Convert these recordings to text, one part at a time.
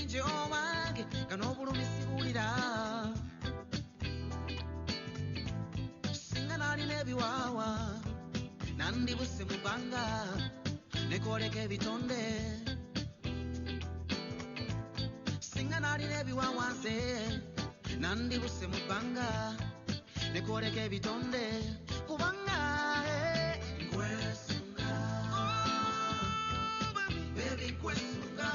bingi owange nga n'obulumi sibulira singa nalina ebiwawa nandibuse mu bbanga nekoleka ebitonde singa nalina ebiwawa nze nandibuse mu bbanga nekoleka ebitonde kubanga nkwesunga baby nkwesunga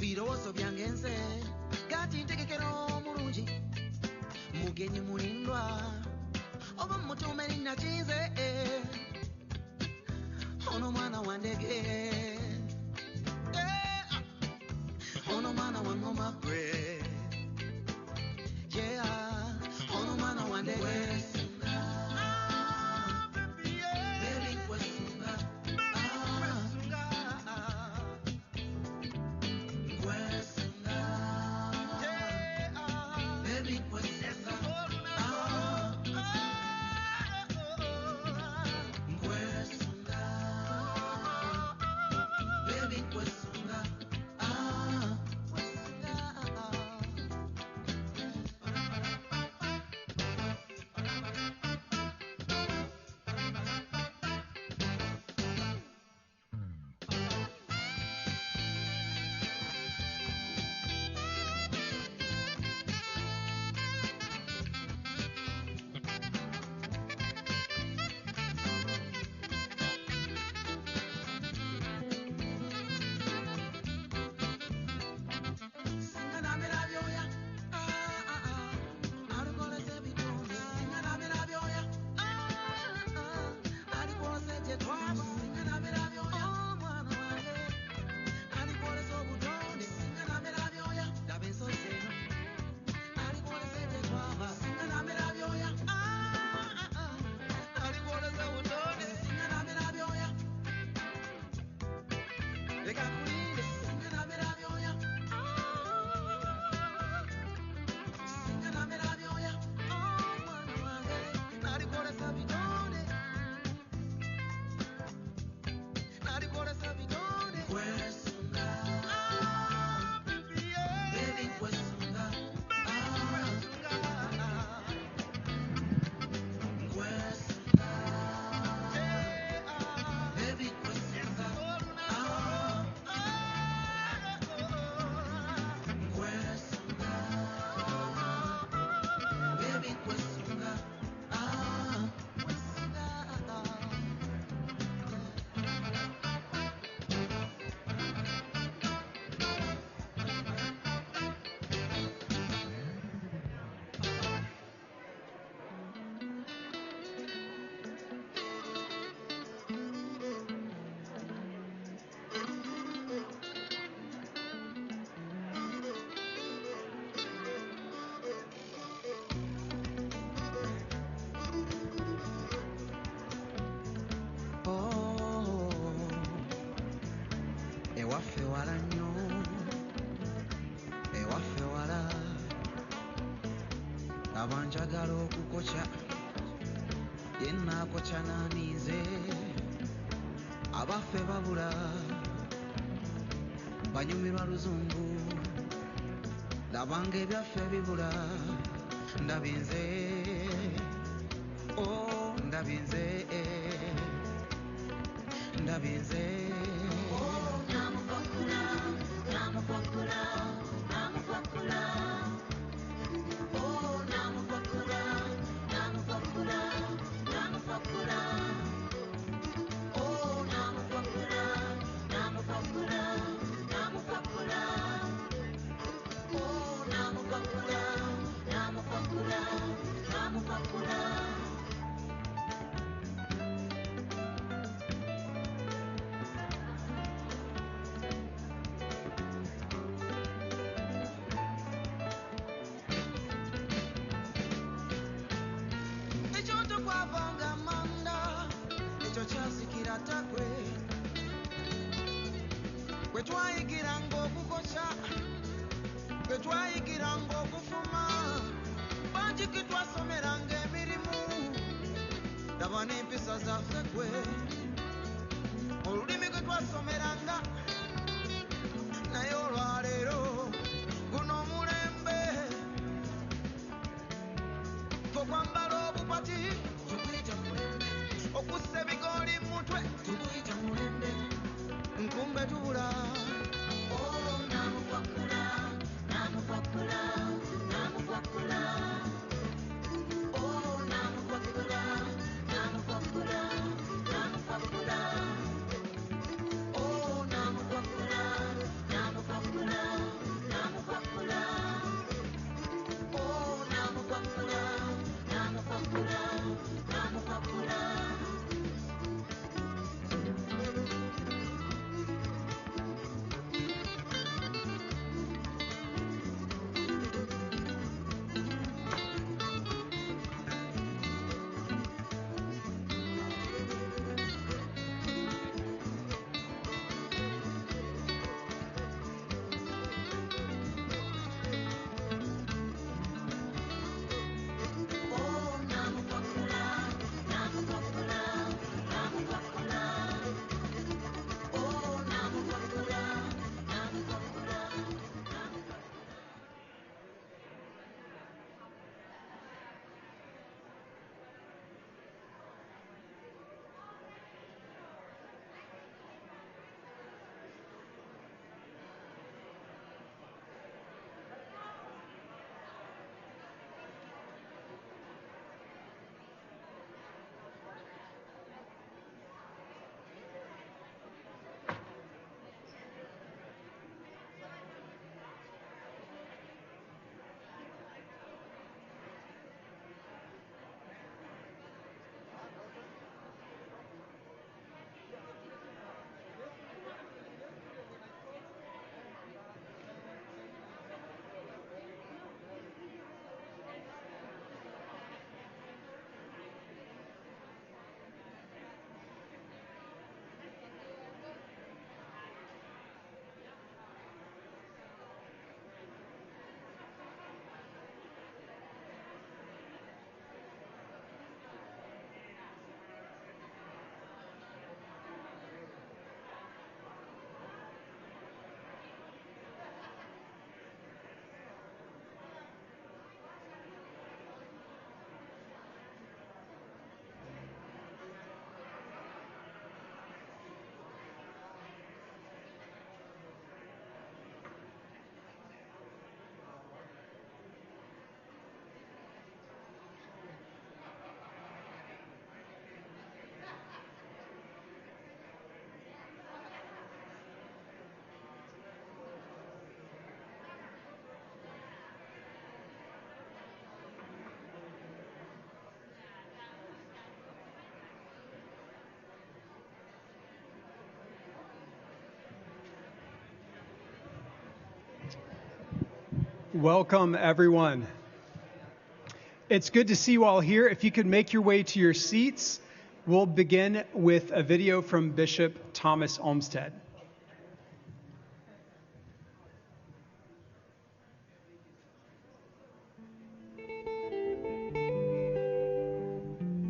birowoozo byange nze kati ntegekera omulungi mugenyi mulindwa oba mutuuma erinnya kinze ono mwana wa ndege ono mwana wa ngoma gwe ono mwana wa ndege ewaffe wala nnyo ewaffe wala abanjagala okukokya yennaakokya n'aniize abaffe babula banyumirwa luzungu labanga ebyaffe bibula ndabinze ndabinze ndabinze takwe kwe twayigiranga okukosa kwe twayigiranga okufuma bangi ke twasomeranga emirimu laba n'empisa zaffe gwe olulimi kwe twasomeranga naye olwaleero guno omulembe ffe okwambala obukwati tukuyita mulembe okussa ebigooli mu mutwe tukuyita mulembe nkumbe tubula namukwakula namukwakula namukwakula namukwakula namukwakula namukwakula namukwakula namukwakula namukwakula namukwakula namukwakula namukwakula. Welcome, everyone. It's good to see you all here. If you could make your way to your seats, we'll begin with a video from Bishop Thomas Olmsted.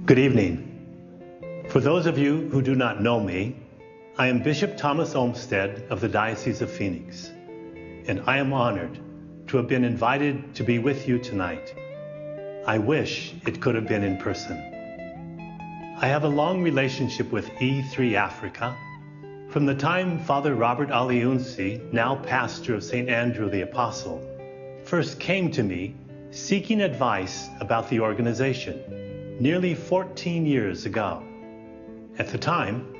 Good evening. For those of you who do not know me, I am Bishop Thomas Olmsted of the Diocese of Phoenix, and I am honored to have been invited to be with you tonight. I wish it could have been in person. I have a long relationship with E3 Africa. From the time Father Robert Aliunsi, now pastor of St. Andrew the Apostle, first came to me seeking advice about the organization nearly 14 years ago. At the time,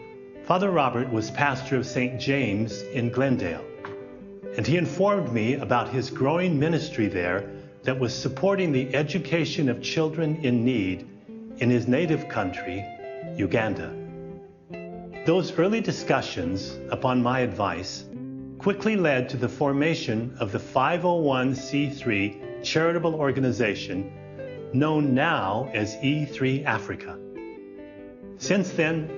Father Robert was pastor of St. James in Glendale, and he informed me about his growing ministry there that was supporting the education of children in need in his native country, Uganda. Those early discussions, upon my advice, quickly led to the formation of the 501c3 charitable organization known now as E3 Africa. Since then,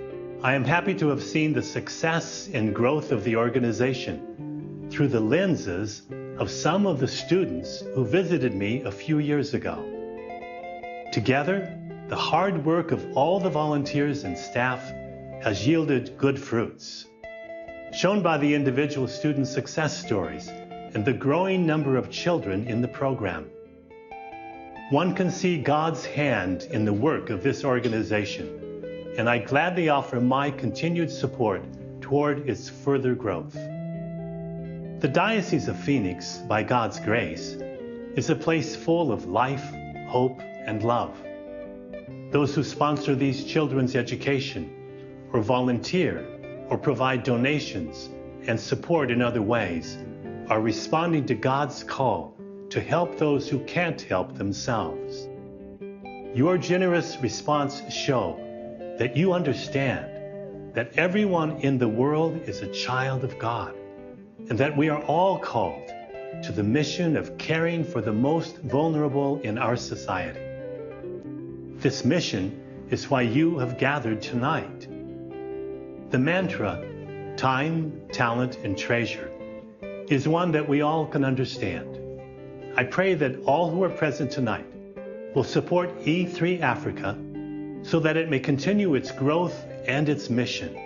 I am happy to have seen the success and growth of the organization through the lenses of some of the students who visited me a few years ago. Together, the hard work of all the volunteers and staff has yielded good fruits, shown by the individual student success stories and the growing number of children in the program. One can see God's hand in the work of this organization, and I gladly offer my continued support toward its further growth. The Diocese of Phoenix, by God's grace, is a place full of life, hope, and love. Those who sponsor these children's education, or volunteer, or provide donations and support in other ways, are responding to God's call to help those who can't help themselves. Your generous response show that you understand that everyone in the world is a child of God, and that we are all called to the mission of caring for the most vulnerable in our society. This mission is why you have gathered tonight. The mantra, time, talent, and treasure, is one that we all can understand. I pray that all who are present tonight will support E3 Africa so that it may continue its growth and its mission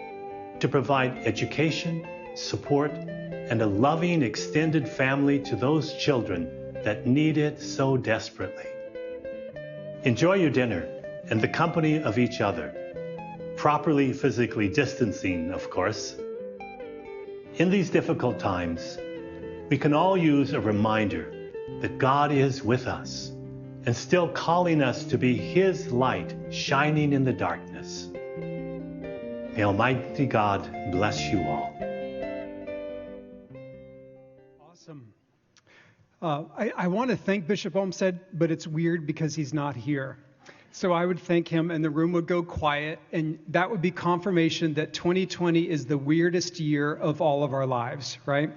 to provide education, support, and a loving extended family to those children that need it so desperately. Enjoy your dinner and the company of each other, properly physically distancing, of course. In these difficult times, we can all use a reminder that God is with us and still calling us to be His light shining in the darkness. May Almighty God bless you all. Awesome. I want to thank Bishop Olmsted, but it's weird because he's not here. So I would thank him and the room would go quiet, and that would be confirmation that 2020 is the weirdest year of all of our lives, right?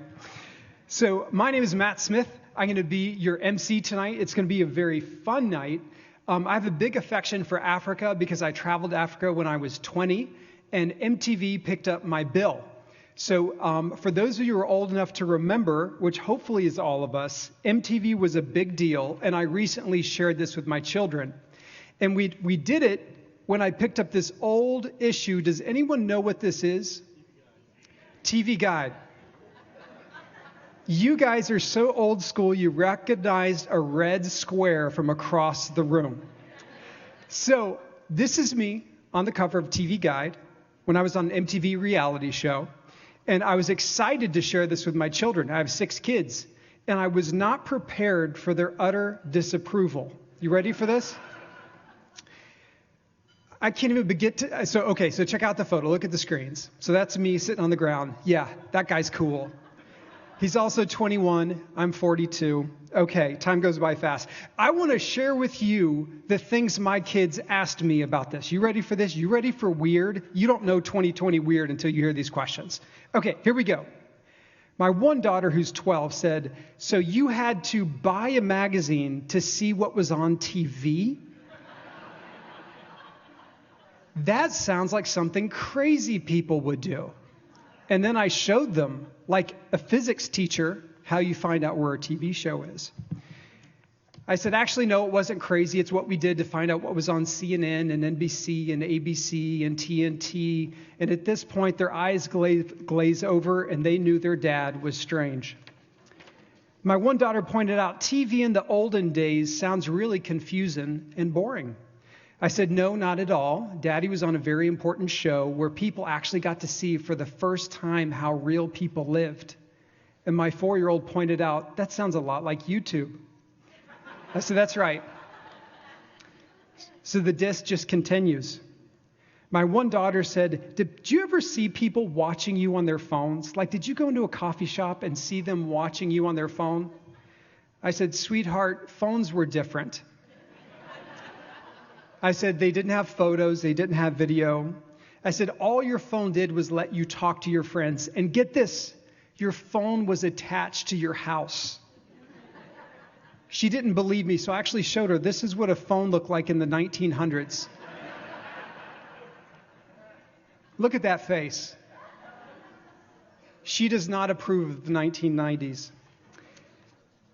So my name is Matt Smith. I'm going to be your MC tonight. It's going to be a very fun night. I have a big affection for Africa because I traveled to Africa when I was 20, and MTV picked up my bill. So for those of you who are old enough to remember, which hopefully is all of us, MTV was a big deal, and I recently shared this with my children. And we did it when I picked up this old issue. Does anyone know what this is? TV Guide. You guys are so old school, you recognized a red square from across the room. So this is me on the cover of TV Guide when I was on an MTV reality show. And I was excited to share this with my children. I have 6 kids. And I was not prepared for their utter disapproval. You ready for this? I can't even begin to, so check out the photo. Look at the screens. So that's me sitting on the ground. Yeah, that guy's cool. He's also 21. I'm 42. Okay, time goes by fast. I want to share with you the things my kids asked me about this. You ready for this? You ready for weird? You don't know 2020 weird until you hear these questions. Okay, here we go. My one daughter, who's 12, said, "So you had to buy a magazine to see what was on TV?" That sounds like something crazy people would do. And then I showed them, like a physics teacher, how you find out where a TV show is. I said, actually, no, it wasn't crazy. It's what we did to find out what was on CNN and NBC and ABC and TNT. And at this point, their eyes glaze over, and they knew their dad was strange. My one daughter pointed out, TV in the olden days sounds really confusing and boring. I said, no, not at all. Daddy was on a very important show where people actually got to see for the first time how real people lived. And my 4-year-old pointed out, that sounds a lot like YouTube. I said, that's right. So the disc just continues. My one daughter said, did you ever see people watching you on their phones? Like, did you go into a coffee shop and see them watching you on their phone? I said, sweetheart, phones were different. I said, they didn't have photos, they didn't have video. I said, all your phone did was let you talk to your friends. And get this, your phone was attached to your house. She didn't believe me, so I actually showed her, this is what a phone looked like in the 1900s. Look at that face. She does not approve of the 1990s.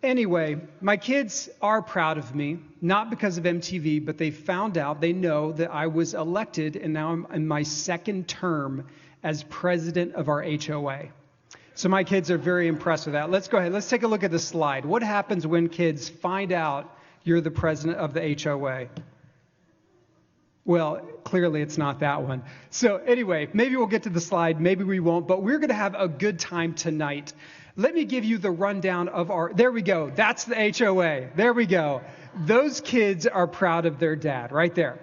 Anyway, my kids are proud of me, not because of MTV, but they know that I was elected, and now I'm in my second term as president of our HOA. So my kids are very impressed with that. Let's go ahead. Let's take a look at the slide. What happens when kids find out you're the president of the HOA? Well, clearly it's not that one. So anyway, maybe we'll get to the slide, maybe we won't, but we're going to have a good time tonight. Let me give you the rundown of there we go. That's the HOA. There we go. Those kids are proud of their dad right there.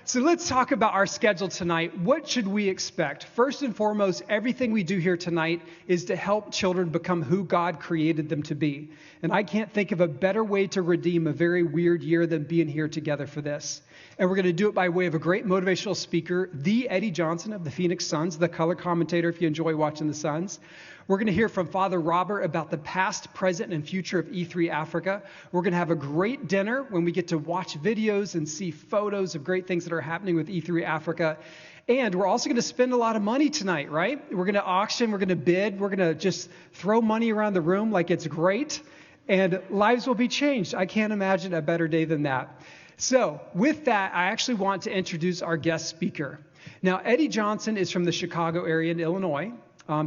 So let's talk about our schedule tonight. What should we expect? First and foremost, everything we do here tonight is to help children become who God created them to be. And I can't think of a better way to redeem a very weird year than being here together for this. And we're going to do it by way of a great motivational speaker, the Eddie Johnson of the Phoenix Suns, the color commentator if you enjoy watching the Suns. We're going to hear from Father Robert about the past, present, and future of E3 Africa. We're going to have a great dinner when we get to watch videos and see photos of great things that are happening with E3 Africa. And we're also going to spend a lot of money tonight, right? We're going to auction, we're going to bid, we're going to just throw money around the room like it's great. And lives will be changed. I can't imagine a better day than that. So with that, I actually want to introduce our guest speaker. Now, Eddie Johnson is from the Chicago area in Illinois.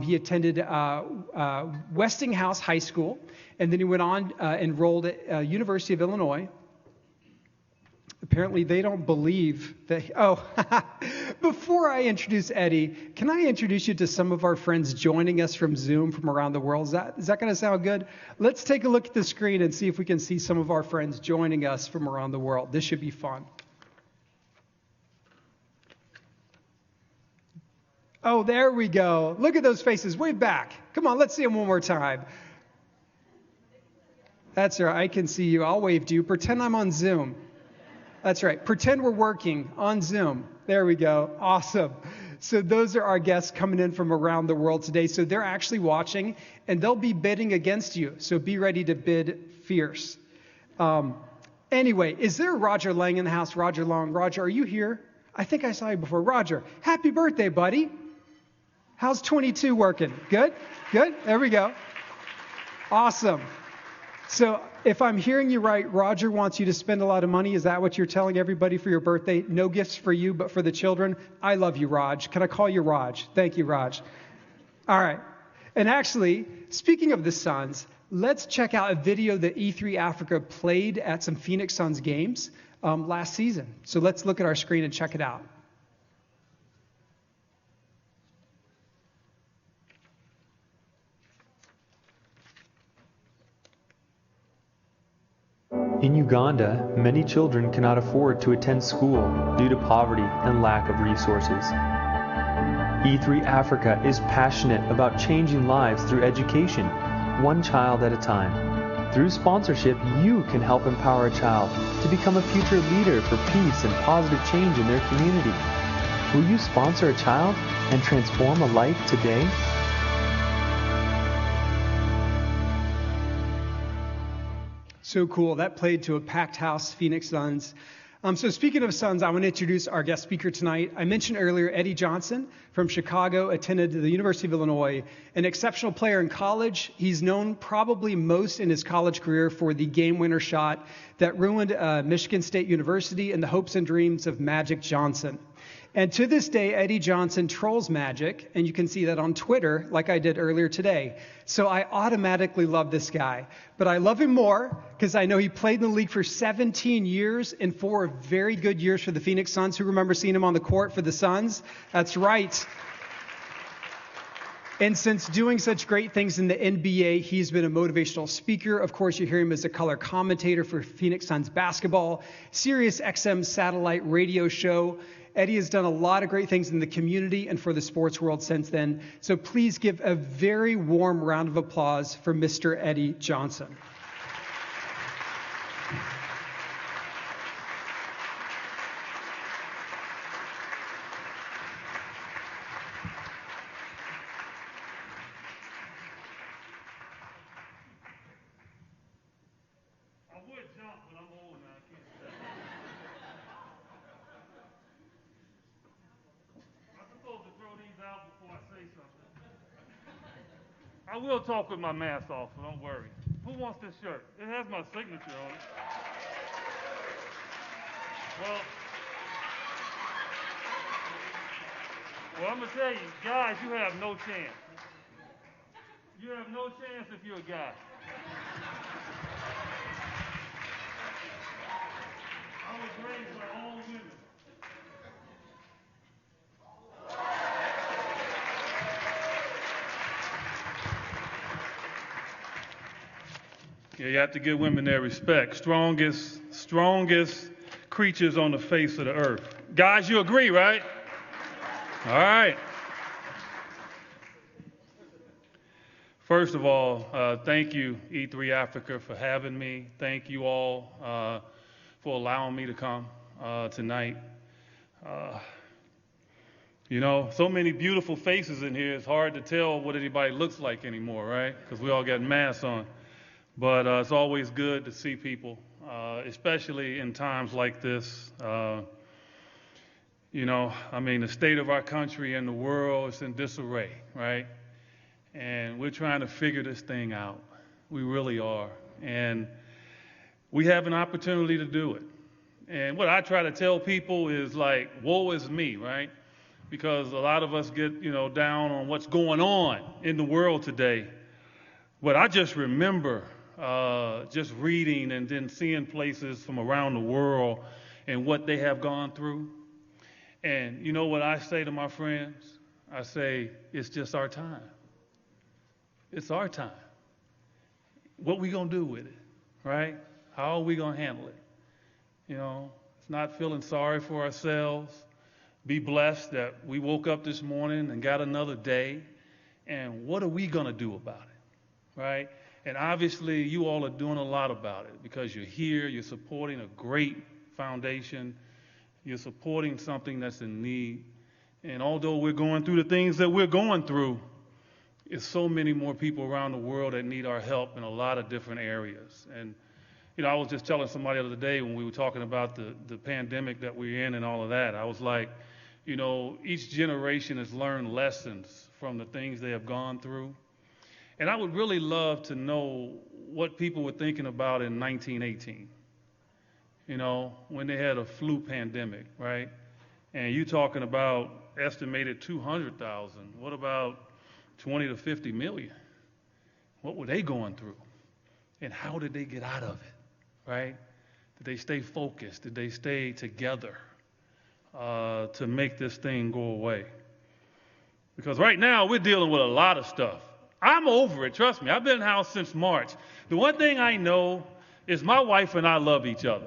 He attended Westinghouse High School, and then he went on enrolled at University of Illinois. Apparently, they don't believe that. Before I introduce Eddie, can I introduce you to some of our friends joining us from Zoom from around the world? Is that going to sound good? Let's take a look at the screen and see if we can see some of our friends joining us from around the world. This should be fun. Oh, there we go. Look at those faces way back. Come on, let's see them one more time. That's right. I can see you. I'll wave to you. Pretend I'm on Zoom. That's right. Pretend we're working on Zoom. There we go. Awesome. So those are our guests coming in from around the world today. So they're actually watching, and they'll be bidding against you. So be ready to bid fierce. Anyway, is there Roger Lang in the house? Roger Long. Roger, are you here? I think I saw you before. Roger, happy birthday, buddy. How's 22 working? Good? Good? There we go. Awesome. So if I'm hearing you right, Roger wants you to spend a lot of money. Is that what you're telling everybody for your birthday? No gifts for you, but for the children? I love you, Raj. Can I call you Raj? Thank you, Raj. All right. And actually, speaking of the Suns, let's check out a video that E3 Africa played at some Phoenix Suns games last season. So let's look at our screen and check it out. In Uganda, many children cannot afford to attend school due to poverty and lack of resources. E3 Africa is passionate about changing lives through education, one child at a time. Through sponsorship, you can help empower a child to become a future leader for peace and positive change in their community. Will you sponsor a child and transform a life today? So cool. That played to a packed house, Phoenix Suns. So speaking of Suns, I want to introduce our guest speaker tonight. I mentioned earlier Eddie Johnson from Chicago, attended the University of Illinois, an exceptional player in college. He's known probably most in his college career for the game winner shot that ruined Michigan State University and the hopes and dreams of Magic Johnson. And to this day, Eddie Johnson trolls Magic, and you can see that on Twitter, like I did earlier today. So I automatically love this guy. But I love him more because I know he played in the league for 17 years and 4 very good years for the Phoenix Suns. Who remember seeing him on the court for the Suns? That's right. And since doing such great things in the NBA, he's been a motivational speaker. Of course, you hear him as a color commentator for Phoenix Suns basketball, Sirius XM satellite radio show. Eddie has done a lot of great things in the community and for the sports world since then. So please give a very warm round of applause for Mr. Eddie Johnson. supposed to throw these I will talk with my mask off, so don't worry. Who wants this shirt? It has my signature on it. Well, I'm going to tell you, guys, you have no chance. You have no chance if you're a guy. I was raised by all women. Yeah, you have to give women their respect. Strongest creatures on the face of the earth. Guys, you agree, right? All right. First of all, thank you, E3 Africa, for having me. Thank you all for allowing me to come tonight. You know, so many beautiful faces in here, it's hard to tell what anybody looks like anymore, right? Because we all got masks on. But it's always good to see people, especially in times like this. You know, I mean, the state of our country and the world is in disarray, right? And we're trying to figure this thing out. We really are. And we have an opportunity to do it. And what I try to tell people is like, woe is me, right? Because a lot of us get, you know, down on what's going on in the world today. But I just remember just reading and then seeing places from around the world and what they have gone through. And you know what I say to my friends? I say, it's just our time. It's our time. What we gonna do with it, right? How are we gonna handle it? You know, it's not feeling sorry for ourselves. Be blessed that we woke up this morning and got another day. And what are we gonna do about it, right? And obviously you all are doing a lot about it because you're here, you're supporting a great foundation. You're supporting something that's in need. And although we're going through the things that we're going through, there's so many more people around the world that need our help in a lot of different areas. And, you know, I was just telling somebody the other day when we were talking about the pandemic that we're in and all of that, I was like, you know, each generation has learned lessons from the things they have gone through. And I would really love to know what people were thinking about in 1918. You know, when they had a flu pandemic, right? And you talking about estimated 200,000. What about 20 to 50 million? What were they going through? And how did they get out of it, right? Did they stay focused? Did they stay together to make this thing go away? Because right now we're dealing with a lot of stuff. I'm over it, trust me. I've been in the house since March. The one thing I know is my wife and I love each other.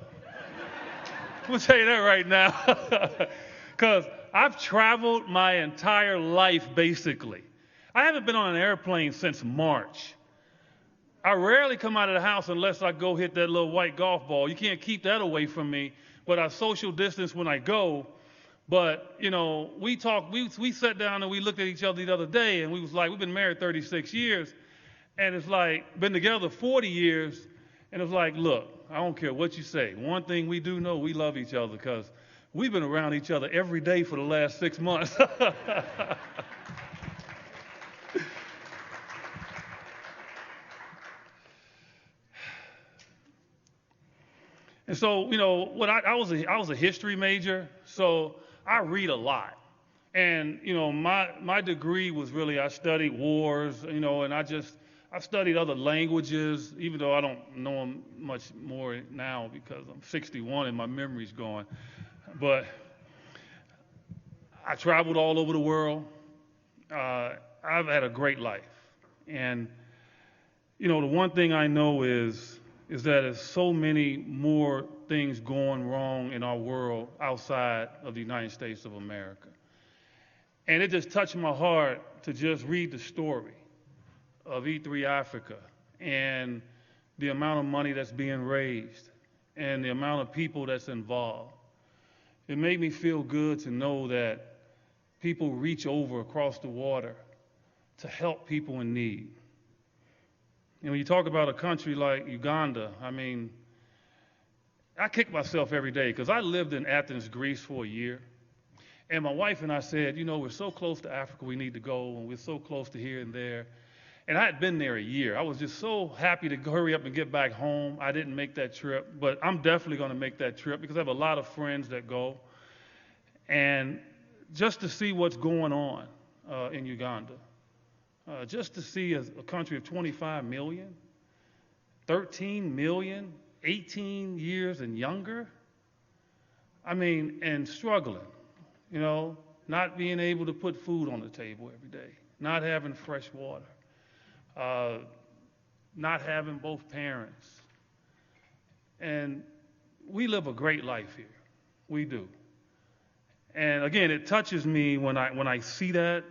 I'm going to tell you that right now. Because I've traveled my entire life, basically. I haven't been on an airplane since March. I rarely come out of the house unless I go hit that little white golf ball. You can't keep that away from me. But I social distance when I go. But, you know, we sat down and we looked at each other the other day, and we was like, we've been married 36 years. And it's like, been together 40 years. And it's like, look, I don't care what you say. One thing we do know, we love each other because we've been around each other every day for the last 6 months. And so, you know, I was a history major, so I read a lot. And, you know, my degree was really, I studied wars, you know, and I studied other languages, even though I don't know them much more now because I'm 61 and my memory's gone. But I traveled all over the world. I've had a great life. And, you know, the one thing I know is that there's so many more things going wrong in our world outside of the United States of America. And it just touched my heart to just read the story of E3 Africa and the amount of money that's being raised and the amount of people that's involved. It made me feel good to know that people reach over across the water to help people in need. And when you talk about a country like Uganda, I mean, I kick myself every day because I lived in Athens, Greece for a year. And my wife and I said, you know, we're so close to Africa, we need to go, and we're so close to here and there. And I had been there a year. I was just so happy to hurry up and get back home. I didn't make that trip, but I'm definitely going to make that trip because I have a lot of friends that go. And just to see what's going on in Uganda, just to see a country of 25 million, 13 million, 18 years and younger, I mean, and struggling, you know, not being able to put food on the table every day, not having fresh water. Not having both parents. And we live a great life here. We do. And again, it touches me when I see that.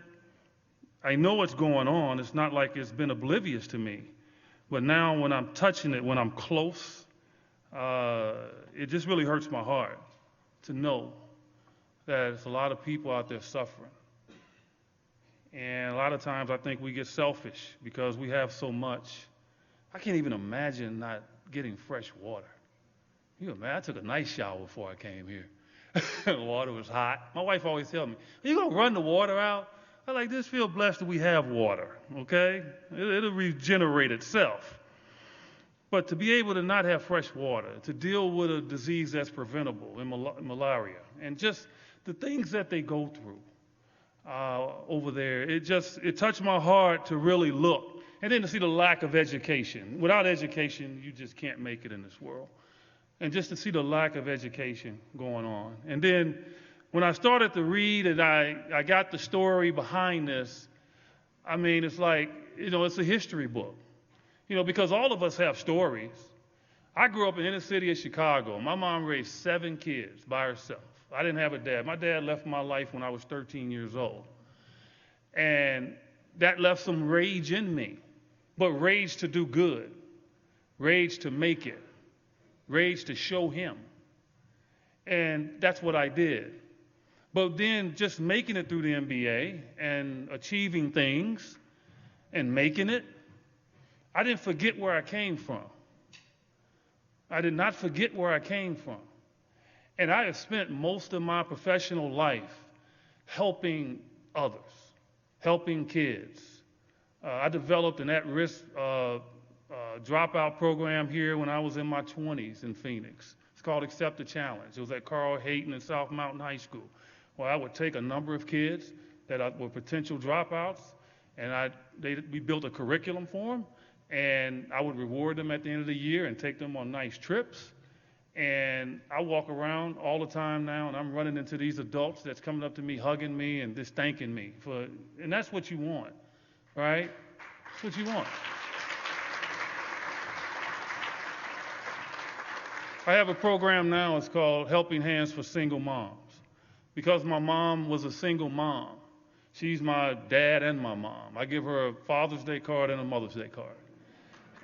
I know what's going on. It's not like it's been oblivious to me. But now when I'm touching it, when I'm close, it just really hurts my heart to know that there's a lot of people out there suffering. And a lot of times I think we get selfish because we have so much. I can't even imagine not getting fresh water. You know, man, I took a nice shower before I came here. The water was hot. My wife always tells me, are you going to run the water out? I like, just feel blessed that we have water, okay? It'll regenerate itself. But to be able to not have fresh water, to deal with a disease that's preventable, in malaria, and just the things that they go through. Over there, it touched my heart to really look, and then to see the lack of education. Without education, you just can't make it in this world. And just to see the lack of education going on. And then when I started to read and I got the story behind this, I mean, it's like, you know, it's a history book. You know, because all of us have stories. I grew up in the inner city of Chicago. My mom raised 7 kids by herself. I didn't have a dad. My dad left my life when I was 13 years old. And that left some rage in me, but rage to do good, rage to make it, rage to show him. And that's what I did. But then just making it through the MBA and achieving things and making it, I didn't forget where I came from. I did not forget where I came from. And I have spent most of my professional life helping others, helping kids. I developed an at-risk dropout program here when I was in my 20s in Phoenix. It's called Accept the Challenge. It was at Carl Hayton and South Mountain High School, where I would take a number of kids that were potential dropouts, and we built a curriculum for them, and I would reward them at the end of the year and take them on nice trips. And I walk around all the time now, and I'm running into these adults that's coming up to me, hugging me, and just thanking me and that's what you want, right? That's what you want. I have a program now, it's called Helping Hands for Single Moms. Because my mom was a single mom, she's my dad and my mom. I give her a Father's Day card and a Mother's Day card.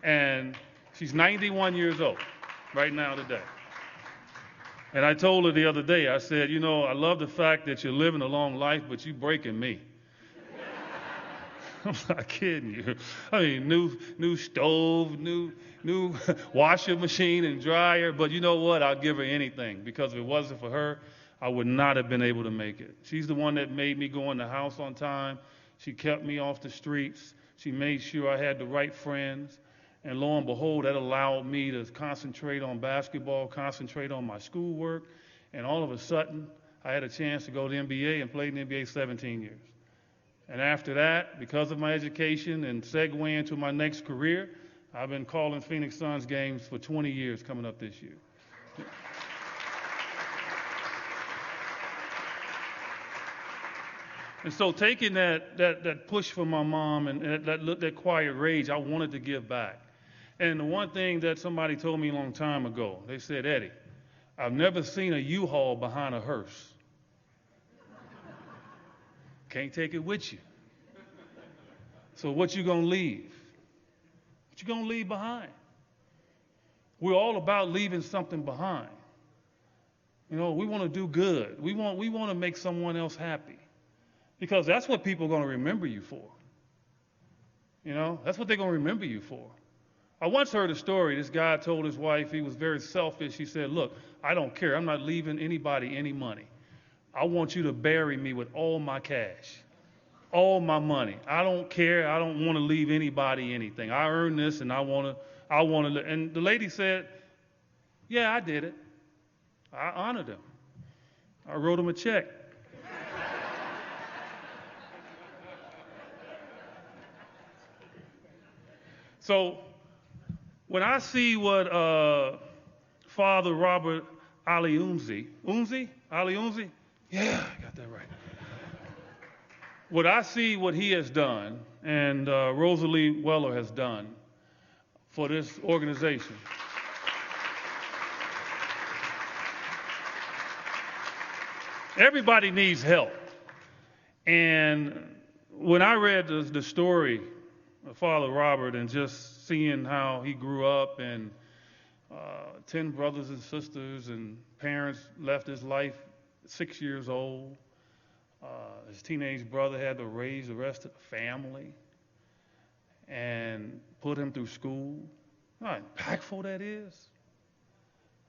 And she's 91 years old right now today. And I told her the other day, I said, you know, I love the fact that you're living a long life, but you're breaking me. I'm not kidding you. I mean, new stove, new washing machine and dryer, but you know what? I'll give her anything, because if it wasn't for her, I would not have been able to make it. She's the one that made me go in the house on time. She kept me off the streets. She made sure I had the right friends. And lo and behold, that allowed me to concentrate on basketball, concentrate on my schoolwork. And all of a sudden, I had a chance to go to the NBA and played in the NBA 17 years. And after that, because of my education and segue into my next career, I've been calling Phoenix Suns games for 20 years coming up this year. And so taking that push from my mom and that quiet rage, I wanted to give back. And the one thing that somebody told me a long time ago, they said, Eddie, I've never seen a U-Haul behind a hearse. Can't take it with you. So what you gonna leave? What you gonna leave behind? We're all about leaving something behind. You know, we want to do good. We want to make someone else happy. Because that's what people are going to remember you for. You know, that's what they're going to remember you for. I once heard a story. This guy told his wife, he was very selfish. He said, look, I don't care. I'm not leaving anybody any money. I want you to bury me with all my cash. all my money. I don't care. I don't want to leave anybody anything. I earned this, and I want to. And the lady said, yeah, I did it. I honored him. I wrote him a check. So when I see what Father Robert Ali Umzi, yeah, I got that right. What I see what he has done and Rosalie Weller has done for this organization. Everybody needs help. And when I read the story of Father Robert and just seeing how he grew up and 10 brothers and sisters and parents left his life 6 years old. His teenage brother had to raise the rest of the family and put him through school. How impactful that is.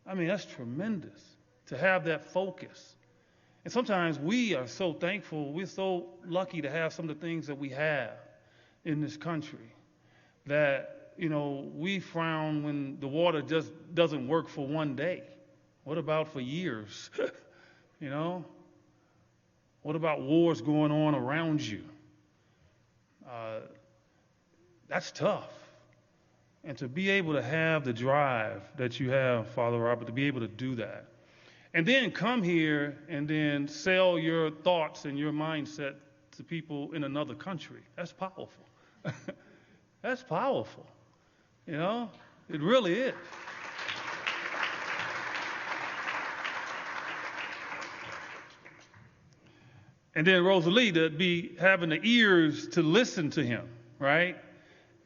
I mean, that's tremendous to have that focus. And sometimes we are so thankful, we're so lucky to have some of the things that we have in this country that, you know, we frown when the water just doesn't work for one day. What about for years? You know? What about wars going on around you? That's tough. And to be able to have the drive that you have, Father Robert, to be able to do that. And then come here and then sell your thoughts and your mindset to people in another country. That's powerful. That's powerful. You know? It really is. And then Rosalie to be having the ears to listen to him, right?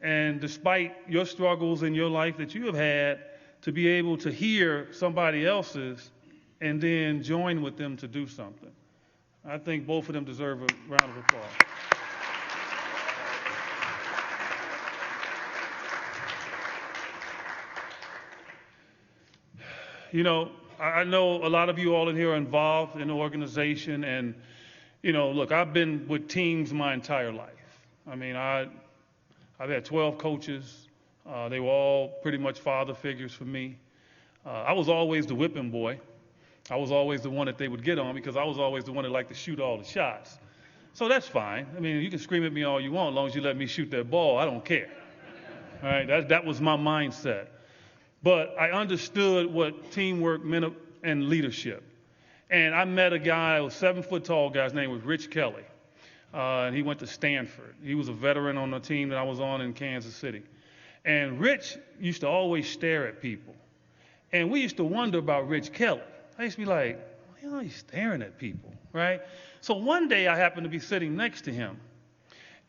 And despite your struggles in your life that you have had, to be able to hear somebody else's and then join with them to do something. I think both of them deserve a round of applause. You know, I know a lot of you all in here are involved in the organization, and, you know, look, I've been with teams my entire life. I mean, I've had 12 coaches. They were all pretty much father figures for me. I was always the whipping boy. I was always the one that they would get on because I was always the one that liked to shoot all the shots. So that's fine. I mean, you can scream at me all you want as long as you let me shoot that ball. I don't care. All right, that was my mindset. But I understood what teamwork meant and leadership. And I met a guy, a 7-foot tall guy. His name was Rich Kelly. And he went to Stanford. He was a veteran on the team that I was on in Kansas City. And Rich used to always stare at people. And we used to wonder about Rich Kelly. I used to be like, why are you staring at people, right? So one day I happened to be sitting next to him.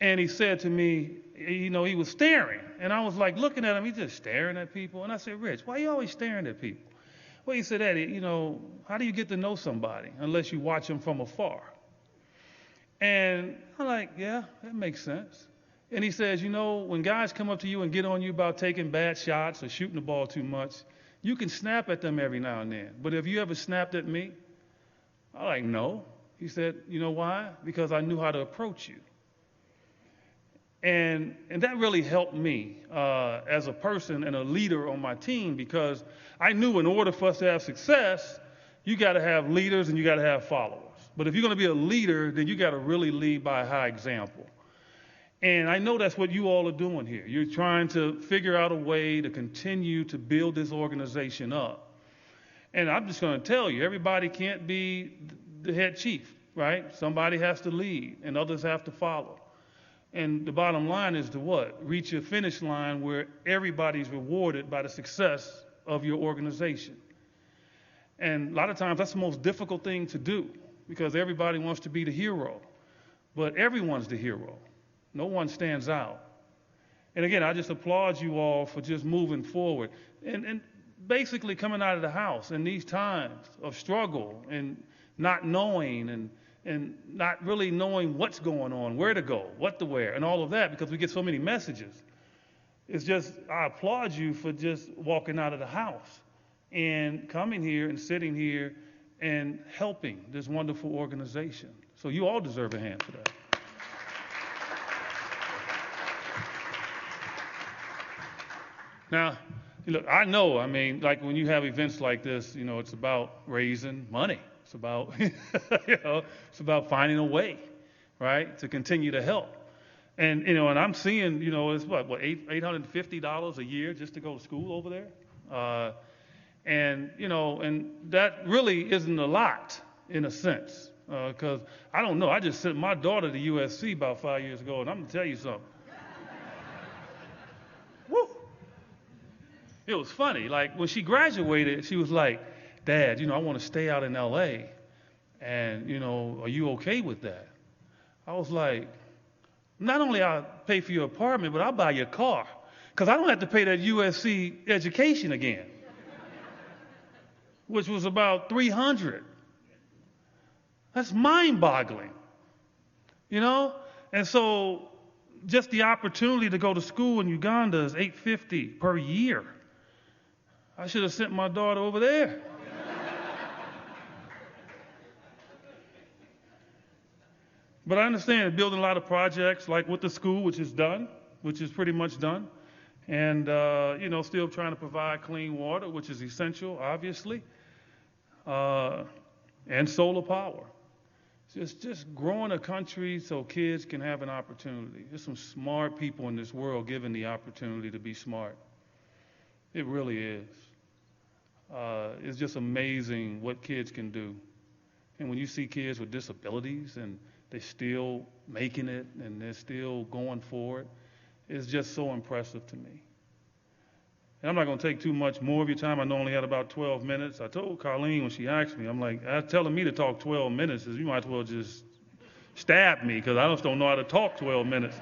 And he said to me, you know, he was staring. And I was like looking at him, he's just staring at people. And I said, Rich, why are you always staring at people? Well, he said, Eddie, you know, how do you get to know somebody unless you watch them from afar? And I'm like, yeah, that makes sense. And he says, you know, when guys come up to you and get on you about taking bad shots or shooting the ball too much, you can snap at them every now and then. But have you ever snapped at me? I'm like, no. He said, you know why? Because I knew how to approach you. And that really helped me as a person and a leader on my team, because I knew in order for us to have success, you got to have leaders and you got to have followers. But if you're going to be a leader, then you got to really lead by a high example. And I know that's what you all are doing here. You're trying to figure out a way to continue to build this organization up. And I'm just going to tell you, everybody can't be the head chief, right? Somebody has to lead and others have to follow. And the bottom line is to what? Reach a finish line where everybody's rewarded by the success of your organization. And a lot of times that's the most difficult thing to do, because everybody wants to be the hero. But everyone's the hero. No one stands out. And again, I just applaud you all for just moving forward and basically coming out of the house in these times of struggle and not knowing and not really knowing what's going on, where to go, what to wear, and all of that, because we get so many messages. It's just, I applaud you for just walking out of the house and coming here and sitting here and helping this wonderful organization. So you all deserve a hand for that. Now, look, I know, I mean, like when you have events like this, you know, it's about raising money. It's about, it's about finding a way, right, to continue to help. And, and I'm seeing, it's $850 a year just to go to school over there. And that really isn't a lot in a sense. Because I don't know, I just sent my daughter to USC about 5 years ago, and I'm going to tell you something. Woo! It was funny. Like, when she graduated, she was like, Dad, I want to stay out in LA. And, are you okay with that? I was like, not only I'll pay for your apartment, but I'll buy your car. Because I don't have to pay that USC education again. Which was about $300. That's mind-boggling. And so just the opportunity to go to school in Uganda is $850 per year. I should have sent my daughter over there. But I understand building a lot of projects, like with the school, which is pretty much done. And, still trying to provide clean water, which is essential, obviously. And solar power. Just growing a country so kids can have an opportunity. There's some smart people in this world given the opportunity to be smart. It really is. It's just amazing what kids can do. And when you see kids with disabilities and they're still making it and they're still going for it, it's just so impressive to me. And I'm not going to take too much more of your time. I know I only had about 12 minutes. I told Colleen when she asked me, I'm like, telling me to talk 12 minutes is you might as well just stab me because I just don't know how to talk 12 minutes.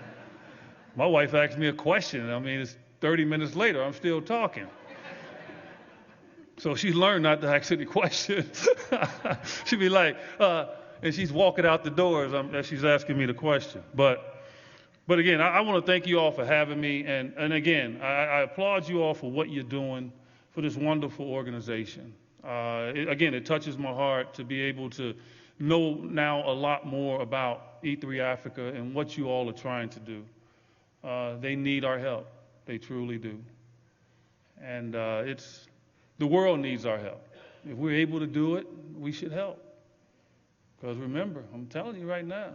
My wife asked me a question. I mean, it's 30 minutes later. I'm still talking. So she's learned not to ask any questions. She'd be like, and she's walking out the door as she's asking me the question. But again, I want to thank you all for having me. And again, I applaud you all for what you're doing for this wonderful organization. It touches my heart to be able to know now a lot more about E3 Africa and what you all are trying to do. They need our help. They truly do. And the world needs our help. If we're able to do it, we should help. Because remember, I'm telling you right now,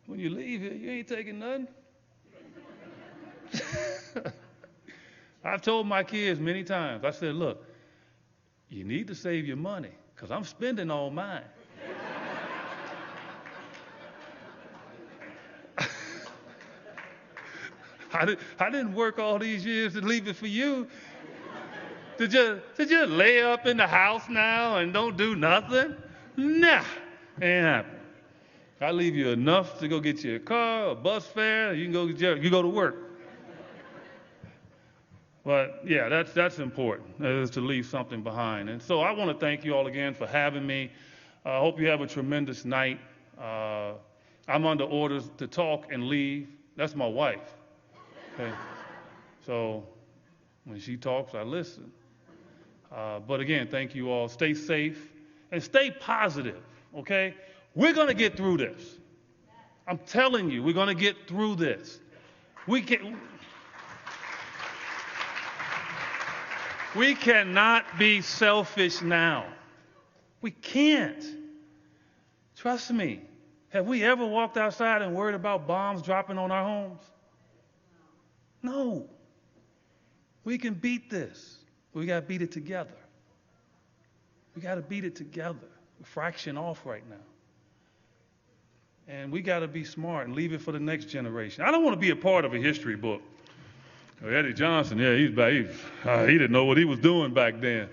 when you leave here, you ain't taking nothing. I've told my kids many times, I said, look, you need to save your money because I'm spending all mine. I didn't work all these years to leave it for you. To just lay up in the house now and don't do nothing? Nah, ain't happening. I leave you enough to go get you a car, a bus fare, you can go to work. But yeah, that's important, is to leave something behind. And so I want to thank you all again for having me. I hope you have a tremendous night. I'm under orders to talk and leave. That's my wife. Okay? So when she talks, I listen. But again, thank you all. Stay safe and stay positive, okay? We're going to get through this. I'm telling you, we're going to get through this. We cannot be selfish now. We can't. Trust me. Have we ever walked outside and worried about bombs dropping on our homes? No. We can beat this. We got to beat it together. We got to beat it together. We're fraction off right now. And we got to be smart and leave it for the next generation. I don't want to be a part of a history book. Eddie Johnson, yeah, he didn't know what he was doing back then.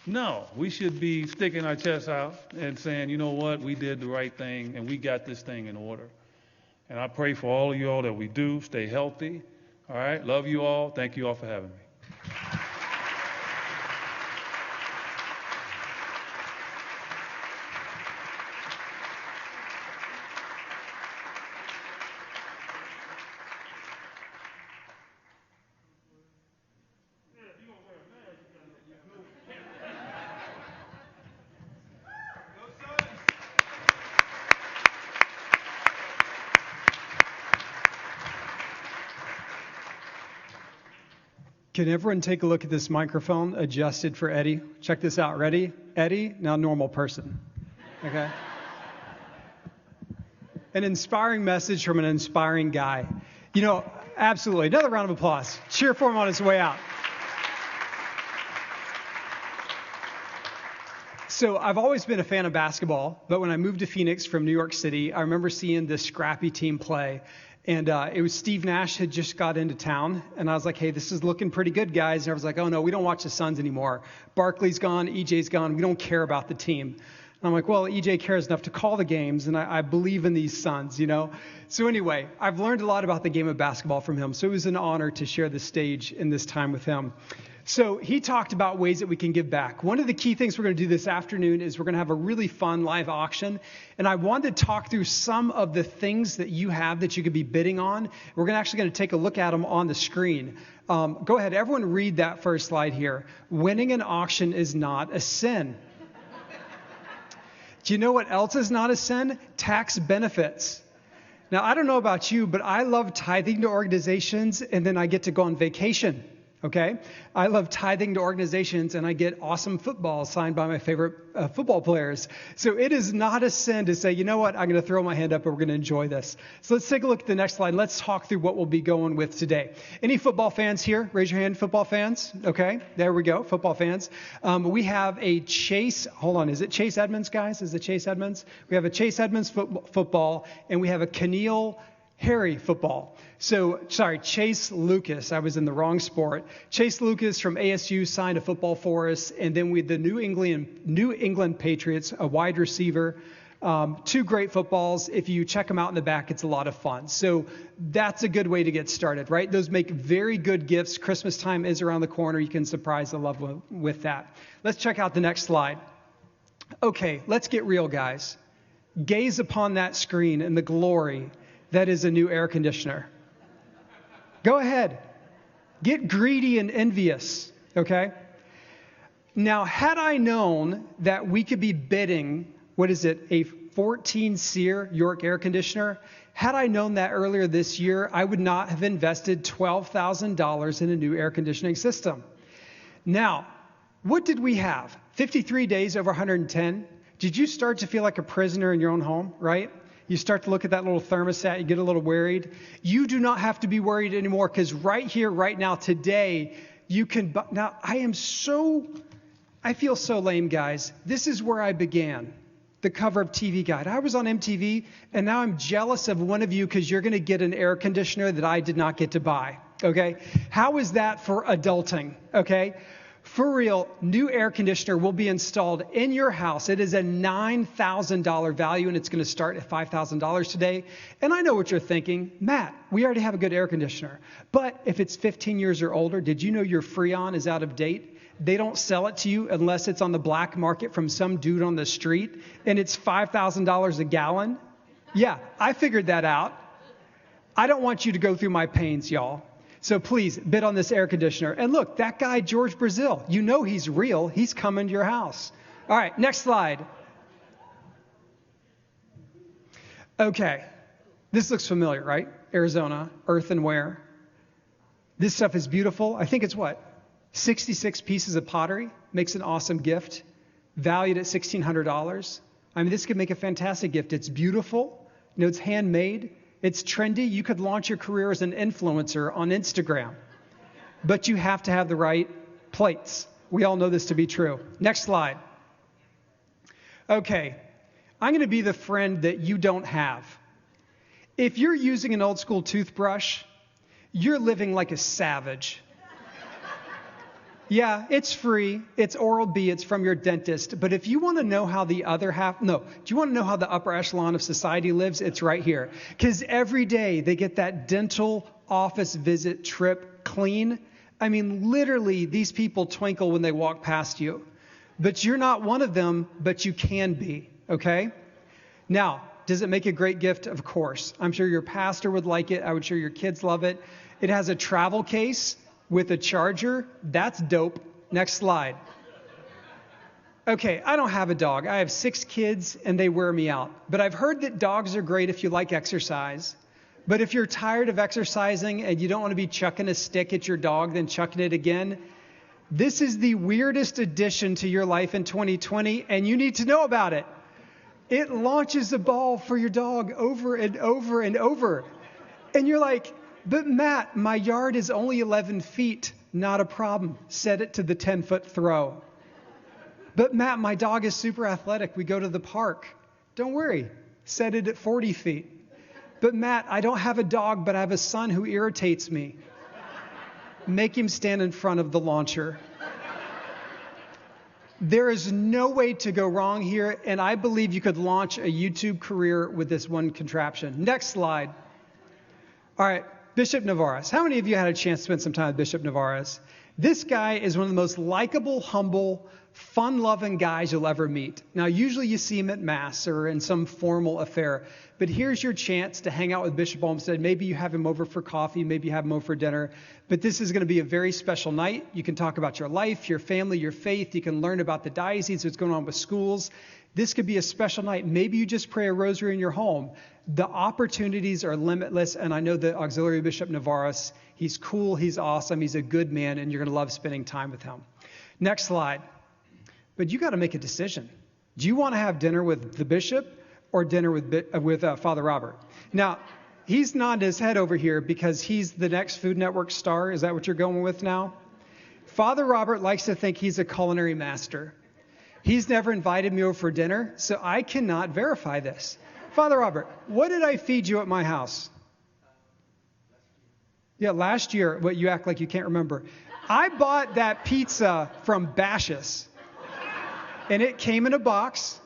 No, we should be sticking our chests out and saying, you know what, we did the right thing and we got this thing in order. And I pray for all of you all that we do. Stay healthy. All right, love you all. Thank you all for having me. Can everyone take a look at this microphone adjusted for Eddie? Check this out. Ready? Eddie, now normal person. Okay? An inspiring message from an inspiring guy. You know, absolutely. Another round of applause. Cheer for him on his way out. So I've always been a fan of basketball, but when I moved to Phoenix from New York City, I remember seeing this scrappy team play. And it was Steve Nash had just got into town. And I was like, hey, this is looking pretty good, guys. And I was like, oh, no, we don't watch the Suns anymore. Barkley's gone. EJ's gone. We don't care about the team. And I'm like, well, EJ cares enough to call the games. And I believe in these Suns, you know. So anyway, I've learned a lot about the game of basketball from him. So it was an honor to share the stage in this time with him. So he talked about ways that we can give back. One of the key things we're going to do this afternoon is we're going to have a really fun live auction. And I wanted to talk through some of the things that you have that you could be bidding on. We're actually going to take a look at them on the screen. Go ahead, everyone read that first slide here. Winning an auction is not a sin. Do you know what else is not a sin? Tax benefits. Now, I don't know about you, but I love tithing to organizations, and then I get to go on vacation. Okay? I love tithing to organizations, and I get awesome football signed by my favorite football players. So it is not a sin to say, you know what, I'm going to throw my hand up and we're going to enjoy this. So let's take a look at the next slide. Let's talk through what we'll be going with today. Any football fans here? Raise your hand, football fans. Okay, there we go, football fans. We have a Chase, hold on, is it Chase Edmonds, guys? Is it Chase Edmonds? We have a Chase Edmonds football, and we have a Keneal Harry football. So, sorry, Chase Lucas. I was in the wrong sport. Chase Lucas from ASU signed a football for us. And then we had the New England Patriots, a wide receiver. Two great footballs. If you check them out in the back, it's a lot of fun. So that's a good way to get started, right? Those make very good gifts. Christmas time is around the corner. You can surprise the loved one with that. Let's check out the next slide. Okay, let's get real, guys. Gaze upon that screen and the glory that is a new air conditioner. Go ahead. Get greedy and envious, okay? Now, had I known that we could be bidding, a 14 SEER York air conditioner, had I known that earlier this year, I would not have invested $12,000 in a new air conditioning system. Now, what did we have? 53 days over 110. Did you start to feel like a prisoner in your own home, right? You start to look at that little thermostat, you get a little worried. You do not have to be worried anymore, because right here, right now, today, you can. Now, I feel so lame, guys. This is where I began, the cover of TV Guide. I was on MTV, and now I'm jealous of one of you because you're going to get an air conditioner that I did not get to buy, okay? How is that for adulting, okay? For real, new air conditioner will be installed in your house. It is a $9,000 value, and it's going to start at $5,000 today. And I know what you're thinking. Matt, we already have a good air conditioner. But if it's 15 years or older, did you know your Freon is out of date? They don't sell it to you unless it's on the black market from some dude on the street, and it's $5,000 a gallon. Yeah, I figured that out. I don't want you to go through my pains, y'all. So please, bid on this air conditioner. And look, that guy, George Brazil, you know he's real. He's coming to your house. All right, next slide. Okay, this looks familiar, right? Arizona, earthenware. This stuff is beautiful. I think it's 66 pieces of pottery. Makes an awesome gift. Valued at $1,600. I mean, this could make a fantastic gift. It's beautiful. You know, it's handmade. It's trendy. You could launch your career as an influencer on Instagram. But you have to have the right plates. We all know this to be true. Next slide. Okay, I'm going to be the friend that you don't have. If you're using an old school toothbrush, you're living like a savage. Yeah, it's free. It's Oral-B. It's from your dentist. But if you want to know how do you want to know how the upper echelon of society lives? It's right here. Because every day they get that dental office visit trip clean. I mean, literally, these people twinkle when they walk past you. But you're not one of them, but you can be, okay? Now, does it make a great gift? Of course. I'm sure your pastor would like it. I would sure your kids love it. It has a travel case with a charger. That's dope. Next slide. Okay, I don't have a dog. I have 6 kids, and they wear me out. But I've heard that dogs are great if you like exercise. But if you're tired of exercising and you don't want to be chucking a stick at your dog, then chucking it again, this is the weirdest addition to your life in 2020, and you need to know about it. It launches a ball for your dog over and over and over. And you're like, but Matt, my yard is only 11 feet. Not a problem. Set it to the 10-foot throw. But Matt, my dog is super athletic. We go to the park. Don't worry. Set it at 40 feet. But Matt, I don't have a dog, but I have a son who irritates me. Make him stand in front of the launcher. There is no way to go wrong here, and I believe you could launch a YouTube career with this one contraption. Next slide. All right, Bishop Navarez. How many of you had a chance to spend some time with Bishop Navarez? This guy is one of the most likable, humble, fun-loving guys you'll ever meet. Now, usually you see him at Mass or in some formal affair, but here's your chance to hang out with Bishop Olmsted. Maybe you have him over for coffee, maybe you have him over for dinner, but this is going to be a very special night. You can talk about your life, your family, your faith. You can learn about the diocese, what's going on with schools. This could be a special night. Maybe you just pray a rosary in your home. The opportunities are limitless, and I know the Auxiliary Bishop Navarez, he's cool, he's awesome, he's a good man, and you're going to love spending time with him. Next slide. But you got to make a decision. Do you want to have dinner with the bishop or dinner with Father Robert? Now, he's nodding his head over here because he's the next Food Network star. Is that what you're going with now? Father Robert likes to think he's a culinary master. He's never invited me over for dinner, so I cannot verify this. Father Robert, what did I feed you at my house? Yeah, last year. What, you act like you can't remember. I bought that pizza from Bashas'. And it came in a box.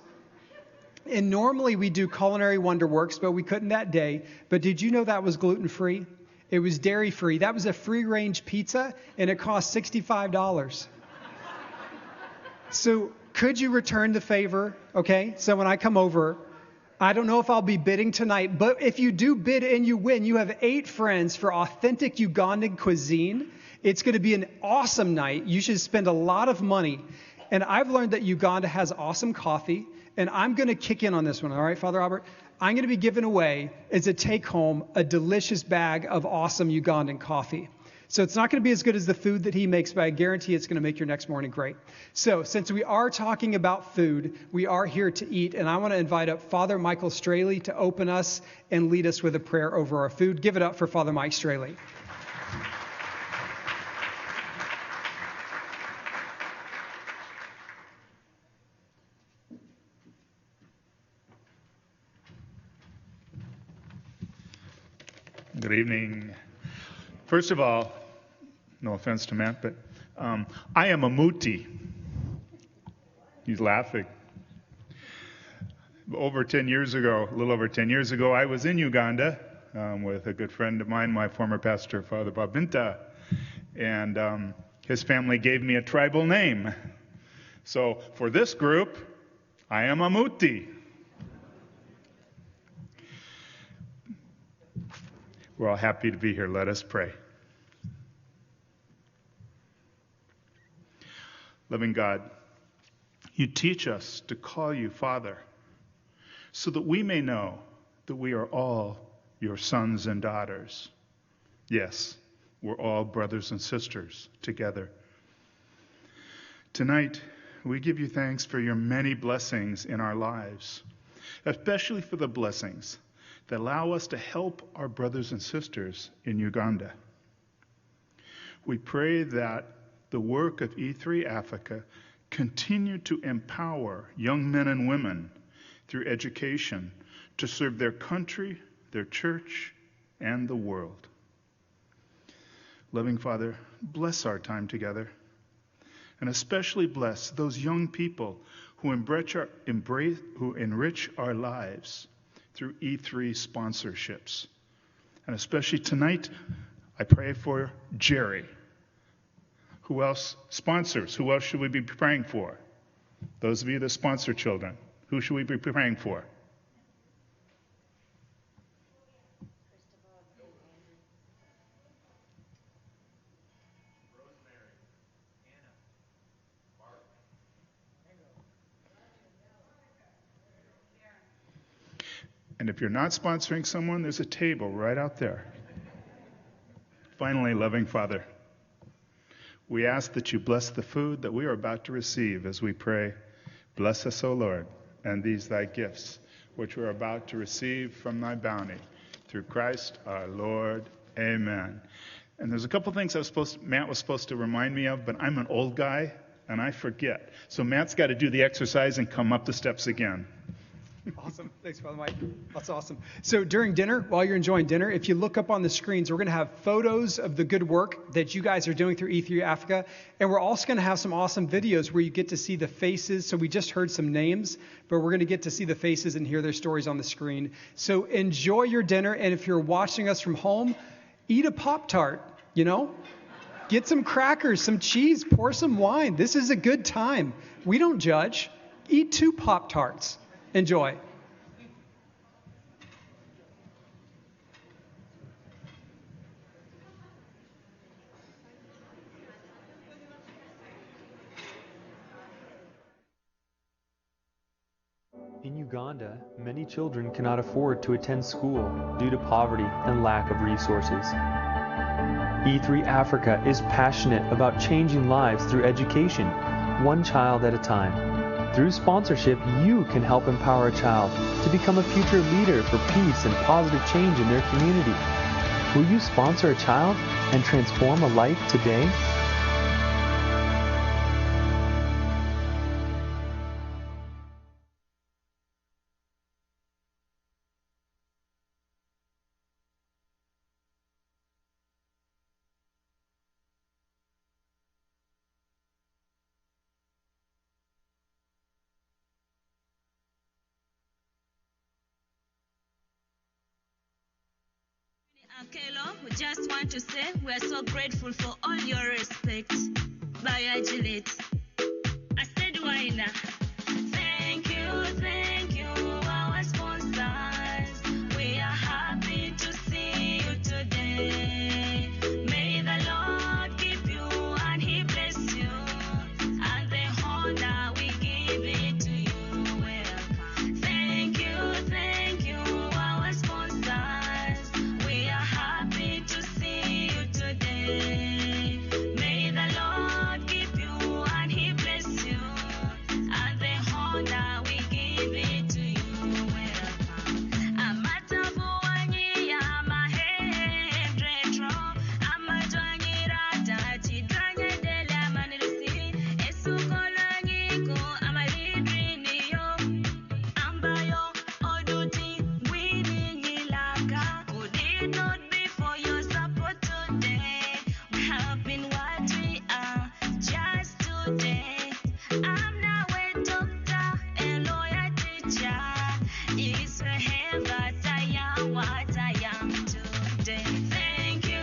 And normally we do Culinary Wonderworks, but we couldn't that day. But did you know that was gluten-free? It was dairy-free. That was a free-range pizza, and it cost $65. So could you return the favor? Okay, so when I come over, I don't know if I'll be bidding tonight, but if you do bid and you win, you have 8 friends for authentic Ugandan cuisine. It's going to be an awesome night. You should spend a lot of money. And I've learned that Uganda has awesome coffee, and I'm going to kick in on this one. All right, Father Robert? I'm going to be giving away, as a take-home, a delicious bag of awesome Ugandan coffee. So it's not going to be as good as the food that he makes, but I guarantee it's going to make your next morning great. So since we are talking about food, we are here to eat, and I want to invite up Father Michael Straley to open us and lead us with a prayer over our food. Give it up for Father Mike Straley. Good evening. First of all, no offense to Matt, but I am a Muti. He's laughing. A little over 10 years ago, I was in Uganda with a good friend of mine, my former pastor, Father Babinta, and his family gave me a tribal name. So for this group, I am a Muti. We're all happy to be here. Let us pray. Loving God, you teach us to call you Father so that we may know that we are all your sons and daughters. Yes, we're all brothers and sisters together. Tonight, we give you thanks for your many blessings in our lives, especially for the blessings that allow us to help our brothers and sisters in Uganda. We pray that the work of E3 Africa continue to empower young men and women through education to serve their country, their church, and the world. Loving Father, bless our time together, and especially bless those young people who enrich our lives through E3 sponsorships. And especially tonight, I pray for Jerry. Who else? Sponsors. Who else should we be praying for? Those of you that sponsor children. Who should we be praying for? And if you're not sponsoring someone, there's a table right out there. Finally, loving Father, we ask that you bless the food that we are about to receive as we pray, bless us, O Lord, and these thy gifts, which we are about to receive from thy bounty. Through Christ our Lord. Amen. And there's a couple things Matt was supposed to remind me of, but I'm an old guy and I forget. So Matt's got to do the exercise and come up the steps again. Awesome. Thanks, Father Mike. That's awesome. So during dinner, while you're enjoying dinner, if you look up on the screens, we're going to have photos of the good work that you guys are doing through E3 Africa. And we're also going to have some awesome videos where you get to see the faces. So we just heard some names, but we're going to get to see the faces and hear their stories on the screen. So enjoy your dinner. And if you're watching us from home, eat a Pop-Tart, Get some crackers, some cheese, pour some wine. This is a good time. We don't judge. Eat 2 Pop-Tarts. Enjoy. In Uganda, many children cannot afford to attend school due to poverty and lack of resources. E3 Africa is passionate about changing lives through education, one child at a time. Through sponsorship, you can help empower a child to become a future leader for peace and positive change in their community. Will you sponsor a child and transform a life today? Akelo, we just want to say we are so grateful for all your respect. Bye, Gillette. I said, why now? Thank you, our sponsors. We are happy to see you today. May the Lord keep you and He bless you. And the honor we give it to you. Welcome. Thank you, our sponsors. We are happy to see you today. May the Lord keep you and He bless you. And the honor we give it to you. Welcome. Amatabuanyi amahe retro. Amatwanyira tati dranya dela manirisi. Esukolanyiko amalidriniyo. Ambayo oduti winingilaka. Could it not be for your support today? We have been what we are just today. I'm now a doctor, a lawyer, teacher. It's a hell that I am what I am today. Thank you,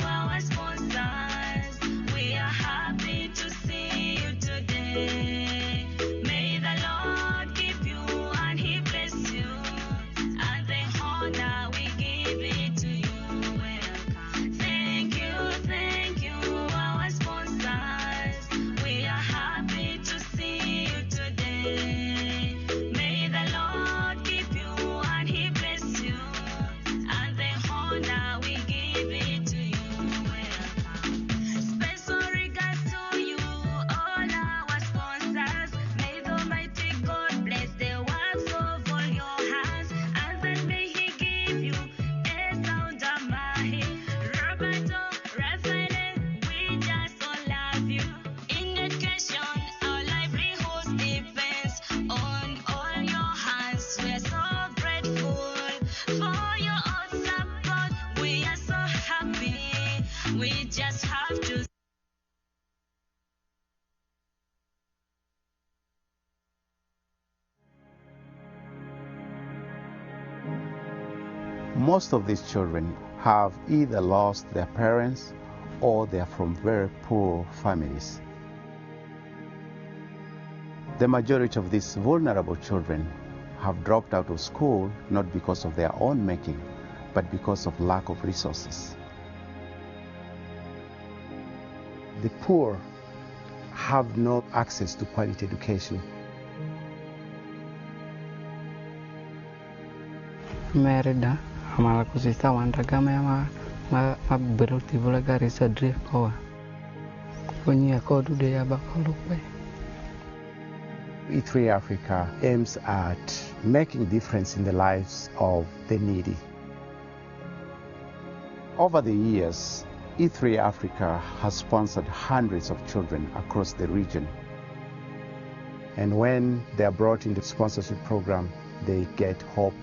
our sponsors. We are happy to see you today. May the Lord keep you and He bless you. And the honor we give it to you. Welcome. Thank you, our sponsors. We are happy to see you today. May the Lord keep you and He bless you. And the honor we give it to you. Welcome. Special regards to you, all our sponsors. May the Almighty God bless the works of all your hands. And then may He give you a sound of mind. Roberto, Raphael, we just all love you. In education, our livelihood depends on all your hands. We are so grateful for your all support. We are so happy. We just have to. Most of these children have either lost their parents or they are from very poor families. The majority of these vulnerable children have dropped out of school not because of their own making, but because of lack of resources. The poor have no access to quality education. Merida, amala kusisa wandagame ma berarti bola garis adre kowa. Punya kodu de abakolukwe. E3 Africa aims at making a difference in the lives of the needy. Over the years, E3 Africa has sponsored hundreds of children across the region. And when they are brought into the sponsorship program, they get hope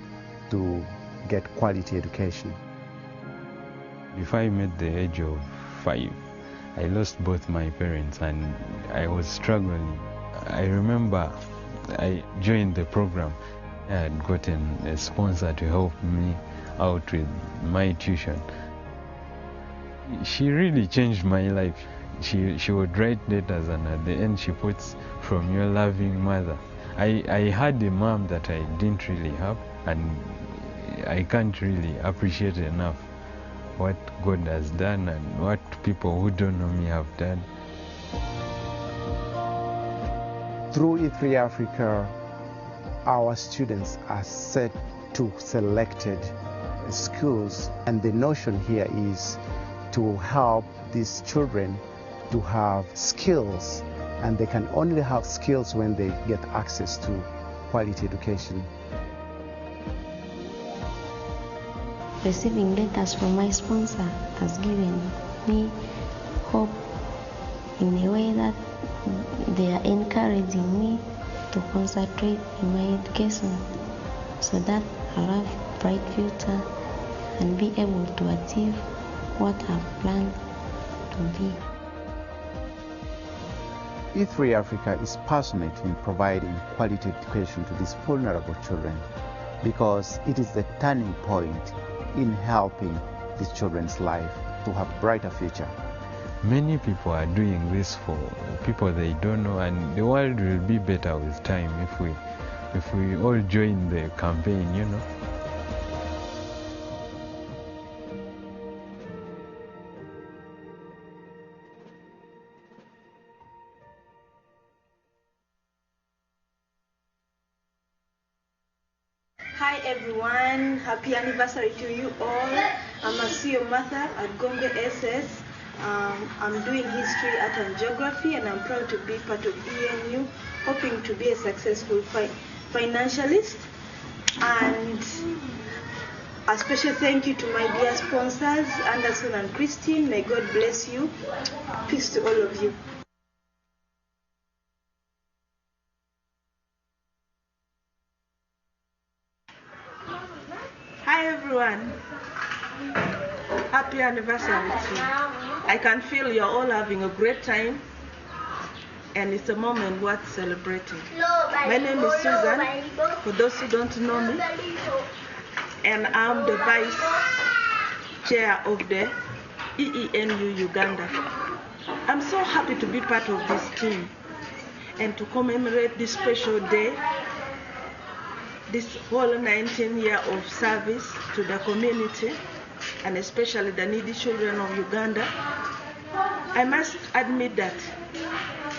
to get quality education. Before I met the age of 5, I lost both my parents and I was struggling. I remember I joined the program. I had gotten a sponsor to help me out with my tuition. She really changed my life. She would write letters and at the end she puts, "From your loving mother." I had a mom that I didn't really have, and I can't really appreciate enough what God has done and what people who don't know me have done. Through E3 Africa, our students are set to selected schools, and the notion here is to help these children to have skills, and they can only have skills when they get access to quality education. Receiving letters from my sponsor has given me hope in a way that they are encouraging me to concentrate in my education so that I'll have a bright future and be able to achieve what I've planned to be. E3 Africa is passionate in providing quality education to these vulnerable children because it is the turning point in helping these children's life to have a brighter future. Many people are doing this for people they don't know, and the world will be better with time if we all join the campaign, you know. Hi everyone, happy anniversary to you all. I'm Asio Martha at Gombe SS. I'm doing history, art and geography, and I'm proud to be part of ENU, hoping to be a successful financialist. And a special thank you to my dear sponsors, Anderson and Christine. May God bless you. Peace to all of you. Hi everyone, happy anniversary to you. I can feel you're all having a great time and it's a moment worth celebrating. My name is Susan, for those who don't know me, and I'm the Vice Chair of the EENU Uganda. I'm so happy to be part of this team and to commemorate this special day, this whole 19-year of service to the community and especially the needy children of Uganda. I must admit that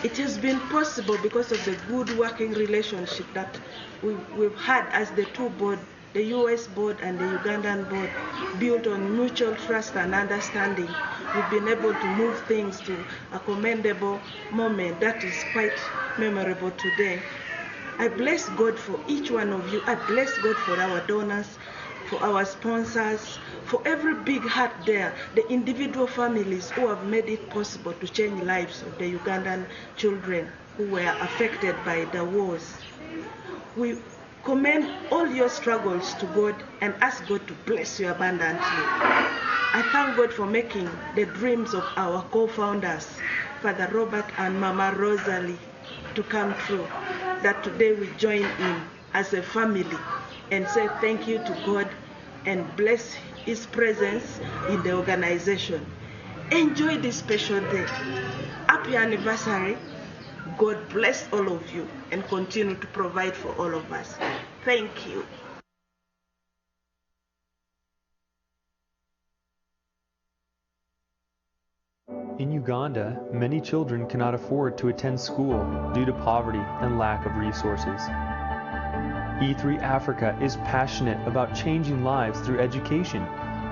it has been possible because of the good working relationship that we've had as the two boards, the US board and the Ugandan board, built on mutual trust and understanding. We've been able to move things to a commendable moment that is quite memorable today. I bless God for each one of you. I bless God for our donors, for our sponsors, for every big heart there, the individual families who have made it possible to change lives of the Ugandan children who were affected by the wars. We commend all your struggles to God and ask God to bless you abundantly. I thank God for making the dreams of our co-founders, Father Robert and Mama Rosalie, to come true, that today we join in as a family and say thank you to God and bless His presence in the organization. Enjoy this special day. Happy anniversary. God bless all of you and continue to provide for all of us. Thank you. In Uganda, many children cannot afford to attend school due to poverty and lack of resources. E3 Africa is passionate about changing lives through education,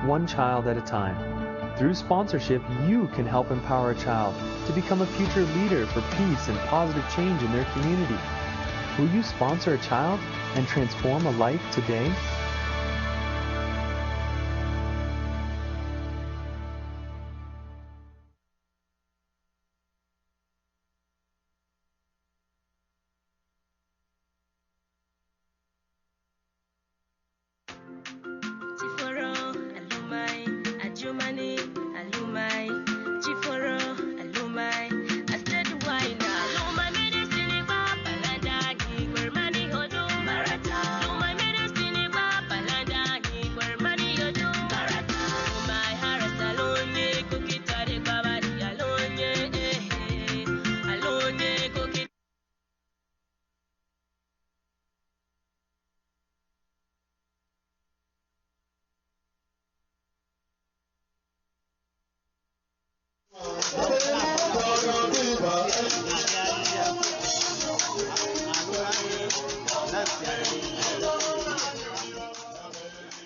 one child at a time. Through sponsorship, you can help empower a child to become a future leader for peace and positive change in their community. Will you sponsor a child and transform a life today?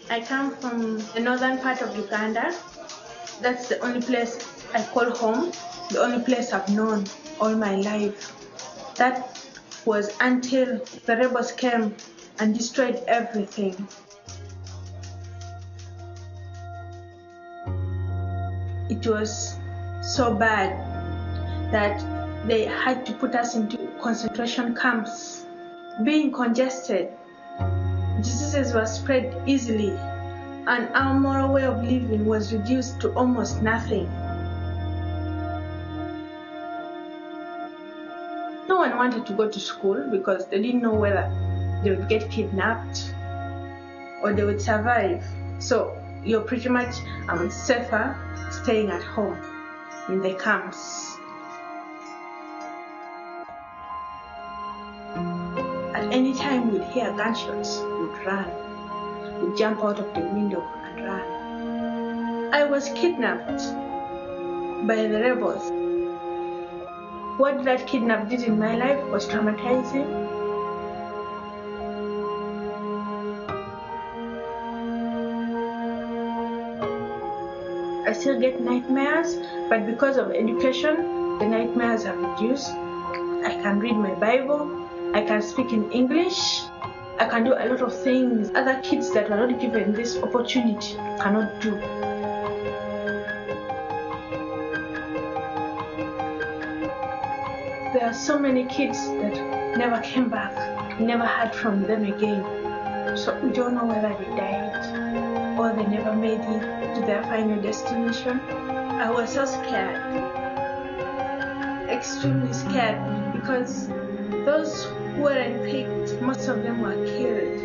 I come from the northern part of Uganda. That's the only place I call home, the only place I've known all my life. That was until the rebels came and destroyed everything. It was so bad that they had to put us into concentration camps. Being congested, diseases were spread easily, and our moral way of living was reduced to almost nothing. No one wanted to go to school because they didn't know whether they would get kidnapped or they would survive. So you're pretty much safer staying at home in the camps. At any time we'd hear gunshots, we'd run. We'd jump out of the window and run. I was kidnapped by the rebels. What that kidnap did in my life was traumatizing. I still get nightmares, but because of education, the nightmares have reduced. I can read my Bible, I can speak in English, I can do a lot of things other kids that were not given this opportunity cannot do. There are so many kids that never came back, we never heard from them again. So we don't know whether they died or they never made it to their final destination. I was so scared, extremely scared, because those who weren't picked, most of them were killed.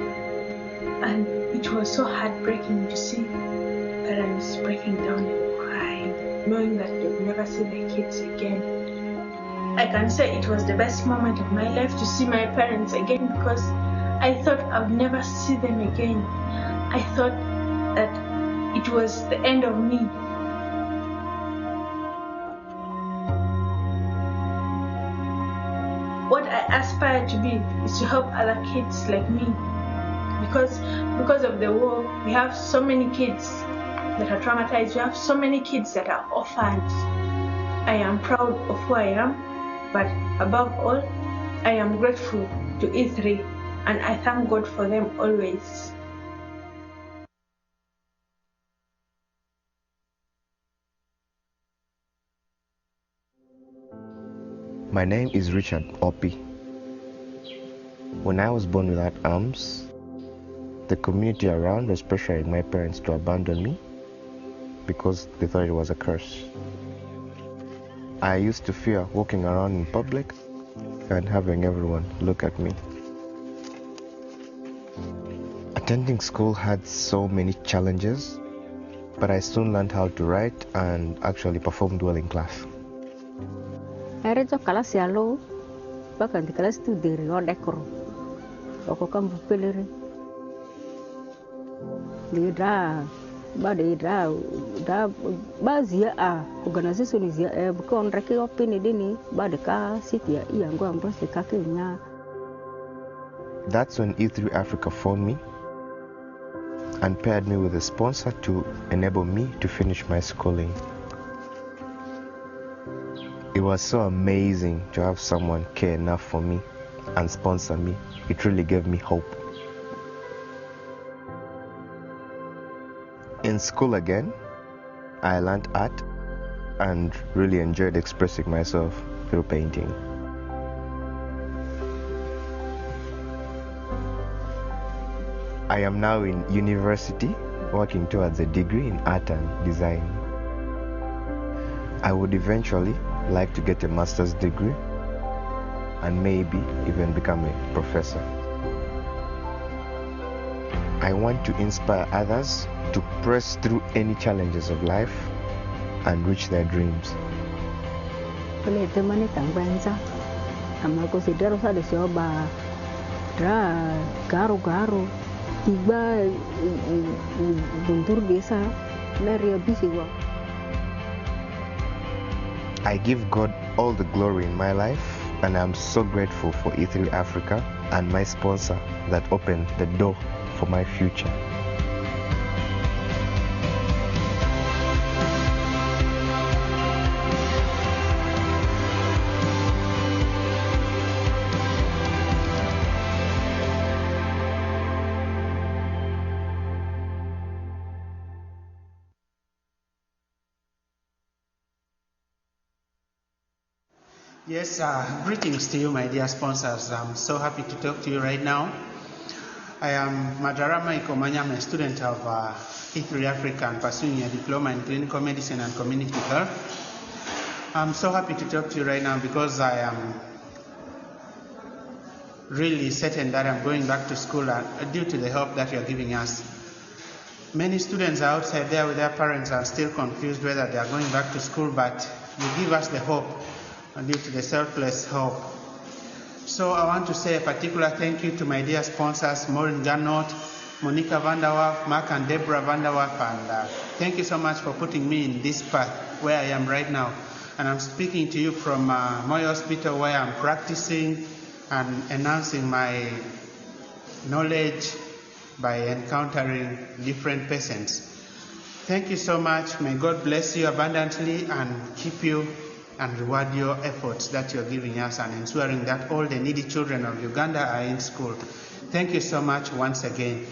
And it was so heartbreaking to see parents breaking down and crying, knowing that they would never see their kids again. I can say it was the best moment of my life to see my parents again, because I thought I would never see them again. I thought that it was the end of me. What I aspire to be is to help other kids like me, because of the war, we have so many kids that are traumatized, we have so many kids that are orphans. I am proud of who I am, but above all, I am grateful to E3, and I thank God for them always. My name is Richard Opie. When I was born without arms, the community around was pressuring my parents to abandon me because they thought it was a curse. I used to fear walking around in public and having everyone look at me. Attending school had so many challenges, but I soon learned how to write and actually performed well in class. I read kelas ya lo, bahkan di kelas itu dari dekor. Aku kan berpeliri. Dia bazia organisasi Indonesia bukan reki opini dini badeka sitia iya gua ambros kekenya. That's when E3 Africa phoned me and paired me with a sponsor to enable me to finish my schooling. It was so amazing to have someone care enough for me and sponsor me. It really gave me hope. In school again, I learned art and really enjoyed expressing myself through painting. I am now in university working towards a degree in art and design. I would eventually like to get a master's degree and maybe even become a professor. I want to inspire others to press through any challenges of life and reach their dreams. Pele temane tangbanza, ama considero sa de sioba dra garo tiba buntur desa lari abisiwa. I give God all the glory in my life, and I'm so grateful for E3 Africa and my sponsor that opened the door for my future. Yes, greetings to you, my dear sponsors. I'm so happy to talk to you right now. I am Madarama Ikomanya. I'm a student of E3 Africa and pursuing a diploma in clinical medicine and community health. I'm so happy to talk to you right now because I am really certain that I'm going back to school due to the help that you're giving us. Many students are outside there with their parents are still confused whether they are going back to school, but you give us the hope due to the selfless help. So I want to say a particular thank you to my dear sponsors, Maureen Garnott, Monica Vanderwerf, Mark and Deborah Vanderwerf, and thank you so much for putting me in this path where I am right now. And I'm speaking to you from Moyo Hospital, where I'm practicing and enhancing my knowledge by encountering different patients. Thank you so much. May God bless you abundantly and keep you and reward your efforts that you're giving us and ensuring that all the needy children of Uganda are in school. Thank you so much once again.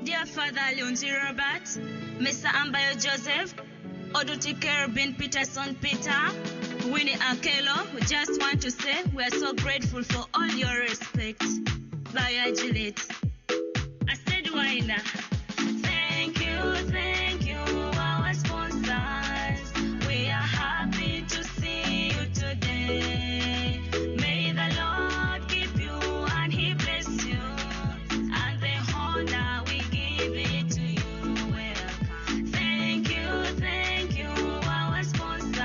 Dear Father Leonzi Robert, Mr. Ambayo Joseph, Oduti Kerubin Peterson Peter, Winnie Akelo, we just want to say we are so grateful for all your respect. Bye, Gillette. I said, Wina. Thank you, our sponsors. We are happy to see you today. May the Lord keep you and He bless you. And the honor we give it to you. Welcome. Thank you, our sponsors.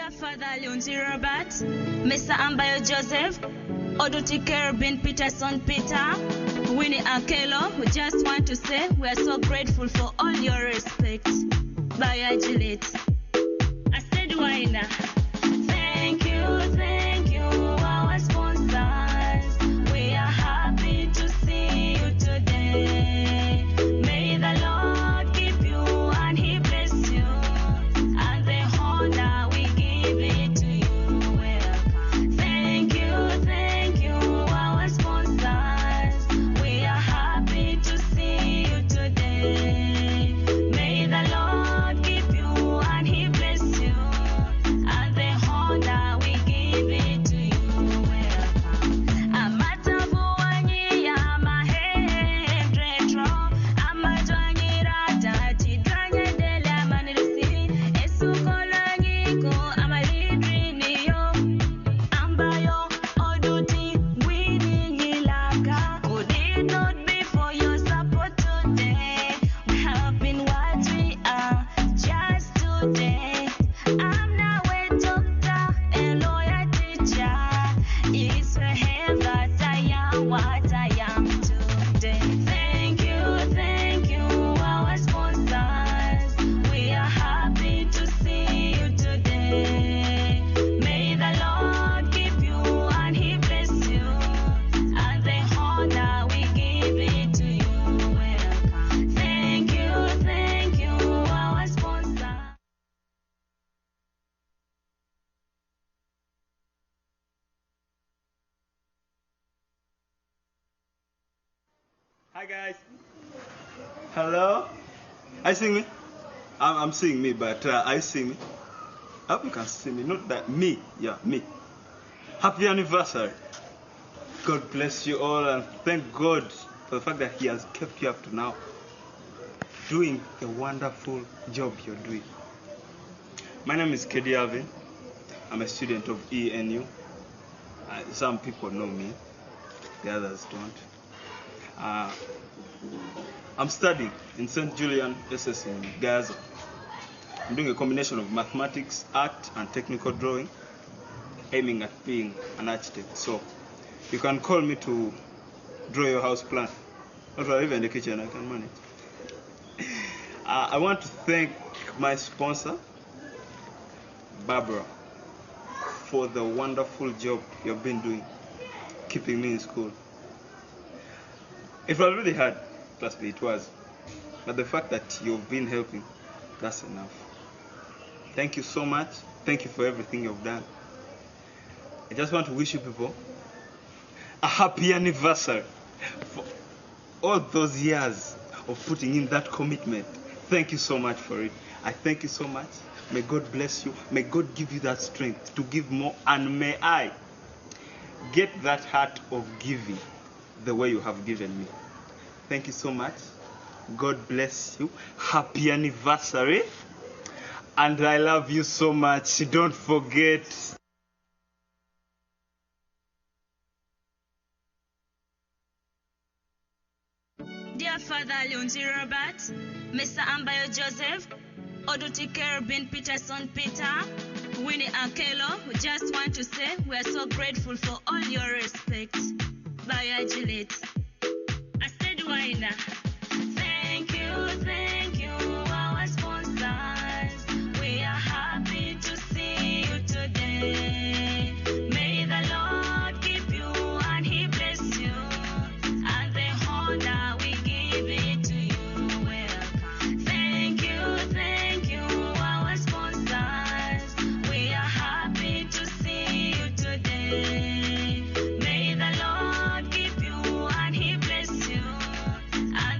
Dear Father Leonti Robert, Mr. Ambayo Joseph, Oduti Kerubin Peterson Peter, Winnie Akelo, we just want to say we are so grateful for all your respect. Bye, Juliet. I said, Wina. Thank you, our sponsors. We are happy to see you today. May the Lord keep you and He bless you. And the honor we give it to you. Welcome. Thank you, our sponsors. We are happy to see you today. May the Lord keep you and He bless you. And the honor we give it to you. Welcome. Amatabuanyi amahendretro amajwanyira tati danyedele amanirisi esukolangiko amalidriniyo ambayo oduti wininilaka. Could it not be for your support today? We have been what we are just today. I'm now a doctor, a lawyer, teacher. It's for him that I am what I am today. Thank you, our sponsors. We are happy to see you today. May the Lord keep you and He bless you. And the honor we give it to you. Welcome. Thank you, our sponsors. Hi guys. Hello. I sing me? I'm seeing me, but I sing me. I hope you can see me. Not that me. Yeah, me. Happy anniversary. God bless you all and thank God for the fact that He has kept you up to now. Doing the wonderful job you're doing. My name is Kedi Alvin. I'm a student of ENU. Some people know me, the others don't. I'm studying in St. Julian SS in Gaza. I'm doing a combination of mathematics, art, and technical drawing, aiming at being an architect. So you can call me to draw your house plan. Not even in the kitchen, I can manage. I want to thank my sponsor, Barbara, for the wonderful job you've been doing, keeping me in school. It was really hard, trust me, it was. But the fact that you've been helping, that's enough. Thank you so much. Thank you for everything you've done. I just want to wish you people a happy anniversary for all those years of putting in that commitment. Thank you so much for it. I thank you so much. May God bless you. May God give you that strength to give more. And may I get that heart of giving the way you have given me. Thank you so much. God bless you. Happy anniversary. And I love you so much. Don't forget. Dear Father Leonti Robert, Mr. Ambayo Joseph, Oduti Kerubin Peterson Peter, Winnie Akelo, we just want to say we are so grateful for all your respect. Bye, Juliet. I said, Wina. Thank you, our sponsors. We are happy to see you today. May the Lord keep you and He bless you. And the honor we give it to you. Welcome. Thank you, our sponsors. We are happy to see you today. May the Lord keep you and He bless you. And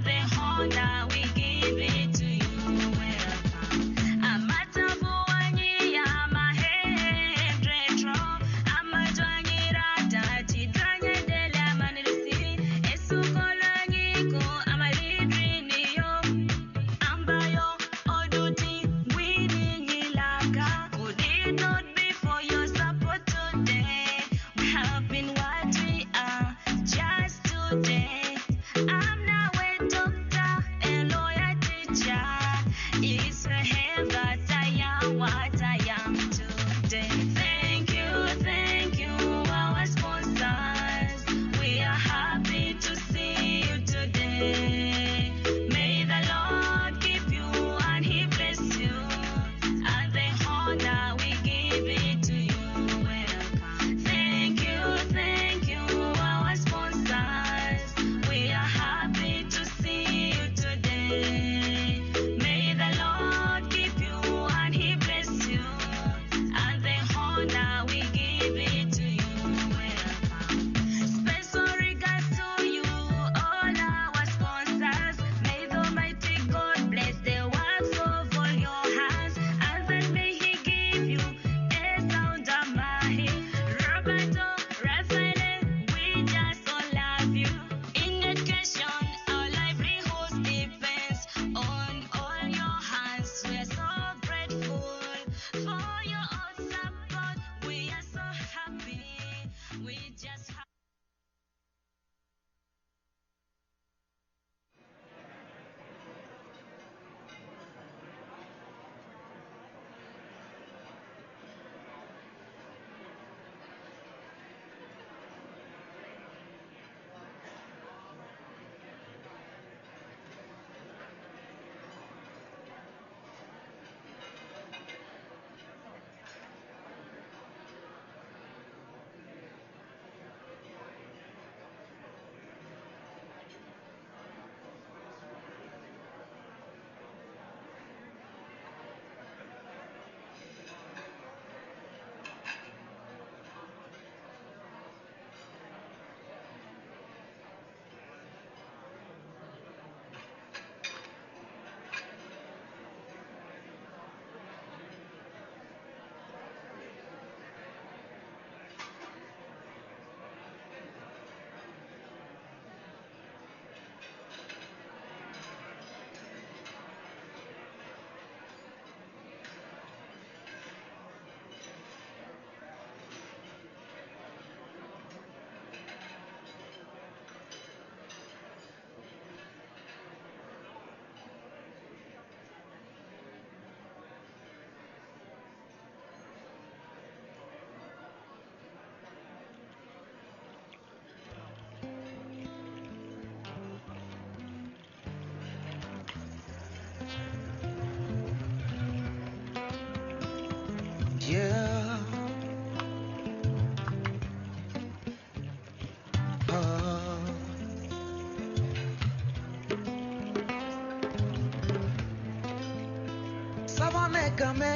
Savanegame,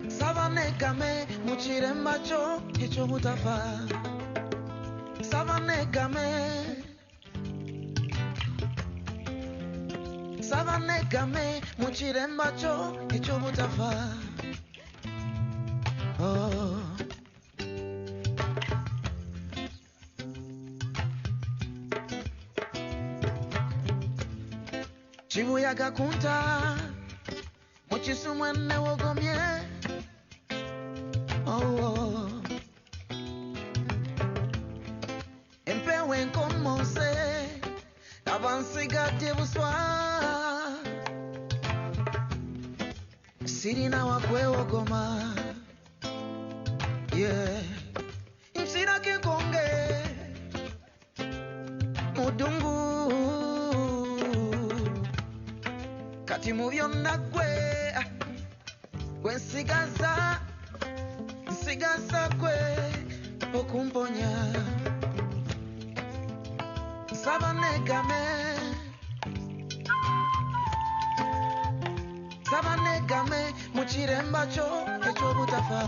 Savanegame, muchirembacho echobutafa. Savanegame, Savanegame, muchirembacho echobutafa. Oh. Chibuyaga kunta, muchisumwene wogomye. Oh, empewe nkomonse, avansiga debuswa. Sirina wakwe wogoma, yeah. Msina kikonge, mudungu. Kati mubyonna gwe nsigaza gwe okumponya. Savanegame, Savanegame, muchirembacho echobutafa.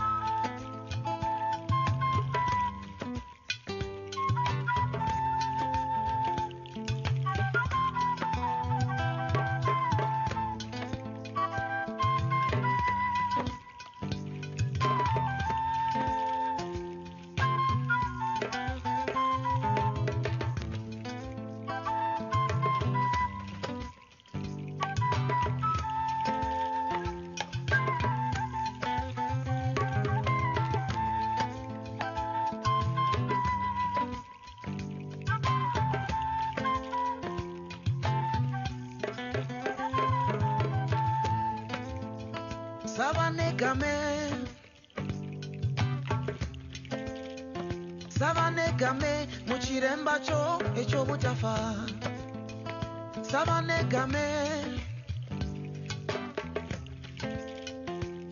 Savanegame, Savanegame, muchirembacho echobutafa. Savanegame,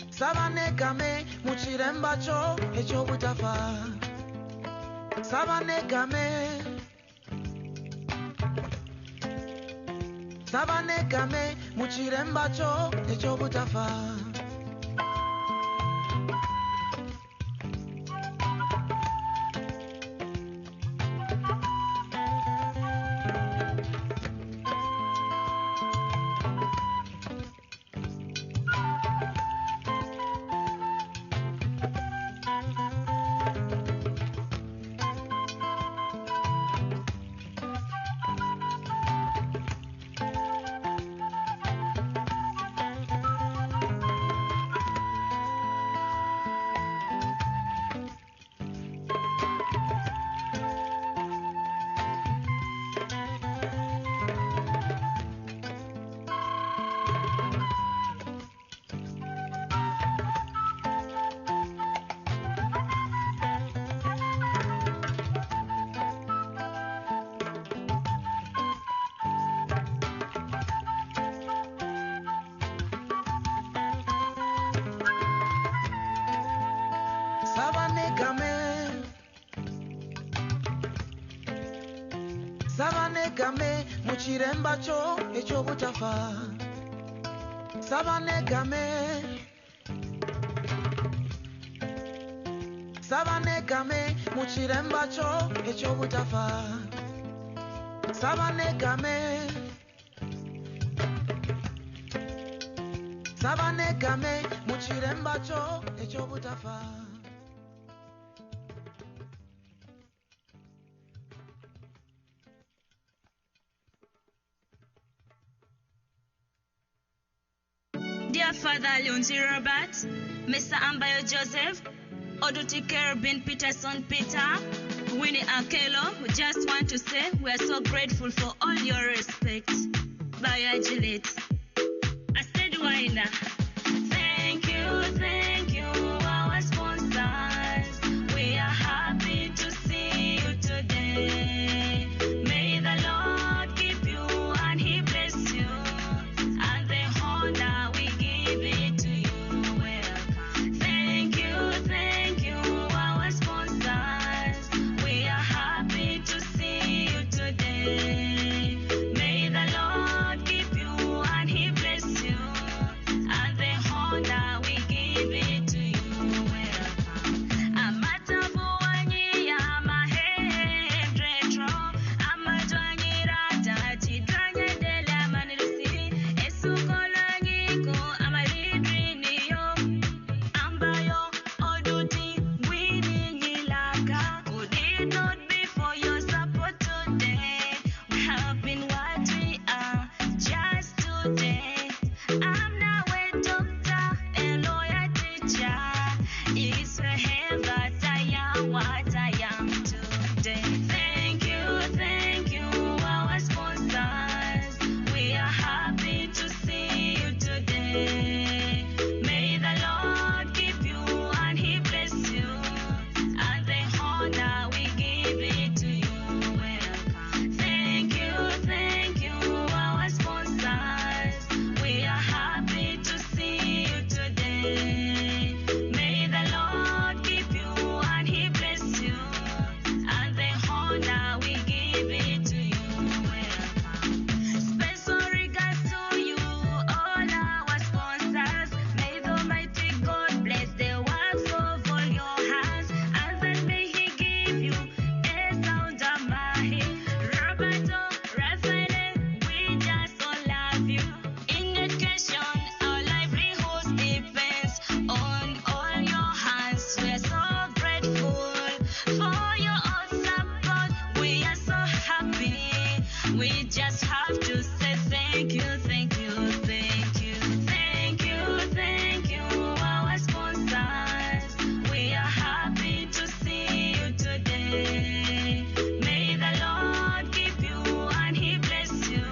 Savanegame, muchirembacho echobutafa. Savanegame, Savanegame, muchirembacho echobutafa. Savanegame, muchirembacho echobutafa. Savanegame, Savanegame, muchirembacho echobutafa. Savanegame, Savanegame, muchirembacho echobutafa. Dear Father Leonzi Robert, Mr. Ambayo Joseph, Oduti Kerubin Peterson Peter, Winnie Akelo, we just want to say we are so grateful for all your respect. Bye, Gillette. Asted Wina. Thank you, our sponsors. We are happy to see you today. May the Lord keep you and He bless you. And the honor we give it to you. Welcome. Thank you, our sponsors. We are happy to see you today. May the Lord keep you and what I am today. Thank you, our sponsors. We are happy to see you today. May the Lord keep you and He bless you. And the honor we give it to you. Welcome. Thank you, our sponsors. We are happy to see you today. May the Lord keep you and He bless you. And the honor we give it to you. Welcome. Special regards to you, all our sponsors. May the Almighty God bless the works of all your hands. And then may He give you a sound of mind. Roberto, Raphael, we just all love you. In education, our livelihood depends on all your hands. We're so grateful for your all support. We are so happy. We just have to say thank you, our sponsors. We are happy to see you today. May the Lord keep you and He bless you.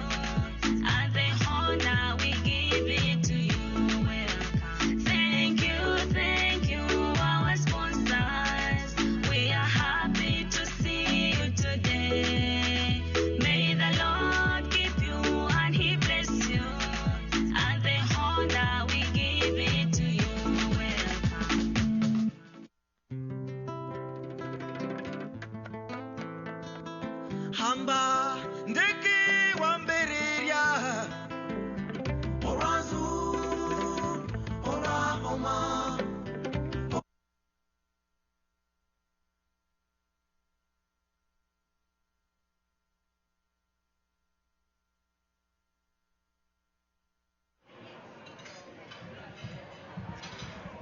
And the honor we give it to you. Welcome. Thank you, our sponsors. We are happy to see you today. May the Lord keep you and He bless you. And the honor we give it to you. Welcome. Hamba ndeke wambereria Orazu Ora Oma.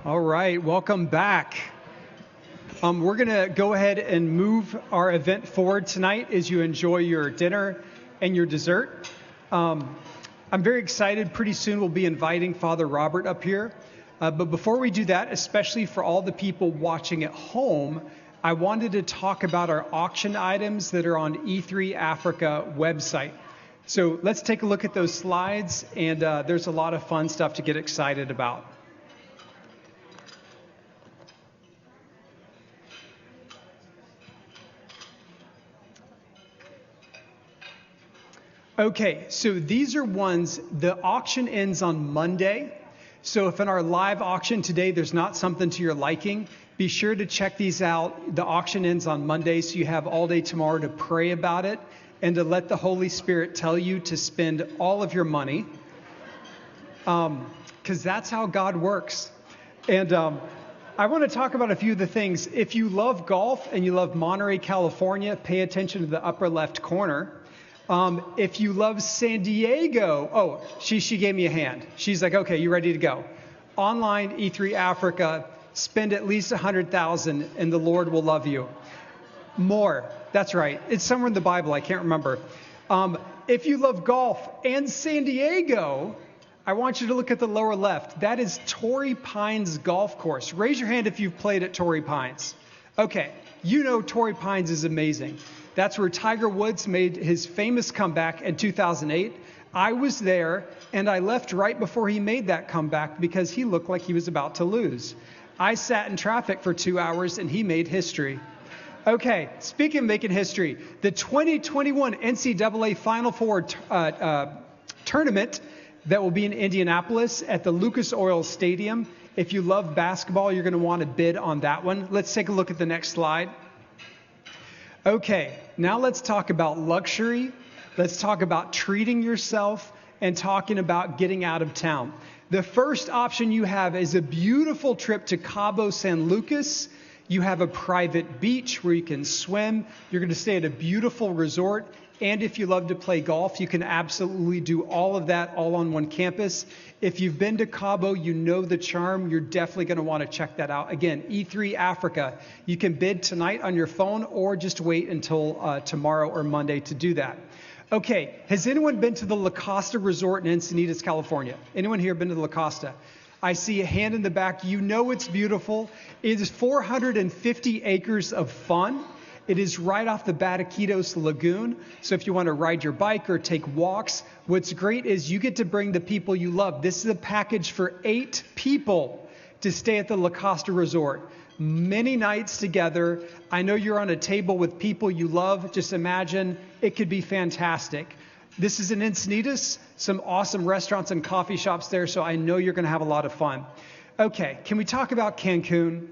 All right, welcome back. We're going to go ahead and move our event forward tonight as you enjoy your dinner and your dessert. I'm very excited. Pretty soon we'll be inviting Father Robert up here. But before we do that, especially for all the people watching at home, I wanted to talk about our auction items that are on E3 Africa website. So let's take a look at those slides, and there's a lot of fun stuff to get excited about. Okay, so these are ones, the auction ends on Monday. So if in our live auction today there's not something to your liking, be sure to check these out. The auction ends on Monday, so you have all day tomorrow to pray about it and to let the Holy Spirit tell you to spend all of your money, because that's how God works. And I want to talk about a few of the things. If you love golf and you love Monterey, California, pay attention to the upper left corner. If you love San Diego, she gave me a hand. She's like, okay, you ready to go? Online, E3 Africa, spend at least $100,000 and the Lord will love you. More, that's right. It's somewhere in the Bible, I can't remember. If you love golf and San Diego, I want you to look at the lower left. That is Torrey Pines Golf Course. Raise your hand if you've played at Torrey Pines. Okay, you know Torrey Pines is amazing. That's where Tiger Woods made his famous comeback in 2008. I was there, and I left right before he made that comeback because he looked like he was about to lose. I sat in traffic for 2 hours, and he made history. Okay, speaking of making history, the 2021 NCAA Final Four tournament that will be in Indianapolis at the Lucas Oil Stadium. If you love basketball, you're going to want to bid on that one. Let's take a look at the next slide. Okay, now let's talk about luxury. Let's talk about treating yourself and talking about getting out of town. The first option you have is a beautiful trip to Cabo San Lucas. You have a private beach where you can swim. You're going to stay at a beautiful resort. And if you love to play golf, you can absolutely do all of that all on one campus. If you've been to Cabo, you know the charm. You're definitely going to want to check that out. Again, E3 Africa. You can bid tonight on your phone or just wait until tomorrow or Monday to do that. Okay, has anyone been to the La Costa Resort in Encinitas, California? Anyone here been to the La Costa? I see a hand in the back. You know it's beautiful. It is 450 acres of fun. It is right off the Bataquitos Lagoon. So if you want to ride your bike or take walks, what's great is you get to bring the people you love. This is a package for 8 people to stay at the La Costa Resort. Many nights together. I know you're on a table with people you love. Just imagine it could be fantastic. This is in Encinitas, some awesome restaurants and coffee shops there, so I know you're going to have a lot of fun. Okay, can we talk about Cancun?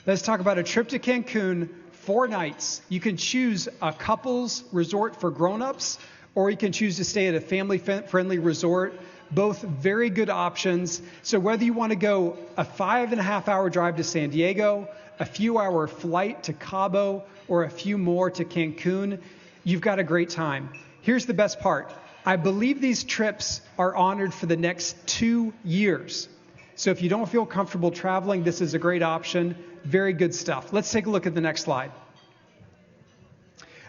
Let's talk about a trip to Cancun, 4 nights. You can choose a couples resort for grown-ups, or you can choose to stay at a family-friendly resort. Both very good options. So whether you want to go a 5.5-hour drive to San Diego, a few-hour flight to Cabo, or a few more to Cancun, you've got a great time. Here's the best part. I believe these trips are honored for the next 2 years. So if you don't feel comfortable traveling, this is a great option. Very good stuff. Let's take a look at the next slide.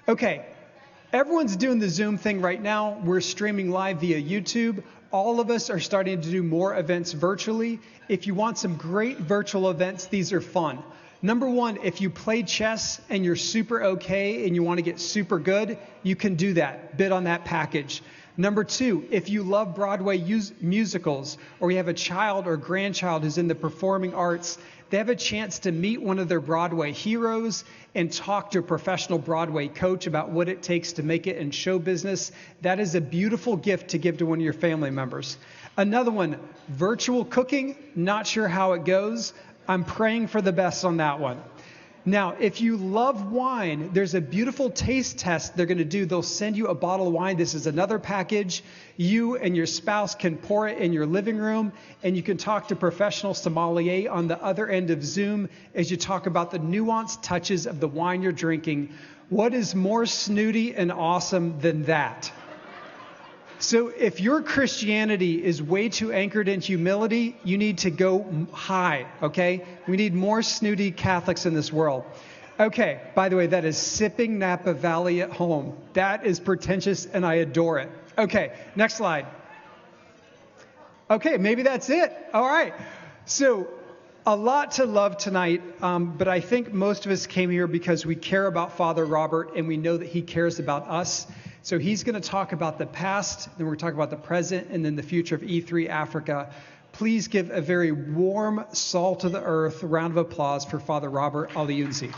Okay, everyone's doing the Zoom thing right now. We're streaming live via YouTube. All of us are starting to do more events virtually. If you want some great virtual events, these are fun. Number one, if you play chess and you're super okay and you want to get super good, you can do that. Bid on that package. Number two, if you love Broadway musicals, or you have a child or grandchild who's in the performing arts, they have a chance to meet one of their Broadway heroes and talk to a professional Broadway coach about what it takes to make it in show business. That is a beautiful gift to give to one of your family members. Another one, virtual cooking. Not sure how it goes. I'm praying for the best on that one. Now, if you love wine, there's a beautiful taste test they're going to do. They'll send you a bottle of wine. This is another package. You and your spouse can pour it in your living room, and you can talk to professional sommelier on the other end of Zoom as you talk about the nuanced touches of the wine you're drinking. What is more snooty and awesome than that? So if your Christianity is way too anchored in humility, you need to go high, okay? We need more snooty Catholics in this world. Okay, by the way, that is sipping Napa Valley at home. That is pretentious, and I adore it. Okay, next slide. Okay, maybe that's it. All right. So a lot to love tonight, but I think most of us came here because we care about Father Robert, and we know that he cares about us. So he's going to talk about the past, then we're going to talk about the present, and then the future of E3 Africa. Please give a very warm, salt of the earth round of applause for Father Robert Aliunzi.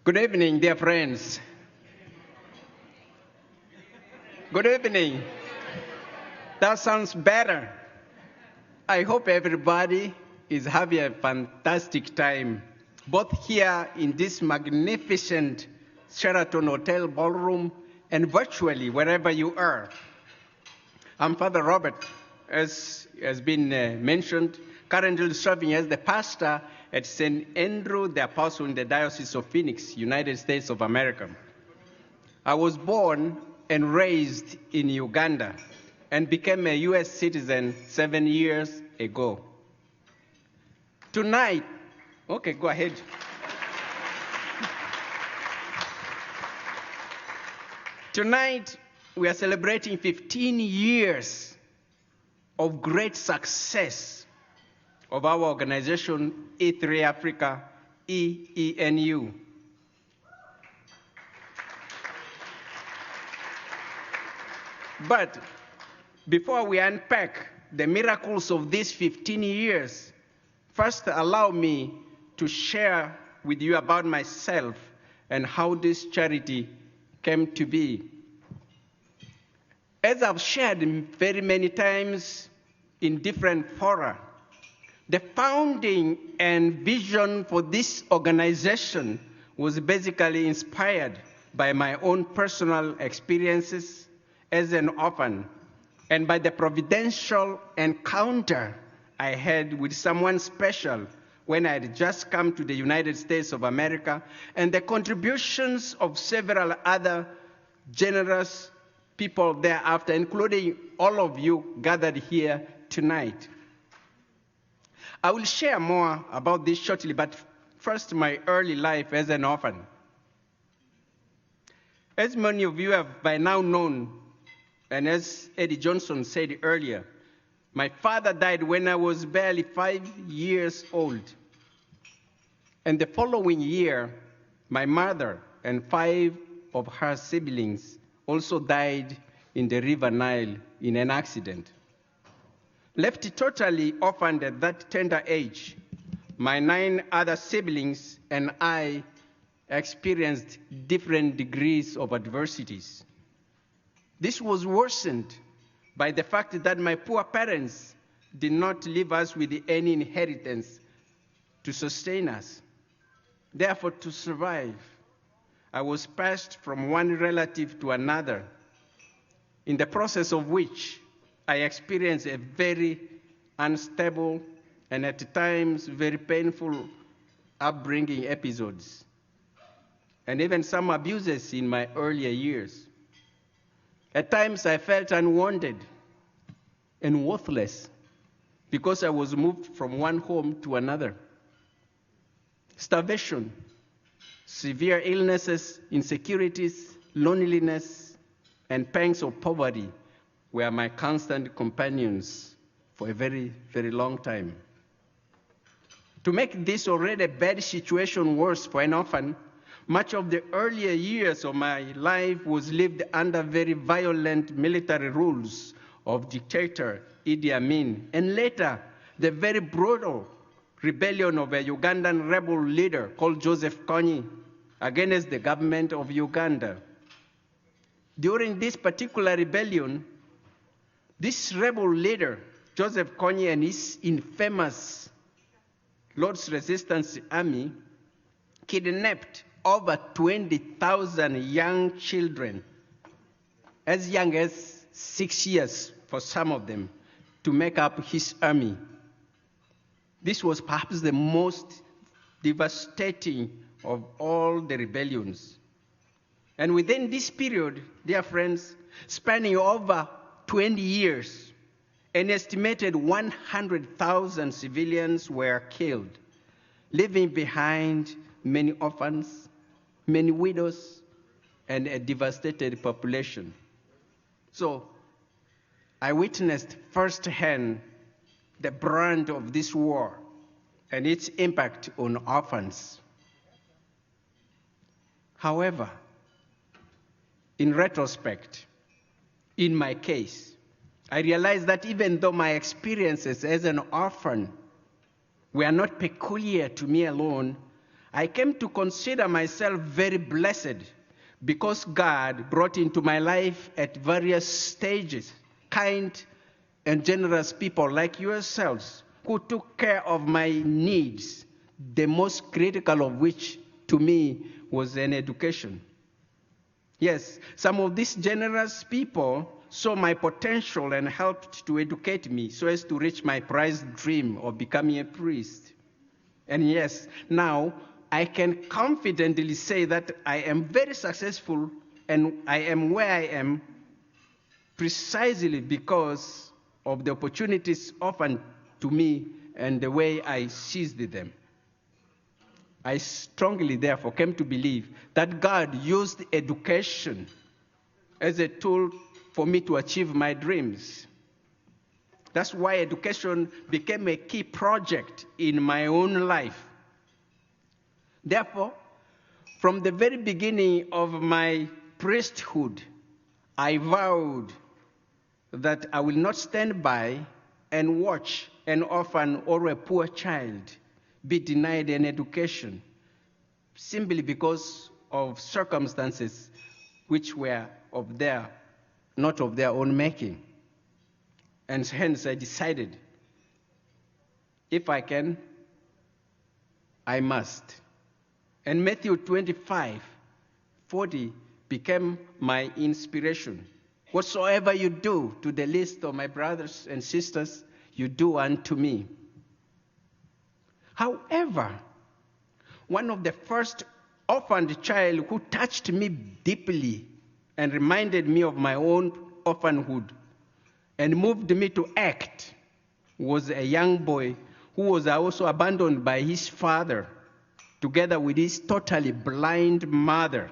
Good evening, dear friends. Good evening. That sounds better. I hope everybody is having a fantastic time, both here in this magnificent Sheraton Hotel ballroom and virtually wherever you are. I'm Father Robert, as has been mentioned, currently serving as the pastor at St. Andrew the Apostle in the Diocese of Phoenix, United States of America. I was born and raised in Uganda and became a U.S. citizen 7 years ago. Tonight, okay, go ahead. Tonight, we are celebrating 15 years of great success of our organization, E3 Africa, EENU. But before we unpack the miracles of these 15 years, first allow me to share with you about myself and how this charity came to be. As I've shared very many times in different fora, the founding and vision for this organization was basically inspired by my own personal experiences as an orphan, and by the providential encounter I had with someone special when I had just come to the United States of America, and the contributions of several other generous people thereafter, including all of you gathered here tonight. I will share more about this shortly, but first, my early life as an orphan. As many of you have by now known, and as Eddie Johnson said earlier, my father died when I was barely 5 years old. And the following year, my mother and 5 of her siblings also died in the River Nile in an accident. Left totally orphaned at that tender age, my 9 other siblings and I experienced different degrees of adversities. This was worsened by the fact that my poor parents did not leave us with any inheritance to sustain us. Therefore, to survive, I was passed from one relative to another, in the process of which I experienced a very unstable and at times very painful upbringing episodes, and even some abuses in my earlier years. At times I felt unwanted and worthless because I was moved from one home to another. Starvation, severe illnesses, insecurities, loneliness, and pangs of poverty were my constant companions for a very, very long time. To make this already bad situation worse for an orphan, much of the earlier years of my life was lived under very violent military rules of dictator Idi Amin, and later the very brutal rebellion of a Ugandan rebel leader called Joseph Kony against the government of Uganda. During this particular rebellion, this rebel leader, Joseph Kony, and his infamous Lord's Resistance Army kidnapped over 20,000 young children, as young as 6 years for some of them, to make up his army. This was perhaps the most devastating of all the rebellions. And within this period, dear friends, spanning over 20 years, an estimated 100,000 civilians were killed, leaving behind many orphans, many widows, and a devastated population. So I witnessed firsthand the brunt of this war and its impact on orphans. However, in retrospect, in my case, I realized that even though my experiences as an orphan were not peculiar to me alone, I came to consider myself very blessed because God brought into my life at various stages kind and generous people like yourselves who took care of my needs, the most critical of which to me was an education. Yes, some of these generous people saw my potential and helped to educate me so as to reach my prized dream of becoming a priest. And yes, now I can confidently say that I am very successful and I am where I am precisely because of the opportunities offered to me and the way I seized them. I strongly, therefore, came to believe that God used education as a tool for me to achieve my dreams. That's why education became a key project in my own life. Therefore, from the very beginning of my priesthood, I vowed that I will not stand by and watch an orphan or a poor child be denied an education simply because of circumstances which were not of their own making. And hence I decided, if I can, I must. And Matthew 25:40 became my inspiration. Whatsoever you do to the least of my brothers and sisters, you do unto me. However, one of the first orphaned child who touched me deeply and reminded me of my own orphanhood and moved me to act was a young boy who was also abandoned by his father, together with his totally blind mother.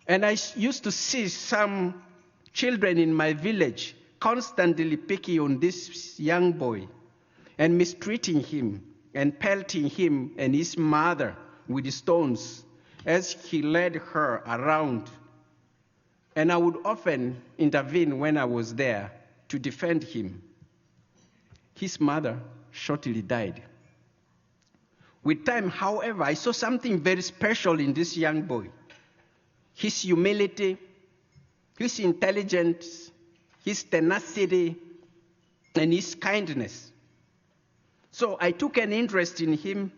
And I used to see some children in my village constantly picking on this young boy and mistreating him and pelting him and his mother with stones as he led her around. And I would often intervene when I was there to defend him. His mother shortly died. With time, however, I saw something very special in this young boy. His humility, his intelligence, his tenacity, and his kindness. So I took an interest in him,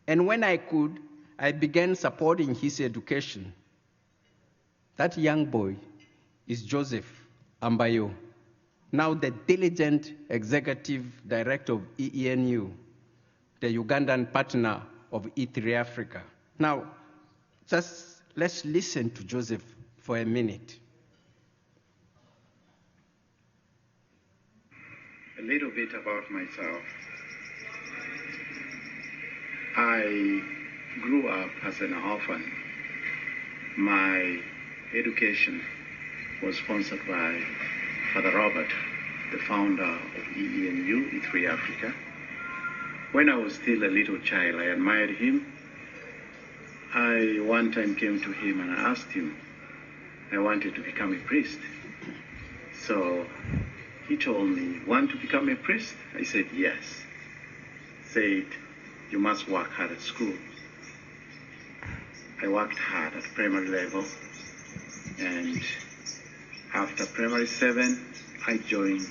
and when I could, I began supporting his education. That young boy is Joseph Ambayo, now the diligent executive director of EENU, the Ugandan partner of E3 Africa. Now, just let's listen to Joseph for a minute. A little bit about myself. I grew up as an orphan. My education was sponsored by Father Robert, the founder of EENU, E3 Africa. When I was still a little child, I admired him. I one time came to him and I asked him, I wanted to become a priest. So he told me, want to become a priest? I said, yes. Said, you must work hard at school. I worked hard at primary level, and after primary 7, I joined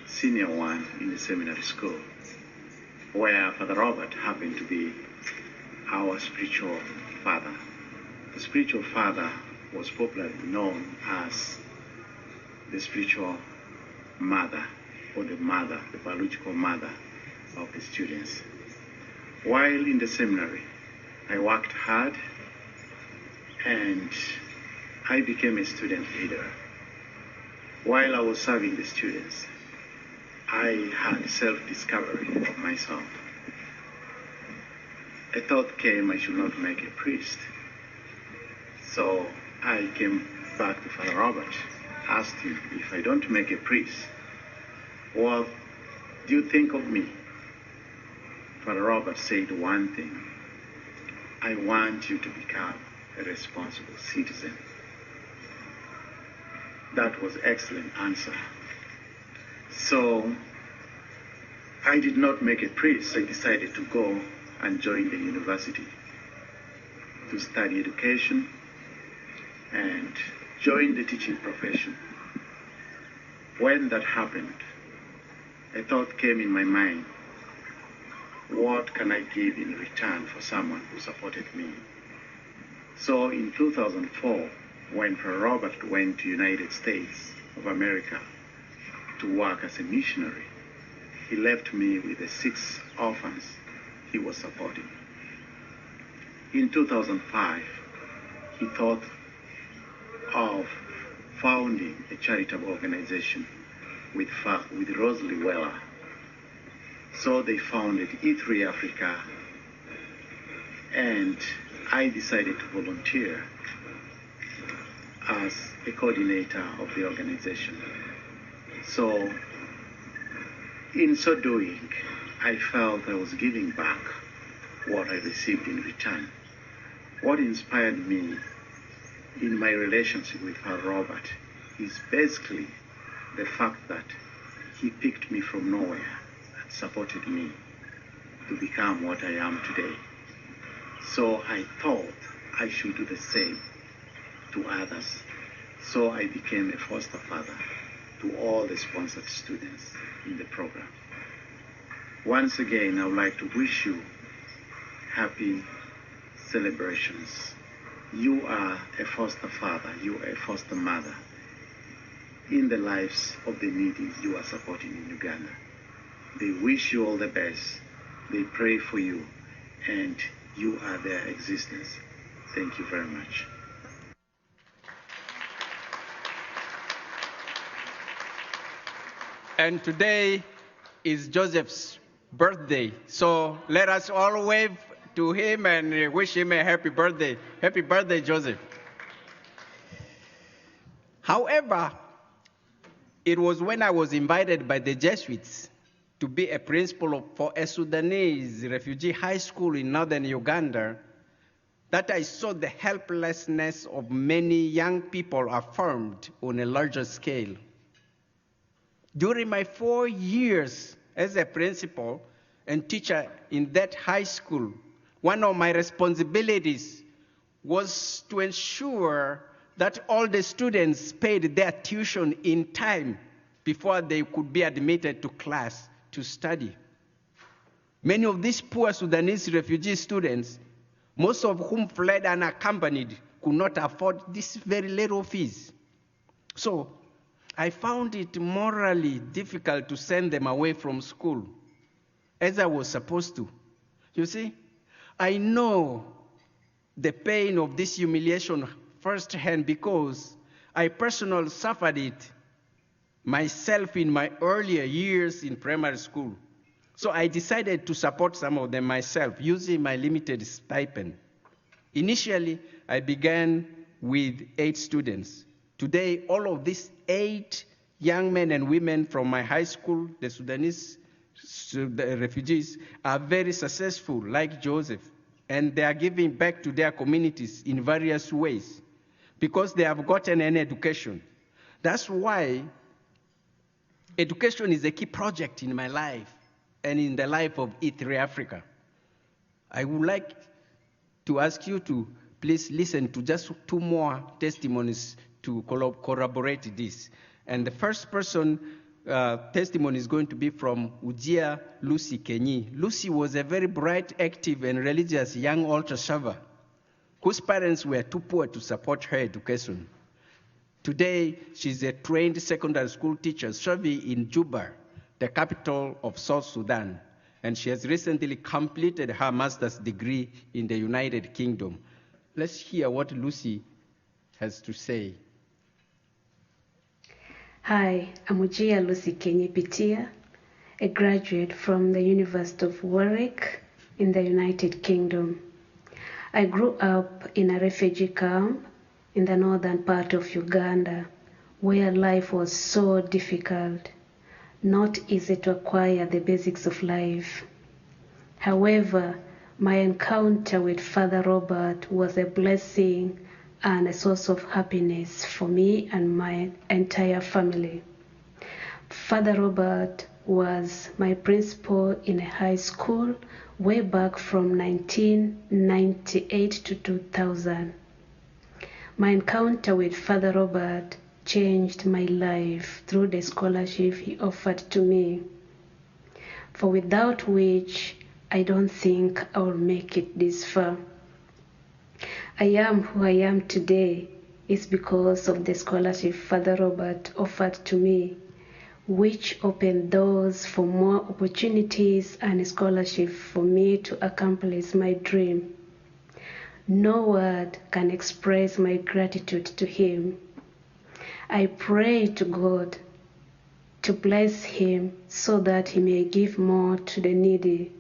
senior 1 in the seminary school, where Father Robert happened to be our spiritual father. The spiritual father was popularly known as the spiritual mother, or the biological mother of the students. While in the seminary, I worked hard and I became a student leader. While I was serving the students, I had self-discovery of myself. A thought came I should not make a priest. So I came back to Father Robert, asked him, if I don't make a priest, what do you think of me? Father Robert said one thing, I want you to become a responsible citizen. That was an excellent answer. So I did not make a priest. I decided to go and join the university to study education and join the teaching profession. When that happened, a thought came in my mind, what can I give in return for someone who supported me? So in 2004, when Father Robert went to United States of America to work as a missionary, he left me with the 6 orphans he was supporting. In 2005, he thought of founding a charitable organization with Rosalie Weller. So they founded E3 Africa, and I decided to volunteer as a coordinator of the organization. So in so doing, I felt I was giving back what I received in return. What inspired me in my relationship with Father Robert is basically the fact that he picked me from nowhere and supported me to become what I am today. So I thought I should do the same to others. So I became a foster father to all the sponsored students in the program. Once again, I would like to wish you happy celebrations. You are a foster father, you are a foster mother in the lives of the needy you are supporting in Uganda. They wish you all the best. They pray for you, and you are their existence. Thank you very much. And today, is Joseph's birthday. So let us all wave to him and wish him a happy birthday. Happy birthday, Joseph. However, it was when I was invited by the Jesuits to be a principal for a Sudanese refugee high school in northern Uganda that I saw the helplessness of many young people affirmed on a larger scale. During my 4 years as a principal and teacher in that high school, one of my responsibilities was to ensure that all the students paid their tuition in time before they could be admitted to class to study. Many of these poor Sudanese refugee students, most of whom fled unaccompanied, could not afford these very little fees. So I found it morally difficult to send them away from school, as I was supposed to. You see, I know the pain of this humiliation firsthand because I personally suffered it myself in my earlier years in primary school. So I decided to support some of them myself using my limited stipend. Initially, I began with 8 students. Today, all of these 8 young men and women from my high school, the Sudanese refugees, are very successful, like Joseph, and they are giving back to their communities in various ways because they have gotten an education. That's why education is a key project in my life and in the life of E3 Africa. I would like to ask you to please listen to just 2 more testimonies to corroborate this. And the first person testimony is going to be from Ujia Lucy Kenyi. Lucy was a very bright, active, and religious young altar server whose parents were too poor to support her education. Today, she's a trained secondary school teacher serving in Juba, the capital of South Sudan, and she has recently completed her master's degree in the United Kingdom. Let's hear what Lucy has to say. Hi, I'm Ujia Lucy Kenyi Pitia, a graduate from the University of Warwick in the United Kingdom. I grew up in a refugee camp in the northern part of Uganda, where life was so difficult, not easy to acquire the basics of life. However, my encounter with Father Robert was a blessing and a source of happiness for me and my entire family. Father Robert was my principal in a high school way back from 1998 to 2000. My encounter with Father Robert changed my life through the scholarship he offered to me, for without which I don't think I will make it this far. I am who I am today is because of the scholarship Father Robert offered to me, which opened doors for more opportunities and scholarship for me to accomplish my dream. No word can express my gratitude to him. I pray to God to bless him so that he may give more to the needy,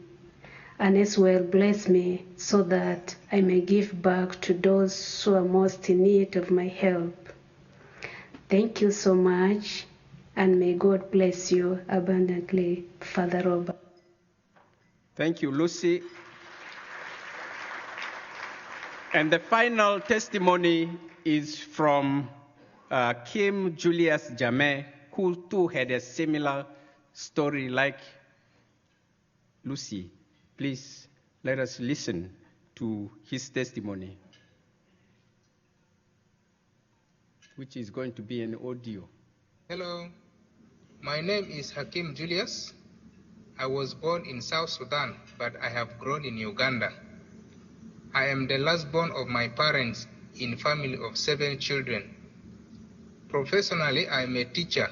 and as well bless me so that I may give back to those who are most in need of my help. Thank you so much, and may God bless you abundantly, Father Robert. Thank you, Lucy. And the final testimony is from Kim Julius Jame, who too had a similar story like Lucy. Please let us listen to his testimony, which is going to be an audio. Hello, my name is Hakim Julius. I was born in South Sudan, but I have grown in Uganda. I am the last born of my parents in a family of 7 children. Professionally, I am a teacher.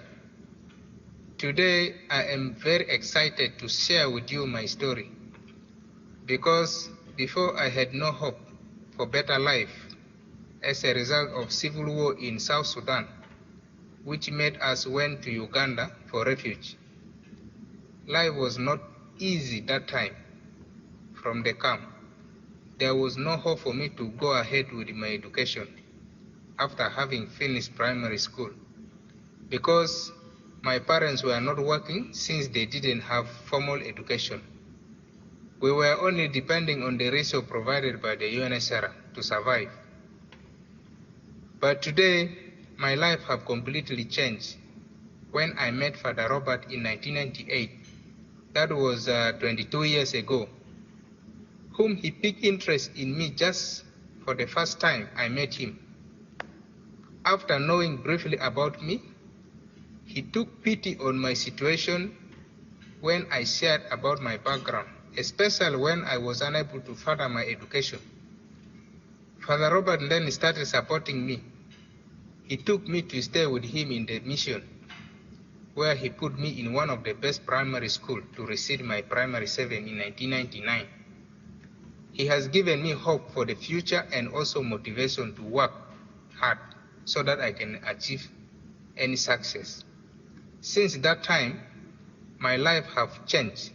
Today, I am very excited to share with you my story, because before I had no hope for better life as a result of civil war in South Sudan, which made us went to Uganda for refuge. life was not easy that time from the camp. There was no hope for me to go ahead with my education after having finished primary school because my parents were not working since they didn't have formal education. We were only depending on the resource provided by the UNHCR to survive. But today, my life has completely changed when I met Father Robert in 1998. That was 22 years ago, whom he picked interest in me just for the first time I met him. After knowing briefly about me, he took pity on my situation when I shared about my background, especially when I was unable to further my education. Father Robert then started supporting me. He took me to stay with him in the mission, where he put me in one of the best primary schools to receive my primary 7 in 1999. He has given me hope for the future and also motivation to work hard so that I can achieve any success. Since that time, my life has changed.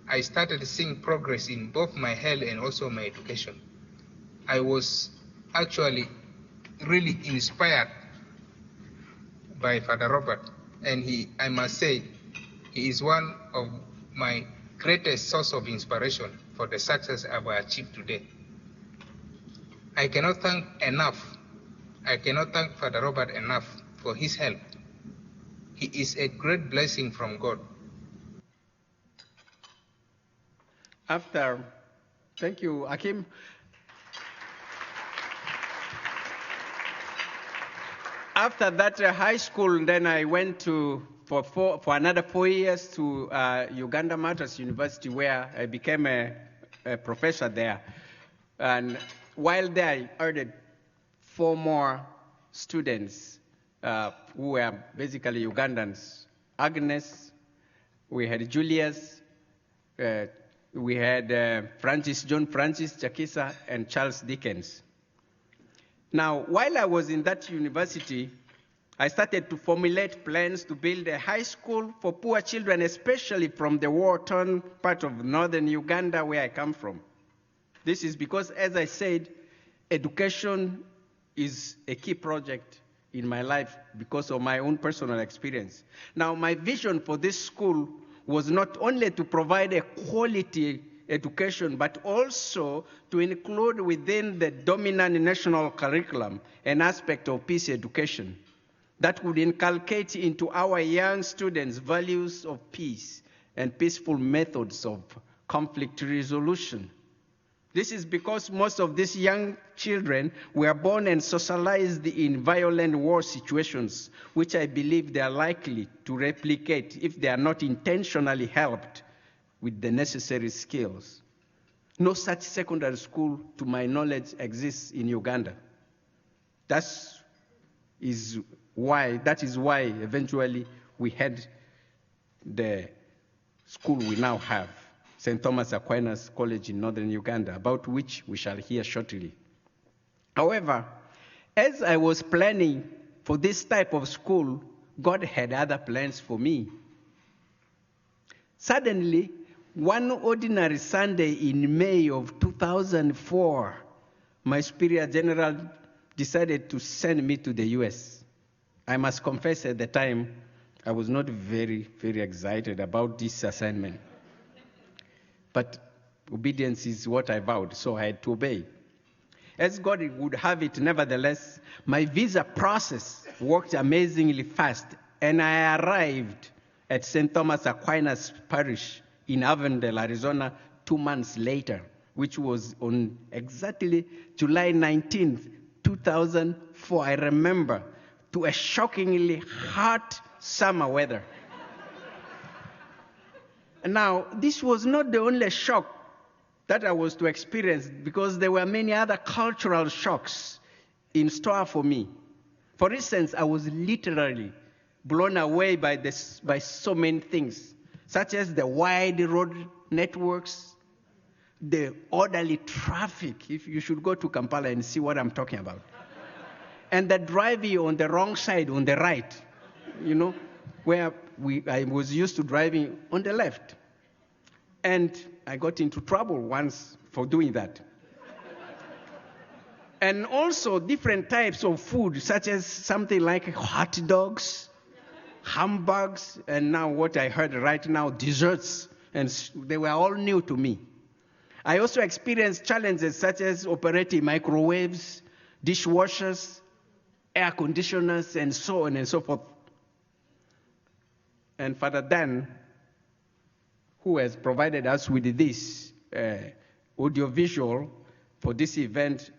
I started seeing progress in both my health and also my education. I was actually really inspired by Father Robert, and I must say, he is one of my greatest source of inspiration for the success I've achieved today. I cannot thank Father Robert enough for his help. He is a great blessing from God. Thank you, Hakim. After that high school, then I went for another 4 years to Uganda Martyrs University, where I became a professor there. And while there, I added 4 more students who were basically Ugandans. Agnes, we had Julius, we had John Francis Chakisa, and Charles Dickens. Now, while I was in that university, I started to formulate plans to build a high school for poor children, especially from the war-torn part of northern Uganda where I come from. This is because, as I said, education is a key project in my life because of my own personal experience. Now, my vision for this school was not only to provide a quality education, but also to include within the dominant national curriculum an aspect of peace education that would inculcate into our young students values of peace and peaceful methods of conflict resolution. This is because most of these young children were born and socialized in violent war situations, which I believe they are likely to replicate if they are not intentionally helped with the necessary skills. No such secondary school, to my knowledge, exists in Uganda. That is why eventually we had the school we now have, St. Thomas Aquinas College in northern Uganda, about which we shall hear shortly. However, as I was planning for this type of school, God had other plans for me. Suddenly, one ordinary Sunday in May of 2004, my Superior General decided to send me to the US. I must confess at the time, I was not very, very excited about this assignment. But obedience is what I vowed, so I had to obey. As God would have it, nevertheless, my visa process worked amazingly fast, and I arrived at St. Thomas Aquinas Parish in Avondale, Arizona, 2 months later, which was on exactly July 19th, 2004, I remember, to a shockingly hot summer weather. Now, this was not the only shock that I was to experience, because there were many other cultural shocks in store for me. For instance, I was literally blown away by so many things, such as the wide road networks, the orderly traffic. If you should go to Kampala and see what I'm talking about. And the driving on the wrong side, on the right, where I was used to driving on the left. And I got into trouble once for doing that. And also different types of food, such as something like hot dogs, hamburgers, and now what I heard right now, desserts. And they were all new to me. I also experienced challenges such as operating microwaves, dishwashers, air conditioners, and so on and so forth. And Father Dan, who has provided us with this audiovisual for this event,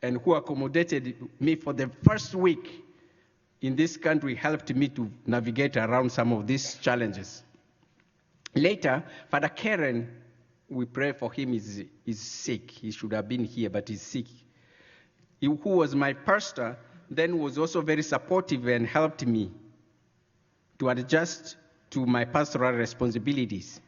and who accommodated me for the first week in this country, helped me to navigate around some of these challenges. Later, Father Karen, we pray for him, is sick. He should have been here, but he's sick. Who was my pastor, then was also very supportive and helped me to adjust to my pastoral responsibilities.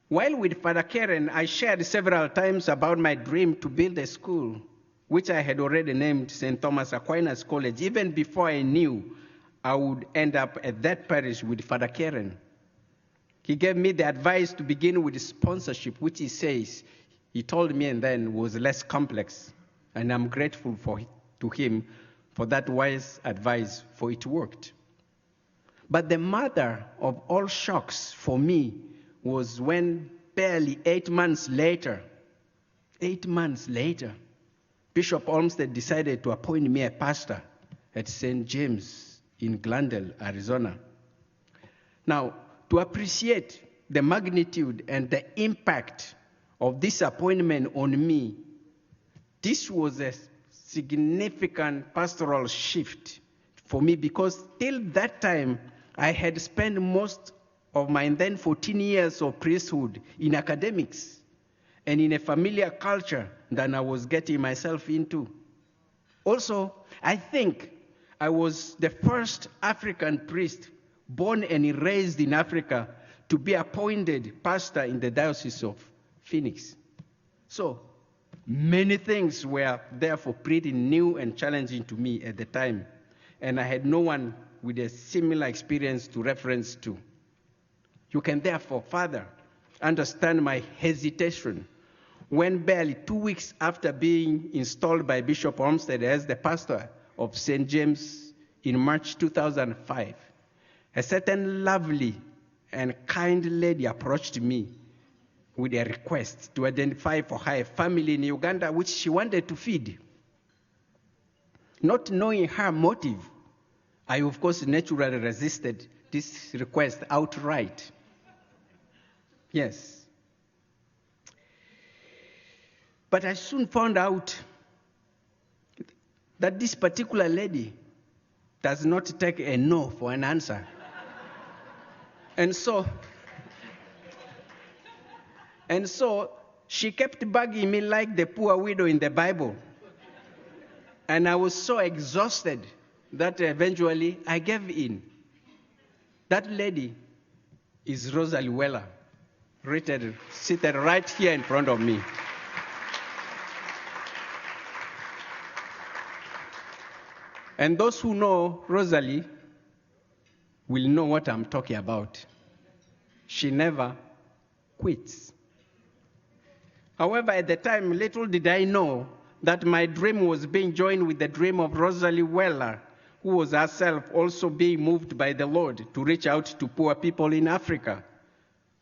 While with Father Karen, I shared several times about my dream to build a school, which I had already named St. Thomas Aquinas College, even before I knew I would end up at that parish with Father Karen. He gave me the advice to begin with sponsorship, which he told me and then was less complex. And I'm grateful to him for that wise advice, for it worked. But the mother of all shocks for me was when barely 8 months later, Bishop Olmsted decided to appoint me a pastor at St. James in Glendale, Arizona. Now, to appreciate the magnitude and the impact of this appointment on me, this was a significant pastoral shift for me, because till that time, I had spent most of my then 14 years of priesthood in academics and in a familiar culture that I was getting myself into. Also, I think I was the first African priest born and raised in Africa to be appointed pastor in the Diocese of Phoenix. So many things were therefore pretty new and challenging to me at the time, and I had no one with a similar experience to reference to. You can therefore further understand my hesitation when barely 2 weeks after being installed by Bishop Olmsted as the pastor of St. James in March 2005, a certain lovely and kind lady approached me with a request to identify for her a family in Uganda which she wanted to feed. Not knowing her motive, I of course naturally resisted this request outright. Yes. But I soon found out that this particular lady does not take a no for an answer. And so she kept bugging me like the poor widow in the Bible. And I was so exhausted that eventually I gave in. That lady is Rosalie Weller, seated right here in front of me. And those who know Rosalie will know what I'm talking about. She never quits. However, at the time, little did I know that my dream was being joined with the dream of Rosalie Weller, who was herself also being moved by the Lord to reach out to poor people in Africa,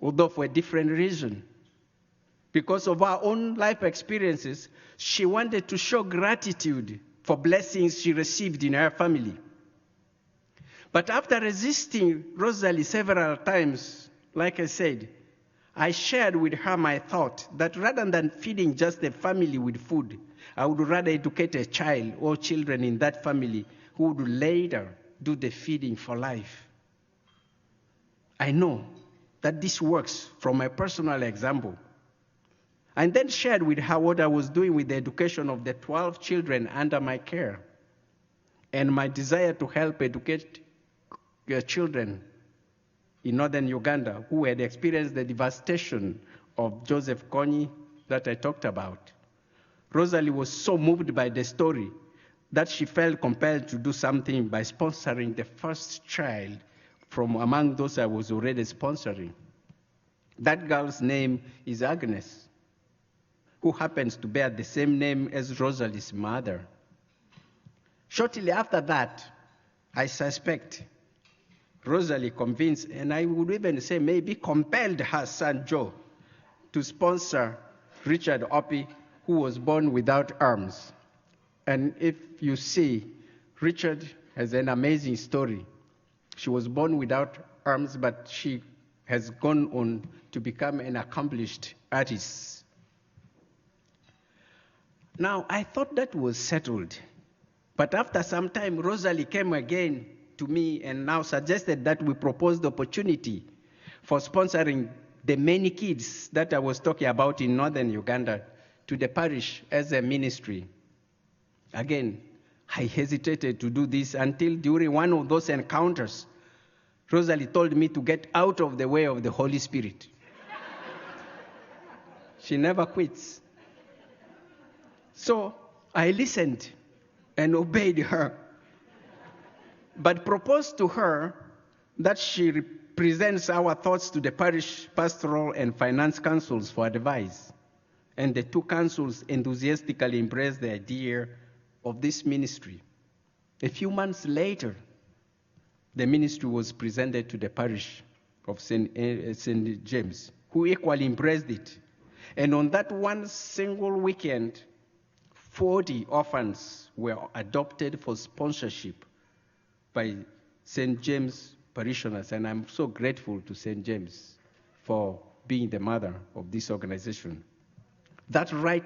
although for a different reason. Because of her own life experiences, she wanted to show gratitude for blessings she received in her family. But after resisting Rosalie several times, like I said, I shared with her my thought that rather than feeding just a family with food, I would rather educate a child or children in that family who would later do the feeding for life. I know that this works from my personal example. I then shared with her what I was doing with the education of the 12 children under my care and my desire to help educate children in northern Uganda who had experienced the devastation of Joseph Kony that I talked about. Rosalie was so moved by the story that she felt compelled to do something by sponsoring the first child from among those I was already sponsoring. That girl's name is Agnes, who happens to bear the same name as Rosalie's mother. Shortly after that, I suspect Rosalie convinced, and I would even say maybe compelled her son Joe to sponsor Richard Opie, who was born without arms. And if you see, Richard has an amazing story. She was born without arms, but she has gone on to become an accomplished artist. Now, I thought that was settled. But after some time, Rosalie came again to me and now suggested that we propose the opportunity for sponsoring the many kids that I was talking about in northern Uganda to the parish as a ministry. Again, I hesitated to do this until during one of those encounters, Rosalie told me to get out of the way of the Holy Spirit. She never quits. So I listened and obeyed her, but proposed to her that she presents our thoughts to the parish pastoral and finance councils for advice. And the two councils enthusiastically embraced the idea of this ministry. A few months later, the ministry was presented to the parish of St. James, who equally embraced it. And on that one single weekend, 40 orphans were adopted for sponsorship by St. James parishioners, and I'm so grateful to St. James for being the mother of this organization. That right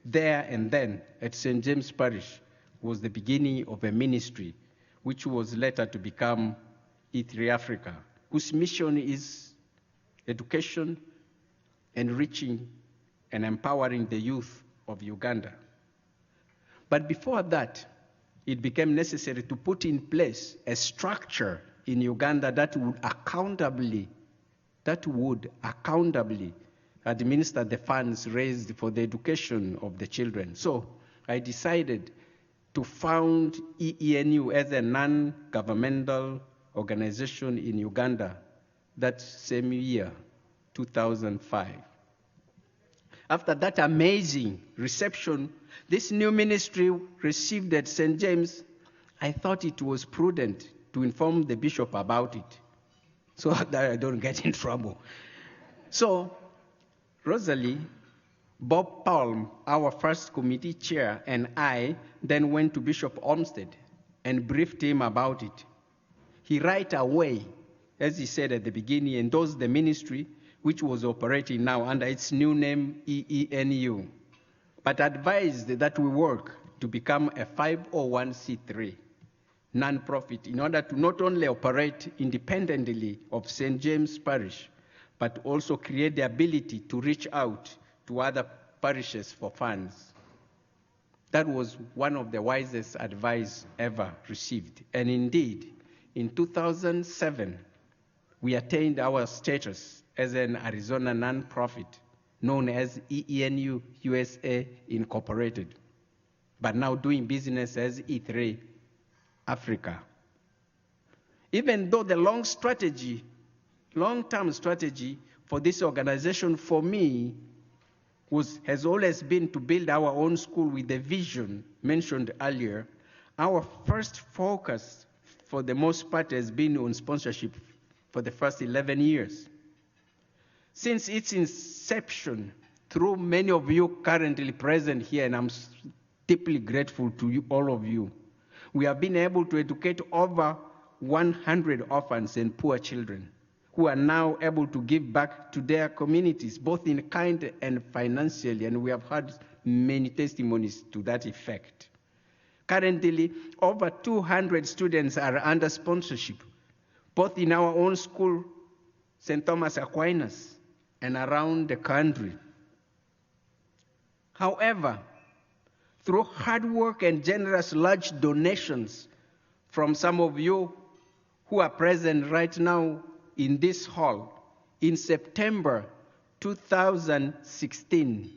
there and then at St. James Parish was the beginning of a ministry which was later to become E3 Africa, whose mission is education, enriching, and empowering the youth of Uganda. But before that, it became necessary to put in place a structure in Uganda that would accountably administer the funds raised for the education of the children. So I decided to found EENU as a non-governmental organization in Uganda that same year, 2005. After that amazing reception this new ministry received at St. James, I thought it was prudent to inform the bishop about it so that I don't get in trouble. So Rosalie, Bob Palm, our first committee chair, and I then went to Bishop Olmsted and briefed him about it. He right away, as he said at the beginning, endorsed the ministry, which was operating now under its new name, EENU, but advised that we work to become a 501c3 non-profit in order to not only operate independently of St. James Parish, but also create the ability to reach out to other parishes for funds. That was one of the wisest advice ever received. And indeed, in 2007, we attained our status as an Arizona non-profit known as EENU USA Incorporated, but now doing business as E3 Africa. Even though the long-term strategy for this organization for me has always been to build our own school with the vision mentioned earlier, our first focus for the most part has been on sponsorship for the first 11 years. Since its inception, through many of you currently present here, and I'm deeply grateful to you, all of you, we have been able to educate over 100 orphans and poor children who are now able to give back to their communities, both in kind and financially, and we have had many testimonies to that effect. Currently, over 200 students are under sponsorship, both in our own school, St. Thomas Aquinas, and around the country. However, through hard work and generous large donations from some of you who are present right now in this hall, in September 2016,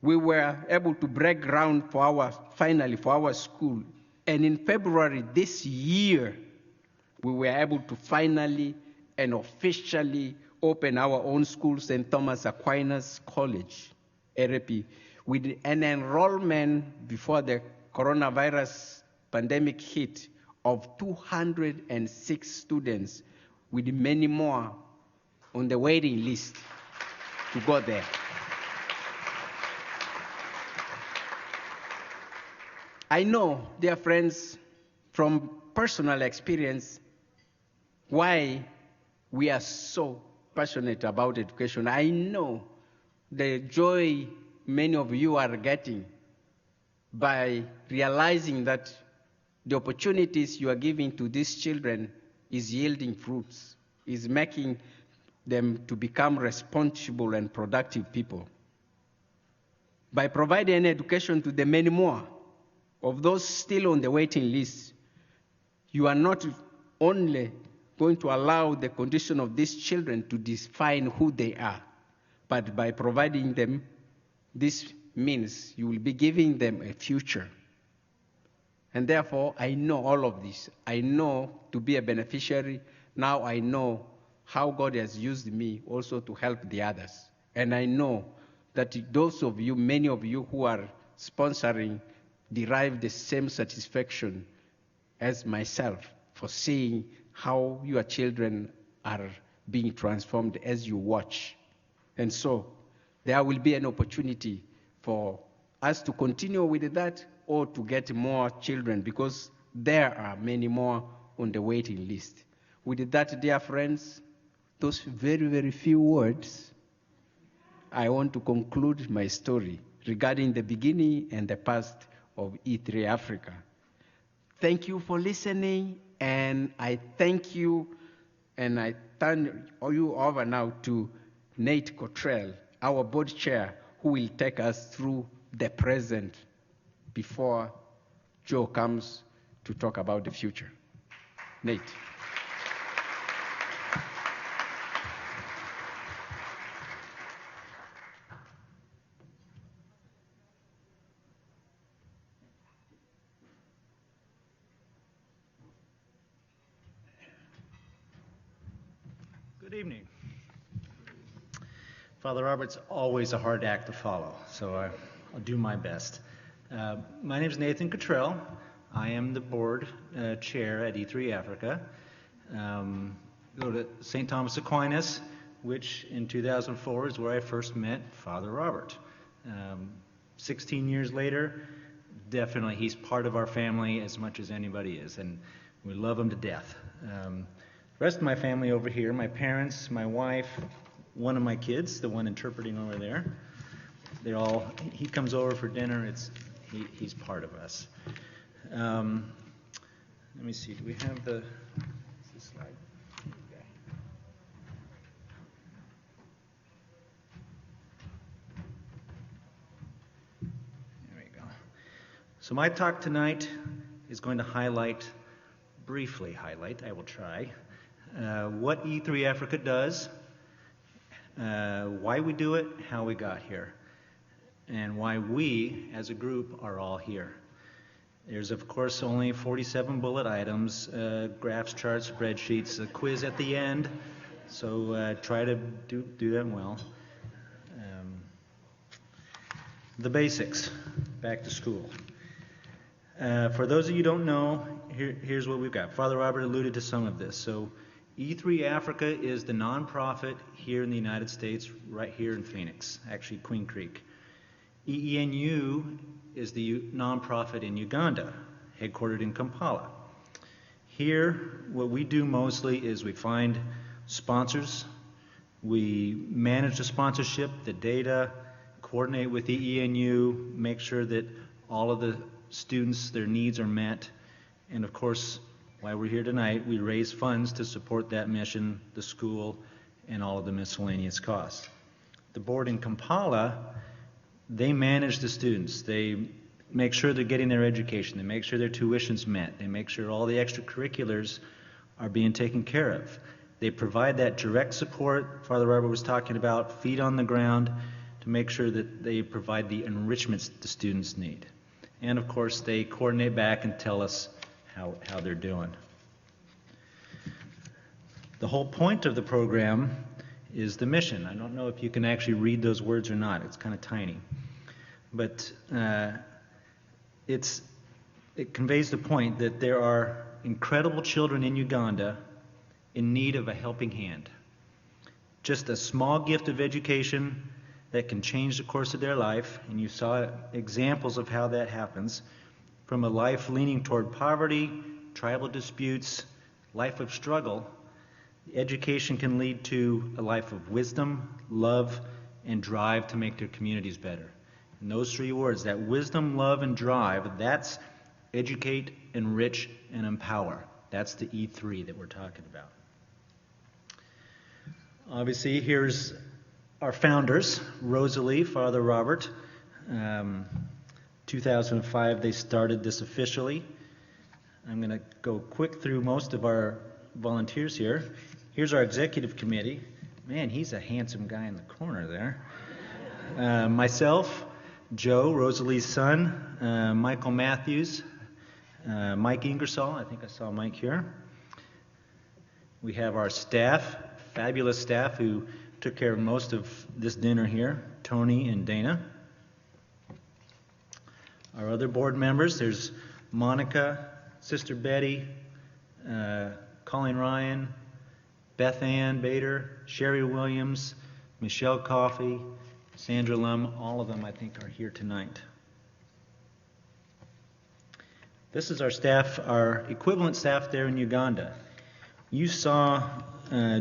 we were able to break ground finally for our school. And in February this year, we were able to finally and officially open our own school, St. Thomas Aquinas College, RP, with an enrollment before the coronavirus pandemic hit of 206 students, with many more on the waiting list to go there. I know, dear friends, from personal experience, why we are so passionate about education. I know the joy many of you are getting by realizing that the opportunities you are giving to these children is yielding fruits, is making them to become responsible and productive people. By providing an education to the many more of those still on the waiting list, you are not only going to allow the condition of these children to define who they are, but by providing them this means you will be giving them a future. And therefore, I know all of this. I know to be a beneficiary. Now I know how God has used me also to help the others. And I know that those of you, many of you who are sponsoring, derive the same satisfaction as myself for seeing how your children are being transformed as you watch. And so there will be an opportunity for us to continue with that or to get more children, because there are many more on the waiting list. With that, dear friends, those very, very few words, I want to conclude my story regarding the beginning and the past of E3 Africa. Thank you for listening, and I thank you, and I turn you over now to Nate Cottrell, our board chair, who will take us through the present before Joe comes to talk about the future. Nate. Good evening. Father Robert's always a hard act to follow, so I'll do my best. My name is Nathan Cottrell. I am the board chair at E3 Africa. Go to St. Thomas Aquinas, which in 2004 is where I first met Father Robert. 16 years later, definitely he's part of our family as much as anybody is, and we love him to death. The rest of my family over here, my parents, my wife, one of my kids, the one interpreting over there, they're all, he comes over for dinner, he's part of us. Let me see, do we have this slide? Okay. There we go. So my talk tonight is going to briefly highlight, I will try, what E3 Africa does, why we do it, how we got here, and why we, as a group, are all here. There's, of course, only 47 bullet items, graphs, charts, spreadsheets, a quiz at the end, so try to do them well. The basics, back to school. For those of you who don't know, here's what we've got. Father Robert alluded to some of this. So E3 Africa is the nonprofit here in the United States, right here in Phoenix, actually Queen Creek. EENU is the nonprofit in Uganda, headquartered in Kampala. Here, what we do mostly is we find sponsors, we manage the sponsorship, the data, coordinate with EENU, make sure that all of the students, their needs are met, and of course, while we're here tonight, we raise funds to support that mission, the school, and all of the miscellaneous costs. The board in Kampala, they manage the students. They make sure they're getting their education. They make sure their tuition's met. They make sure all the extracurriculars are being taken care of. They provide that direct support Father Robert was talking about, feet on the ground, to make sure that they provide the enrichments the students need. And of course, they coordinate back and tell us how they're doing. The whole point of the program is the mission. I don't know if you can actually read those words or not. It's kind of tiny. But it conveys the point that there are incredible children in Uganda in need of a helping hand. Just a small gift of education that can change the course of their life, and you saw examples of how that happens, from a life leaning toward poverty, tribal disputes, life of struggle. Education can lead to a life of wisdom, love, and drive to make their communities better. And those three words, that wisdom, love, and drive, that's educate, enrich, and empower. That's the E3 that we're talking about. Obviously, here's our founders, Rosalie, Father Robert. 2005, they started this officially. I'm going to go quick through most of our volunteers here. Here's our executive committee. Man, he's a handsome guy in the corner there. Myself, Joe, Rosalie's son, Michael Matthews, Mike Ingersoll. I think I saw Mike here. We have our staff, fabulous staff who took care of most of this dinner here, Tony and Dana. Our other board members, there's Monica, Sister Betty, Colleen Ryan, Beth Ann Bader, Sherry Williams, Michelle Coffey, Sandra Lum. All of them, I think, are here tonight. This is our staff, our equivalent staff there in Uganda. You saw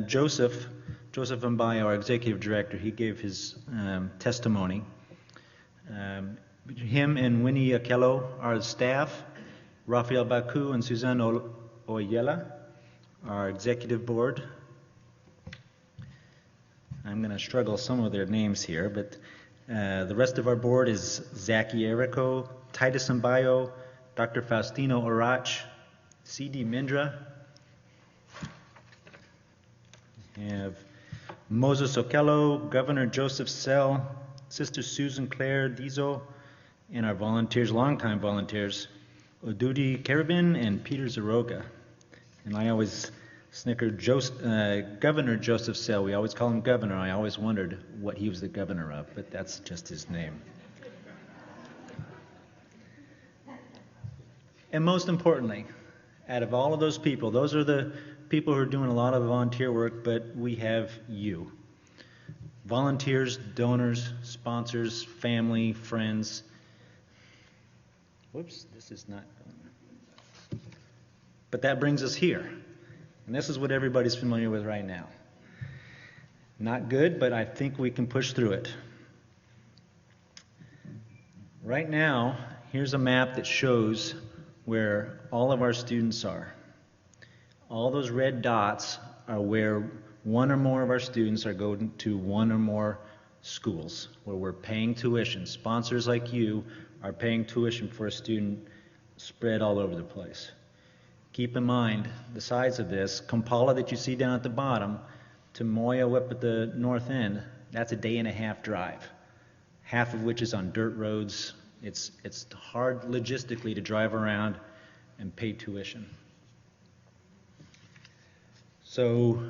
Joseph Mbaye, our executive director. He gave his testimony. Him and Winnie Akello are the staff. Raphael Baku and Suzanne Oyela, our executive board. I'm going to struggle some of their names here, but the rest of our board is Zaki Eriko, Titus Mbayo, Dr. Faustino Arach, C.D. Mindra. We have Moses Okello, Governor Joseph Sell, Sister Susan Claire Dizo, and our volunteers, longtime volunteers, Odudi Carabin and Peter Zaroga. And I always snicker Governor Joseph Sell. We always call him Governor. I always wondered what he was the governor of, but that's just his name. And most importantly, out of all of those people, those are the people who are doing a lot of volunteer work, but we have you. Volunteers, donors, sponsors, family, friends. Whoops, this is not going. But that brings us here. And this is what everybody's familiar with right now. Not good, but I think we can push through it. Right now, here's a map that shows where all of our students are. All those red dots are where one or more of our students are going to one or more schools where we're paying tuition. Sponsors like you are paying tuition for a student spread all over the place. Keep in mind the size of this. Kampala that you see down at the bottom to Moyo up at the north end, that's a day-and-a-half drive, half of which is on dirt roads. It's hard logistically to drive around and pay tuition. So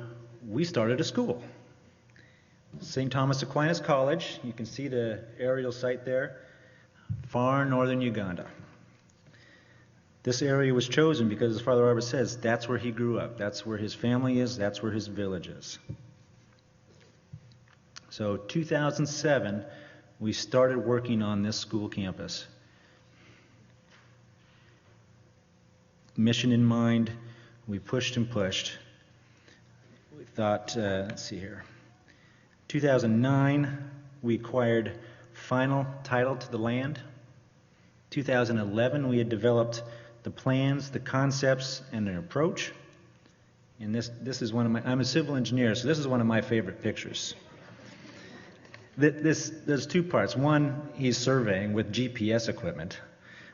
we started a school. St. Thomas Aquinas College. You can see the aerial site there. Far northern Uganda. This area was chosen because, as Father Robert says, that's where he grew up. That's where his family is. That's where his village is. So 2007, we started working on this school campus. Mission in mind, we pushed and pushed. We thought, let's see here. 2009, we acquired final title to the land. 2011, we had developed the plans, the concepts, and an approach. And this is one of my, I'm a civil engineer, so this is one of my favorite pictures. There's two parts. One, he's surveying with GPS equipment.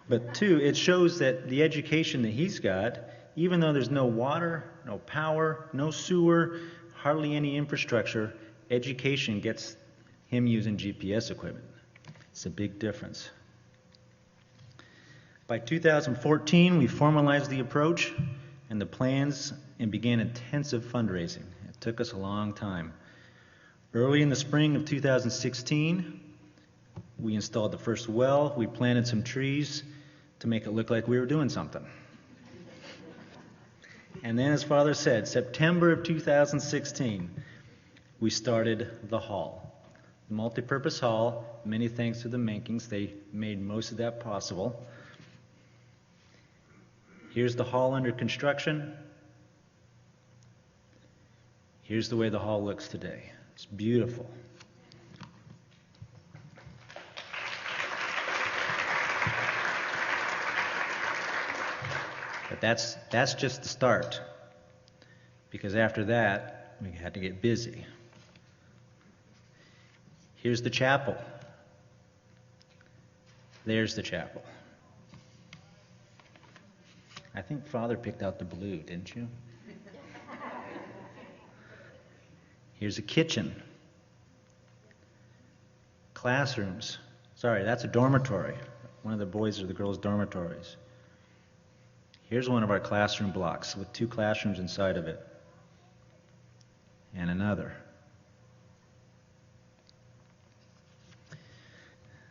But two, it shows that the education that he's got, even though there's no water, no power, no sewer, hardly any infrastructure, education gets him using GPS equipment. It's a big difference. By 2014, we formalized the approach, and and the plans and began intensive fundraising. It took us a long time. Early in the spring of 2016, we installed the first well. We planted some trees to make it look like we were doing something. And then, as Father said, September of 2016, we started the hall, the multipurpose hall. Many thanks to the Menkings. They made most of that possible. Here's the hall under construction. Here's the way the hall looks today. It's beautiful. But that's just the start, because after that, we had to get busy. Here's the chapel. There's the chapel. I think Father picked out the blue, didn't you? Here's a kitchen. Classrooms. Sorry, that's a dormitory. One of the boys' or the girls' dormitories. Here's one of our classroom blocks with 2 classrooms inside of it. And another.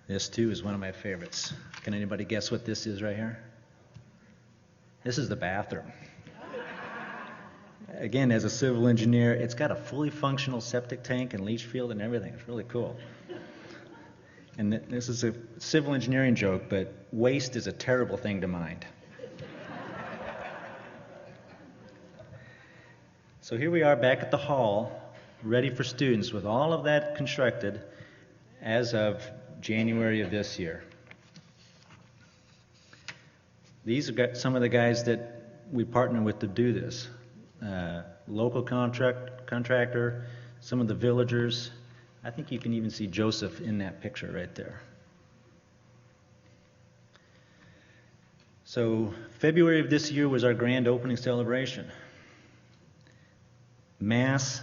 This too is one of my favorites. Can anybody guess what this is right here? This is the bathroom. Again, as a civil engineer, it's got a fully functional septic tank and leach field and everything. It's really cool. And this is a civil engineering joke, but waste is a terrible thing to mind. So here we are back at the hall, ready for students with all of that constructed as of January of this year. These are some of the guys that we partner with to do this. Local contractor, some of the villagers. I think you can even see Joseph in that picture right there. So February of this year was our grand opening celebration. Mass,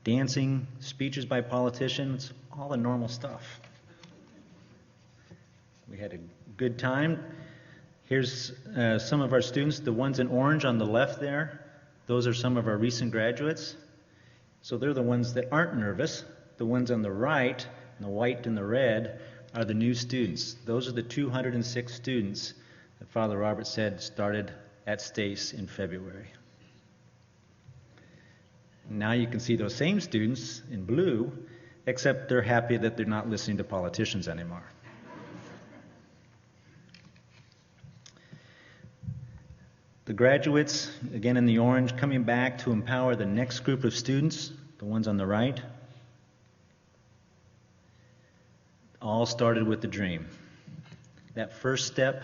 dancing, speeches by politicians, all the normal stuff. We had a good time. Here's some of our students, the ones in orange on the left there. Those are some of our recent graduates. So they're the ones that aren't nervous. The ones on the right, the white and the red, are the new students. Those are the 206 students that Father Robert said started at Stace in February. Now you can see those same students in blue, except they're happy that they're not listening to politicians anymore. The graduates, again in the orange, coming back to empower the next group of students, the ones on the right, all started with the dream. That first step,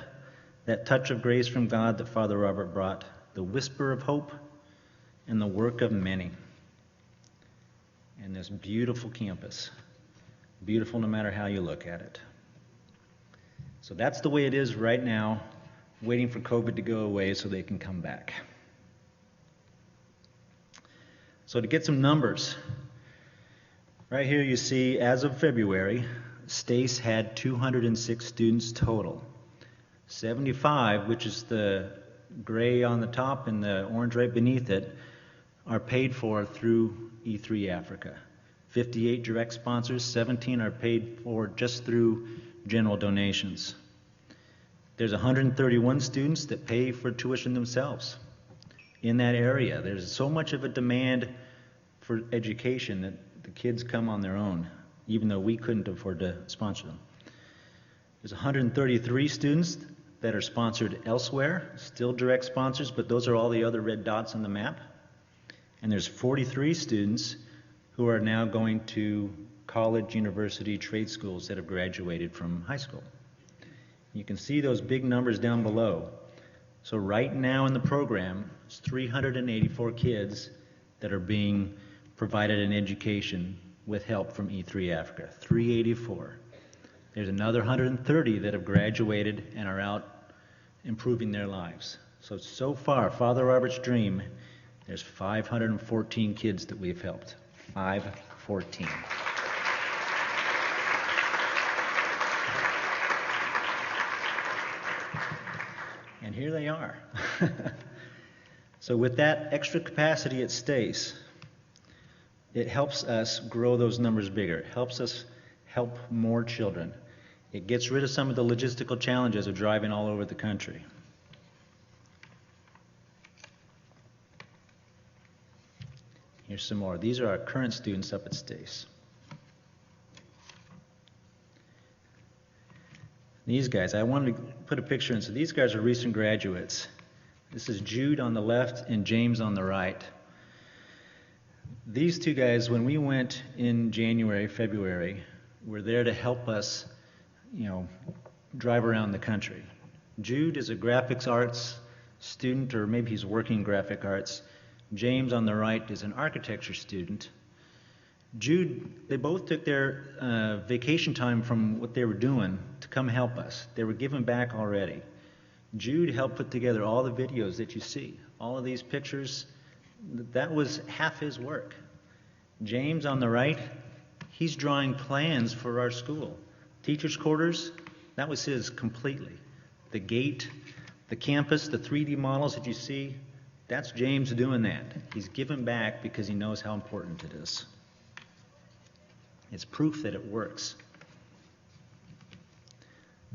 that touch of grace from God that Father Robert brought, the whisper of hope, and the work of many. And this beautiful campus, beautiful no matter how you look at it. So that's the way it is right now, waiting for COVID to go away so they can come back. So to get some numbers, right here you see as of February, Stace had 206 students total. 75, which is the gray on the top and the orange right beneath it, are paid for through E3 Africa. 58 direct sponsors, 17 are paid for just through general donations. There's 131 students that pay for tuition themselves in that area. There's so much of a demand for education that the kids come on their own, even though we couldn't afford to sponsor them. There's 133 students that are sponsored elsewhere, still direct sponsors, but those are all the other red dots on the map. And there's 43 students who are now going to college, university, trade schools that have graduated from high school. You can see those big numbers down below. So right now in the program, it's 384 kids that are being provided an education with help from E3 Africa. 384. There's another 130 that have graduated and are out improving their lives. So far, Father Robert's dream, there's 514 kids that we've helped. 514. And here they are. So with that extra capacity at Stace, it helps us grow those numbers bigger. It helps us help more children. It gets rid of some of the logistical challenges of driving all over the country. Here's some more. These are our current students up at Stace. These guys, I wanted to put a picture in. So these guys are recent graduates. This is Jude on the left and James on the right. These two guys, when we went in January, February, were there to help us, drive around the country. Jude is a graphics arts student, or maybe he's working graphic arts. James on the right is an architecture student. Jude, they both took their vacation time from what they were doing to come help us. They were giving back already. Jude helped put together all the videos that you see. All of these pictures, that was half his work. James on the right, he's drawing plans for our school. Teachers' quarters, that was his completely. The gate, the campus, the 3D models that you see, that's James doing that. He's giving back because he knows how important it is. It's proof that it works.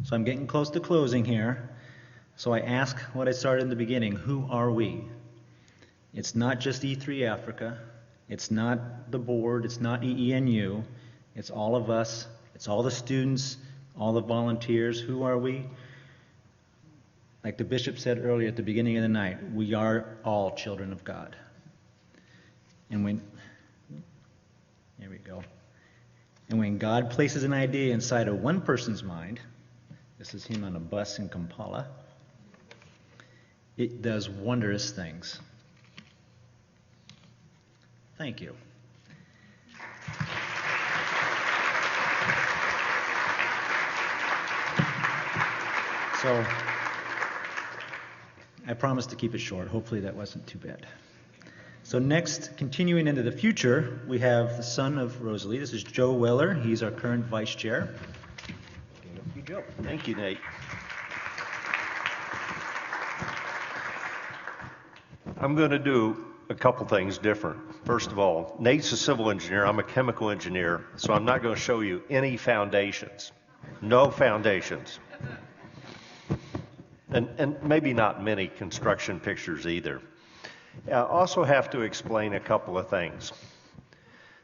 So I'm getting close to closing here. So I ask what I started in the beginning, who are we? It's not just E3 Africa. It's not the board. It's not EENU. It's all of us. It's all the students, all the volunteers. Who are we? Like the bishop said earlier at the beginning of the night, we are all children of God. And here we go. And when God places an idea inside of one person's mind, this is him on a bus in Kampala, it does wondrous things. Thank you. So, I promised to keep it short. Hopefully that wasn't too bad. So next, continuing into the future, we have the son of Rosalie. This is Joe Weller. He's our current vice chair. Thank you, Joe. Thank you, Nate. I'm going to do a couple things different. First of all, Nate's a civil engineer. I'm a chemical engineer, so I'm not going to show you any foundations. No foundations. And maybe not many construction pictures either. I also have to explain a couple of things.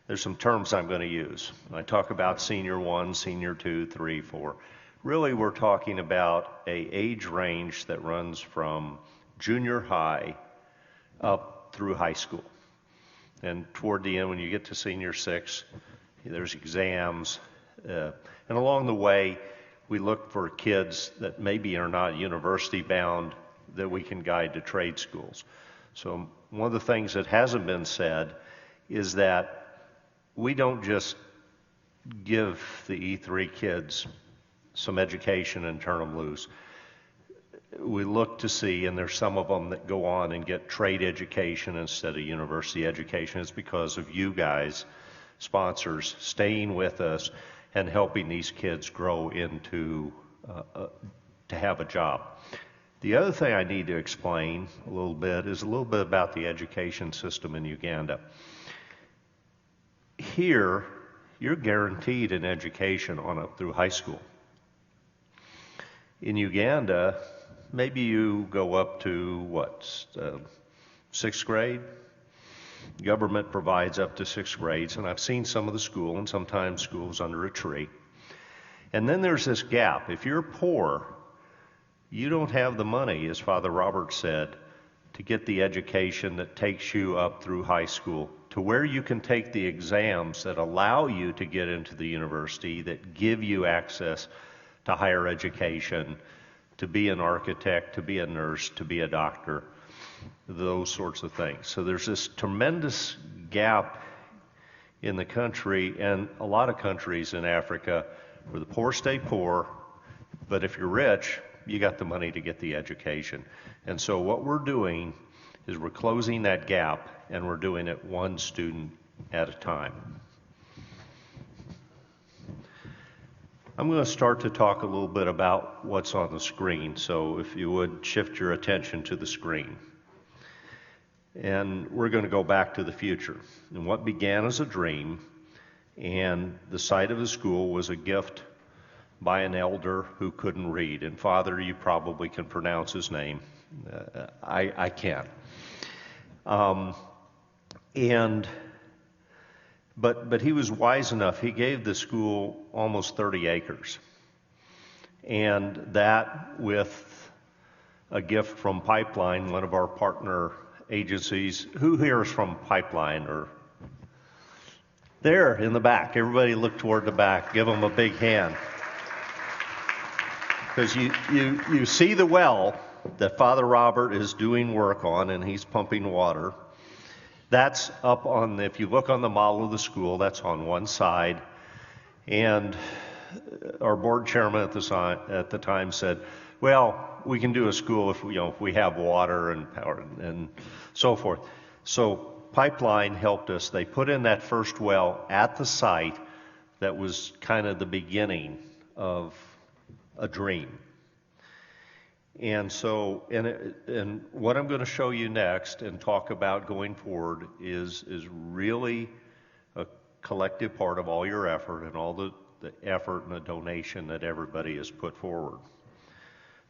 There's some terms I'm going to use. When I talk about senior 1, senior 2, 3, 4. Really, we're talking about an age range that runs from junior high up through high school. And toward the end, when you get to senior 6, there's exams. And along the way, we look for kids that maybe are not university bound that we can guide to trade schools. So one of the things that hasn't been said is that we don't just give the E3 kids some education and turn them loose. We look to see, and there's some of them that go on and get trade education instead of university education. It's because of you guys, sponsors, staying with us and helping these kids grow into, to have a job. The other thing I need to explain a little bit is a little bit about the education system in Uganda. Here, you're guaranteed an education on up through high school. In Uganda, maybe you go up to, 6th grade? Government provides up to 6 grades, and I've seen some of the school, and sometimes school's under a tree. And then there's this gap. If you're poor, you don't have the money, as Father Robert said, to get the education that takes you up through high school to where you can take the exams that allow you to get into the university, that give you access to higher education, to be an architect, to be a nurse, to be a doctor, those sorts of things. So there's this tremendous gap in the country, and a lot of countries in Africa where the poor stay poor, but if you're rich, you got the money to get the education. And so what we're doing is we're closing that gap, and we're doing it one student at a time. I'm going to start to talk a little bit about what's on the screen, so if you would shift your attention to the screen. And we're going to go back to the future. And what began as a dream, and the site of the school was a gift by an elder who couldn't read. And Father, you probably can pronounce his name. I can't. But he was wise enough. He gave the school almost 30 acres. And that with a gift from Pipeline, one of our partner agencies. Who here is from Pipeline? Or there in the back. Everybody look toward the back. Give them a big hand. Because you see the well that Father Robert is doing work on, and he's pumping water. That's up on, if you look on the model of the school, that's on one side. And our board chairman at the time said, well, we can do a school if we have water and power and so forth. So Pipeline helped us. They put in that first well at the site that was kind of the beginning of a dream. And so, and what I'm going to show you next and talk about going forward is really a collective part of all your effort and all the effort and the donation that everybody has put forward.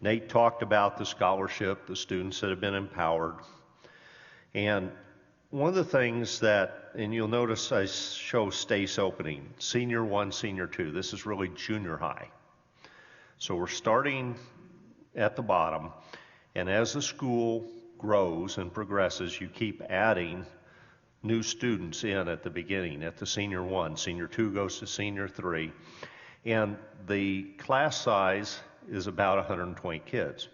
Nate talked about the scholarship, the students that have been empowered. And one of the things that, and you'll notice I show Stace opening, Senior 1, Senior 2. This is really junior high. So we're starting at the bottom, and as the school grows and progresses, you keep adding new students in at the beginning, at the Senior 1. Senior 2 goes to Senior 3. And the class size is about 120 kids.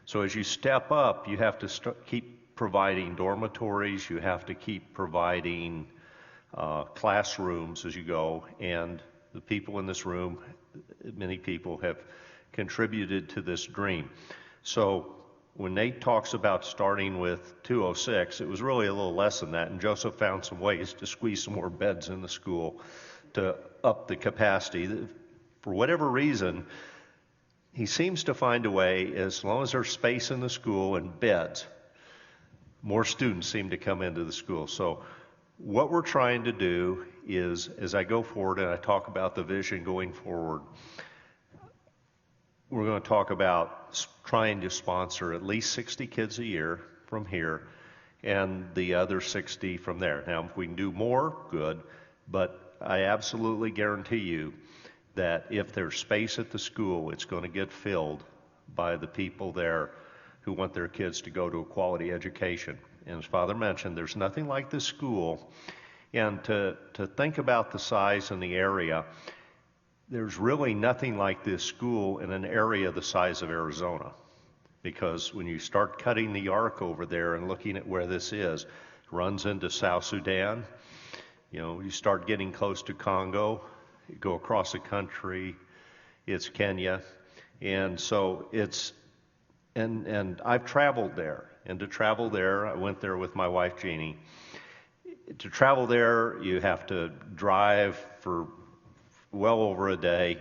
So as you step up, you have to keep providing dormitories, you have to keep providing classrooms as you go, and the people in this room, many people have contributed to this dream. So when Nate talks about starting with 206, it was really a little less than that, and Joseph found some ways to squeeze some more beds in the school to up the capacity. For whatever reason, he seems to find a way, as long as there's space in the school and beds, more students seem to come into the school. So what we're trying to do is, as I go forward and I talk about the vision going forward, we're going to talk about trying to sponsor at least 60 kids a year from here and the other 60 from there. Now, if we can do more, good, but I absolutely guarantee you that if there's space at the school, it's going to get filled by the people there who want their kids to go to a quality education. And as Father mentioned, there's nothing like this school. And to think about the size and the area, there's really nothing like this school in an area the size of Arizona. Because when you start cutting the arc over there and looking at where this is, it runs into South Sudan. You start getting close to Congo, you go across the country, it's Kenya. And so it's, and I've traveled there. And to travel there, I went there with my wife, Jeannie. To travel there, you have to drive for well over a day.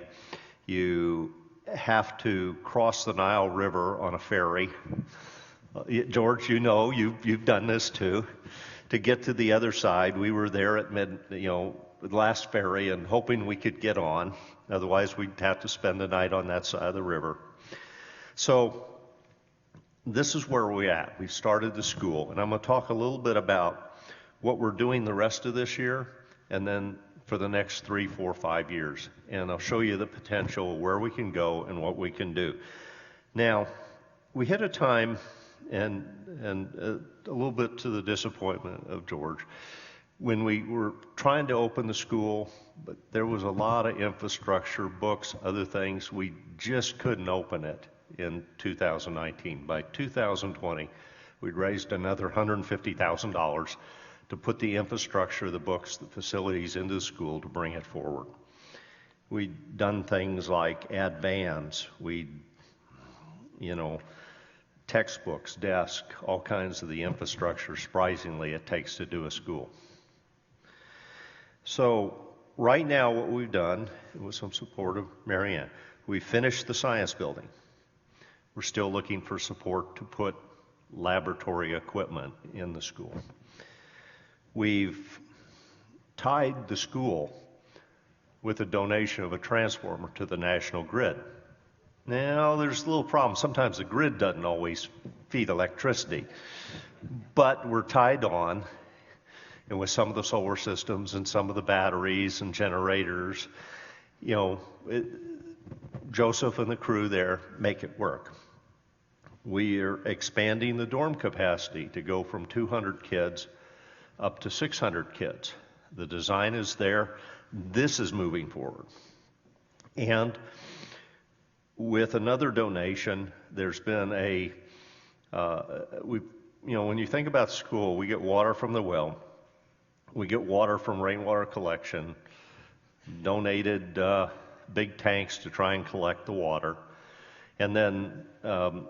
You have to cross the Nile River on a ferry. George, you've done this too. To get to the other side, we were there at the last ferry and hoping we could get on. Otherwise, we'd have to spend the night on that side of the river. So this is where we're at. We've started the school, and I'm going to talk a little bit about what we're doing the rest of this year, and then for the next 3, 4, 5 years. And I'll show you the potential, where we can go and what we can do. Now, we hit a time, and a little bit to the disappointment of George, when we were trying to open the school, but there was a lot of infrastructure, books, other things. We just couldn't open it in 2019. By 2020, we'd raised another $150,000 to put the infrastructure, the books, the facilities into the school to bring it forward. We'd done things like add vans, textbooks, desks, all kinds of the infrastructure, surprisingly, it takes to do a school. So right now what we've done, with some support of Marianne, we finished the science building. We're still looking for support to put laboratory equipment in the school. We've tied the school with a donation of a transformer to the national grid. Now, there's a little problem. Sometimes the grid doesn't always feed electricity, but we're tied on, and with some of the solar systems and some of the batteries and generators, you know, Joseph and the crew there make it work. We are expanding the dorm capacity to go from 200 kids up to 600 kids. The design is there. This is moving forward. And with another donation, there's been when you think about school, we get water from the well, we get water from rainwater collection, donated big tanks to try and collect the water, and then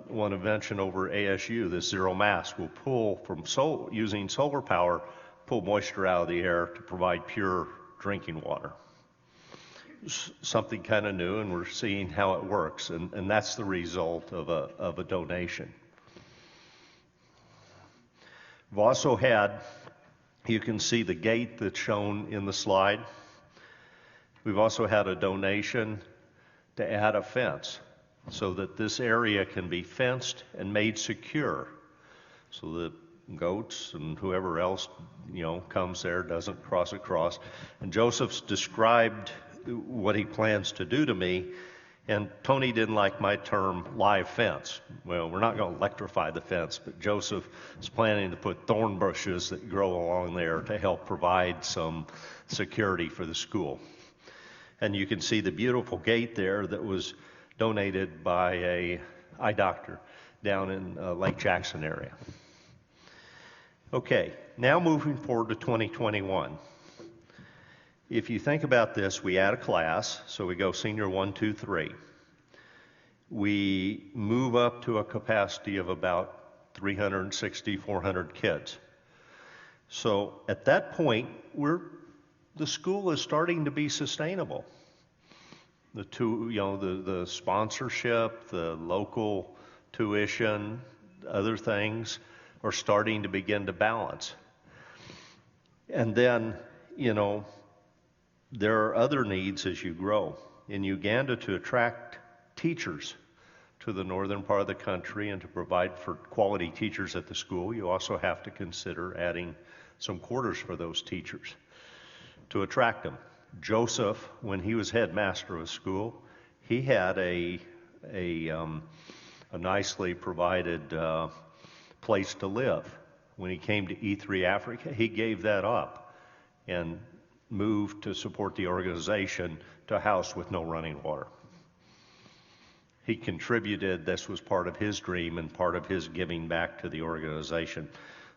one invention over ASU, this Zero Mass, will pull from using solar power, pull moisture out of the air to provide pure drinking water. Something kind of new, and we're seeing how it works, and that's the result of a donation. We've also had, you can see the gate that's shown in the slide. We've also had a donation to add a fence so that this area can be fenced and made secure so that goats and whoever else, comes there doesn't cross across. And Joseph's described what he plans to do to me, and Tony didn't like my term live fence. Well, we're not going to electrify the fence, but Joseph is planning to put thorn bushes that grow along there to help provide some security for the school. And you can see the beautiful gate there that was donated by a eye doctor down in Lake Jackson area. Okay, now moving forward to 2021. If you think about this, we add a class, so we go senior 1, 2, 3. We move up to a capacity of about 360, 400 kids. So at that point, the school is starting to be sustainable. The sponsorship, the local tuition, other things are starting to begin to balance. And then, there are other needs as you grow. In Uganda, to attract teachers to the northern part of the country and to provide for quality teachers at the school, you also have to consider adding some quarters for those teachers to attract them. Joseph, when he was headmaster of a school, he had a nicely provided place to live. When he came to E3 Africa, he gave that up and moved to support the organization to a house with no running water. He contributed, this was part of his dream and part of his giving back to the organization.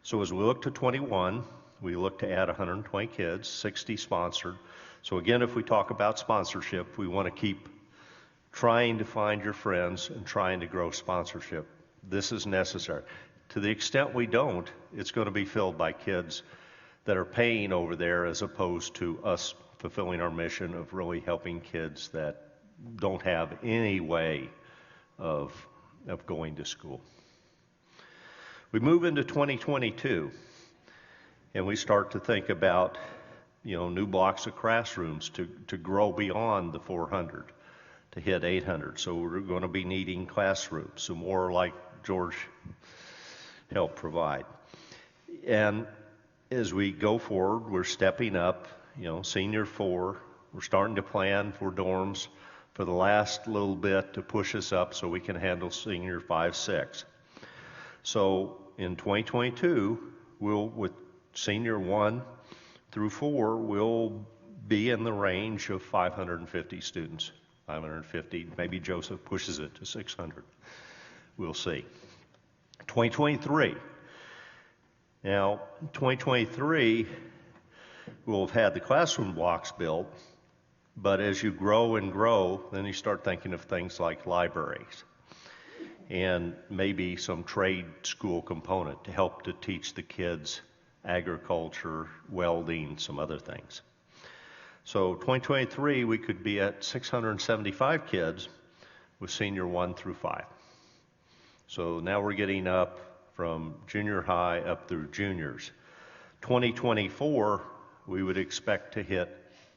So as we look to 21, we look to add 120 kids, 60 sponsored. So again, if we talk about sponsorship, we want to keep trying to find your friends and trying to grow sponsorship. This is necessary. To the extent we don't, it's going to be filled by kids that are paying over there as opposed to us fulfilling our mission of really helping kids that don't have any way of going to school. We move into 2022 and we start to think about new blocks of classrooms to grow beyond the 400 to hit 800. So we're going to be needing classrooms, so more like George helped provide. And as we go forward, we're stepping up, senior 4. We're starting to plan for dorms for the last little bit to push us up so we can handle senior 5, 6. So in 2022, with senior 1 through 4, we'll be in the range of 550 students. 550, maybe Joseph pushes it to 600. We'll see. 2023. Now, 2023, we'll have had the classroom blocks built, but as you grow and grow, then you start thinking of things like libraries and maybe some trade school component to help to teach the kids agriculture, welding, some other things. So 2023, we could be at 675 kids with senior 1 through 5. So now we're getting up from junior high up through juniors. 2024, we would expect to hit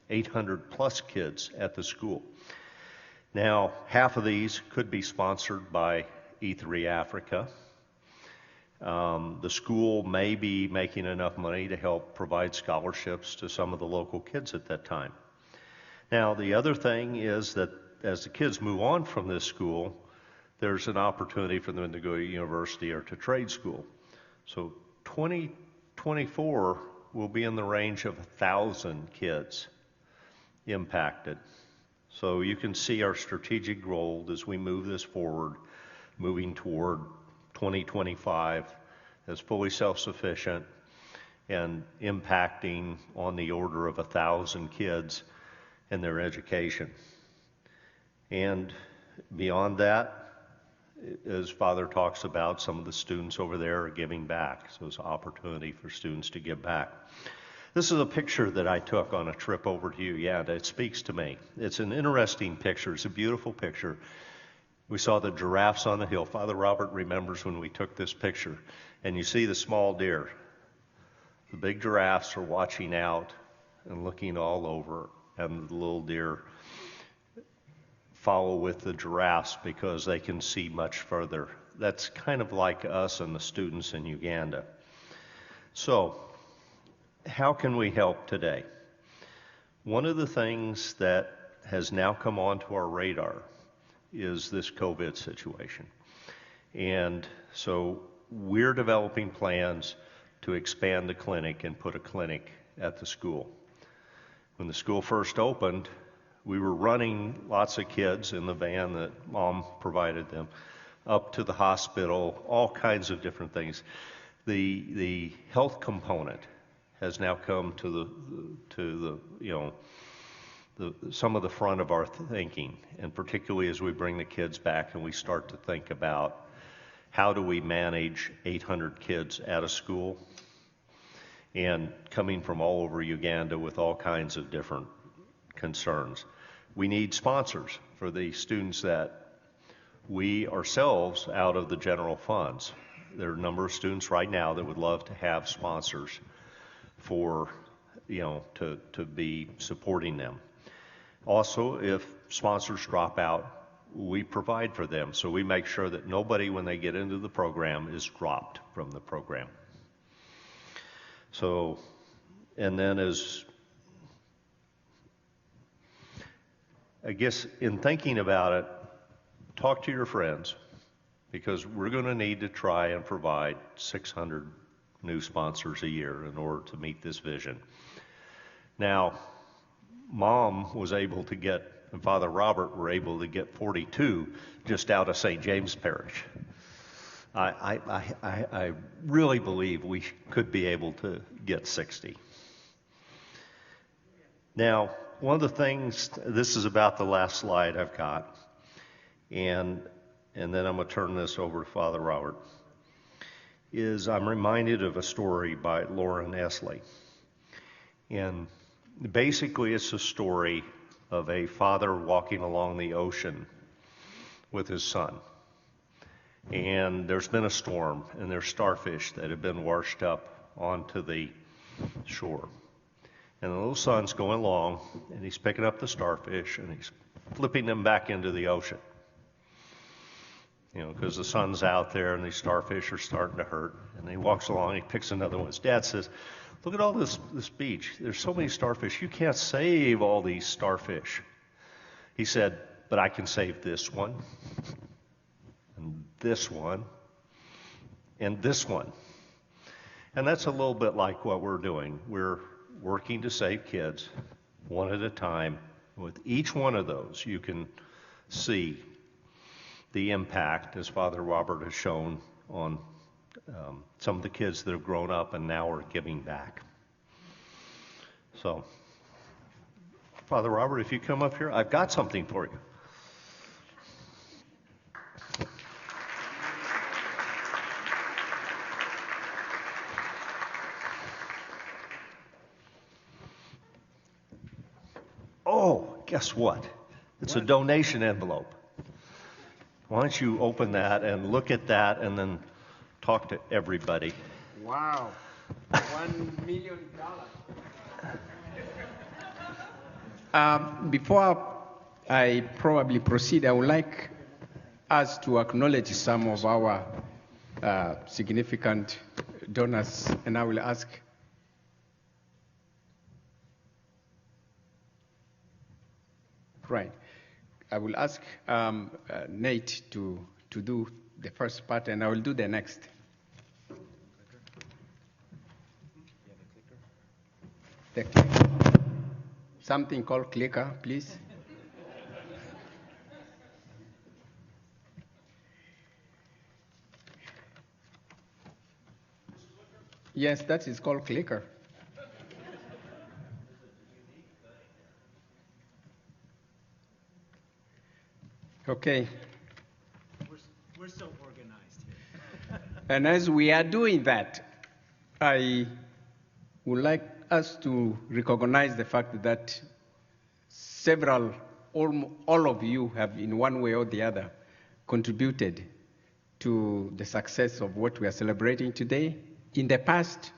800 plus kids at the school. Now, half of these could be sponsored by E3 Africa. The school may be making enough money to help provide scholarships to some of the local kids at that time. Now, the other thing is that as the kids move on from this school, there's an opportunity for them to go to university or to trade school. So 2024 will be in the range of 1,000 kids impacted. So you can see our strategic goal as we move this forward, moving toward 2025 as fully self-sufficient and impacting on the order of 1,000 kids in their education. And beyond that, as Father talks about, some of the students over there are giving back. So it's an opportunity for students to give back. This is a picture that I took on a trip over to Uganda. It speaks to me. It's an interesting picture. It's a beautiful picture. We saw the giraffes on the hill. Father Robert remembers when we took this picture. And you see the small deer. The big giraffes are watching out and looking all over, and the little deer follow with the giraffes because they can see much further. That's kind of like us and the students in Uganda. So, how can we help today? One of the things that has now come onto our radar is this COVID situation. And so we're developing plans to expand the clinic and put a clinic at the school. When the school first opened, we were running lots of kids in the van that Mom provided them up to the hospital, all kinds of different things. The health component has now come to some of the front of our thinking, and particularly as we bring the kids back and we start to think about how do we manage 800 kids at a school and coming from all over Uganda with all kinds of different concerns. We need sponsors for the students that we ourselves out of the general funds. There are a number of students right now that would love to have sponsors for, to be supporting them. Also, if sponsors drop out, we provide for them. So we make sure that nobody, when they get into the program, is dropped from the program. So, and then I guess in thinking about it, talk to your friends, because we're going to need to try and provide 600 new sponsors a year in order to meet this vision. Now, Mom was able to get, and Father Robert were able to get 42 just out of St. James Parish. I really believe we could be able to get 60. Now, one of the things, this is about the last slide I've got, and then I'm going to turn this over to Father Robert, is I'm reminded of a story by Lauren Esley. And basically it's a story of a father walking along the ocean with his son. And there's been a storm, and there's starfish that have been washed up onto the shore. And the little son's going along, and he's picking up the starfish, and he's flipping them back into the ocean. Because the sun's out there, and these starfish are starting to hurt. And he walks along, and he picks another one. His dad says, "Look at all this beach. There's so many starfish. You can't save all these starfish." He said, "But I can save this one, and this one, and this one." And that's a little bit like what we're doing. We're working to save kids one at a time. With each one of those, you can see the impact, as Father Robert has shown, on some of the kids that have grown up and now are giving back. So, Father Robert, if you come up here, I've got something for you. Oh, guess what? It's a donation envelope. Why don't you open that and look at that and then talk to everybody. Wow. $1 million. Before I probably proceed, I would like us to acknowledge some of our significant donors, and I will ask I will ask Nate to do the first part, and I will do the next. The clicker. Something called clicker, please. Yes, that is called clicker. Okay. We're so organized here. And as we are doing that, I would like us to recognize the fact that all of you have in one way or the other contributed to the success of what we are celebrating today, in the past,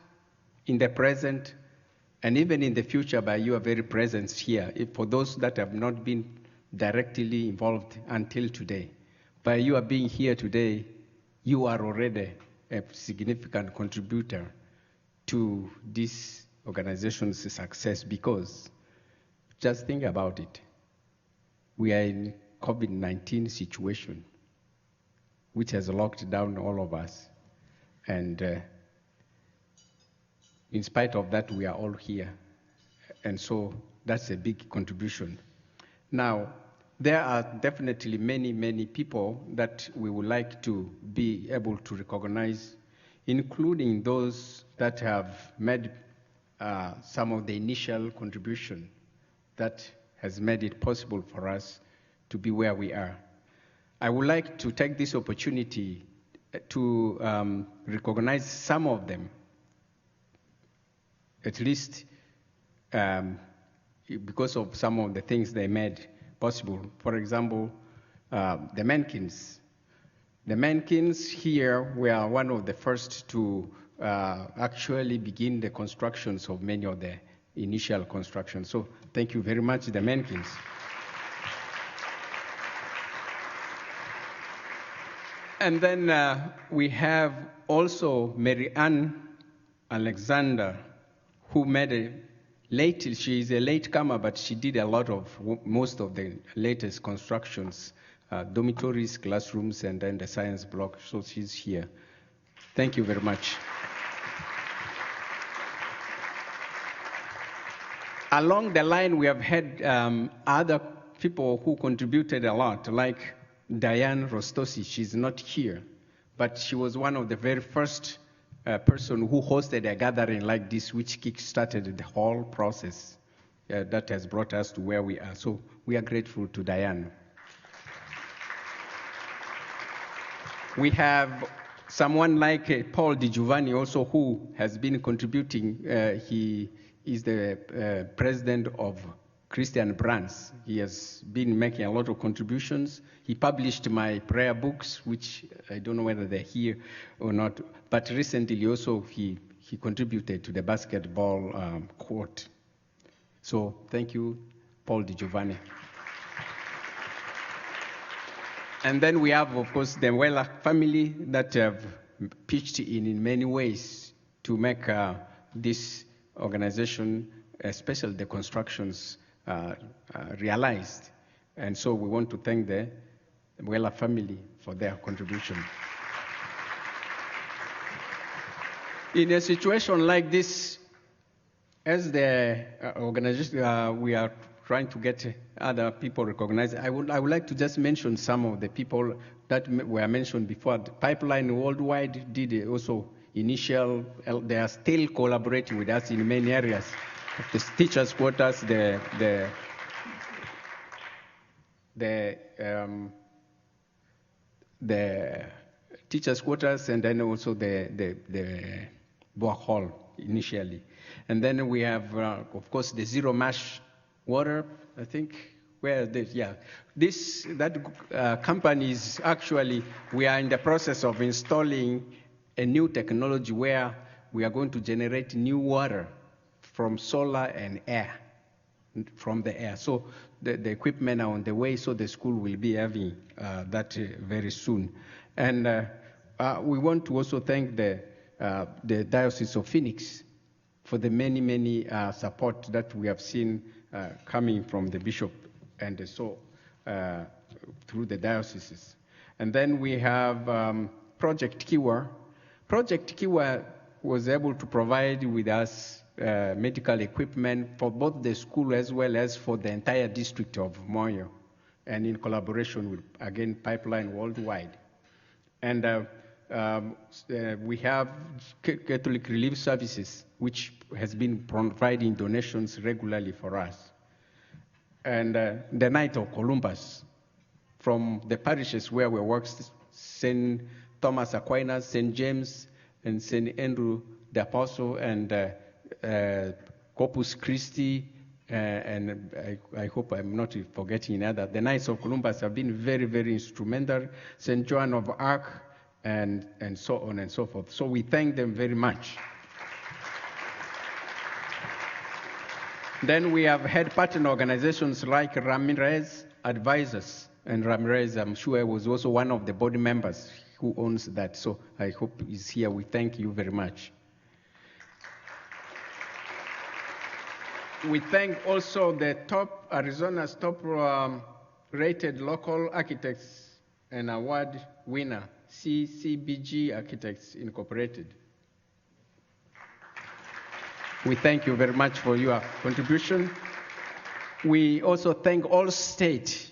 in the present, and even in the future by your very presence here. For those that have not been directly involved until today, by your being here today, you are already a significant contributor to this organization's success, because just think about it. We are in COVID-19 situation, which has locked down all of us. And in spite of that, we are all here. And so that's a big contribution. Now, there are definitely many, many people that we would like to be able to recognize, including those that have made some of the initial contribution that has made it possible for us to be where we are. I would like to take this opportunity to recognize some of them, at least because of some of the things they made possible. For example, the Menkins. The Menkins here were one of the first to actually begin the constructions of many of the initial constructions. So thank you very much, the Menkins. And then we have also Mary Ann Alexander, who made she is a latecomer, but she did a lot of most of the latest constructions, dormitories, classrooms, and then the science block. So she's here. Thank you very much. Along the line, we have had other people who contributed a lot, like Diane Rostosi. She's not here, but she was one of the very first person who hosted a gathering like this, which kick-started the whole process that has brought us to where we are. So we are grateful to Diane. We have someone like Paul Di Giovanni also, who has been contributing. He is the president of Christian Brands. He has been making a lot of contributions. He published my prayer books, which I don't know whether they're here or not, but recently also he contributed to the basketball court. So thank you, Paul Di Giovanni. And then we have, of course, the Wela family that have pitched in many ways to make this organization, especially the constructions, realized. And so we want to thank the Wela family for their contribution. In a situation like this, as the organization, we are trying to get other people recognized. I would like to just mention some of the people that were mentioned before. The Pipeline Worldwide did also initial, they are still collaborating with us in many areas. The teachers' quarters, the teachers' quarters, and then also the borehole initially. And then we have, of course, the Zero Mash Water, I think, where this, yeah. That company is actually, we are in the process of installing a new technology where we are going to generate new water from solar and air, from the air. So the equipment are on the way, so the school will be having that very soon. And we want to also thank the Diocese of Phoenix for the many support that we have seen coming from the bishop and so through the dioceses. And then we have Project Kiwa. Project Kiwa was able to provide with us medical equipment for both the school as well as for the entire district of Moyo, and in collaboration with, again, Pipeline Worldwide. And we have Catholic Relief Services, which has been providing donations regularly for us. And the Knight of Columbus, from the parishes where we work, St. Thomas Aquinas, St. James, and St. Andrew the Apostle, and Corpus Christi, and I hope I'm not forgetting other. The Knights of Columbus have been very instrumental, St. Joan of Arc, and so on and so forth. So we thank them very much. Then we have had partner organizations like Ramirez Advisors, and Ramirez, I'm sure, was also one of the board members who owns that. So I hope he's here. We thank you very much. We thank also the Arizona's top rated local architects and award winner, CCBG Architects Incorporated. We thank you very much for your contribution. We also thank all state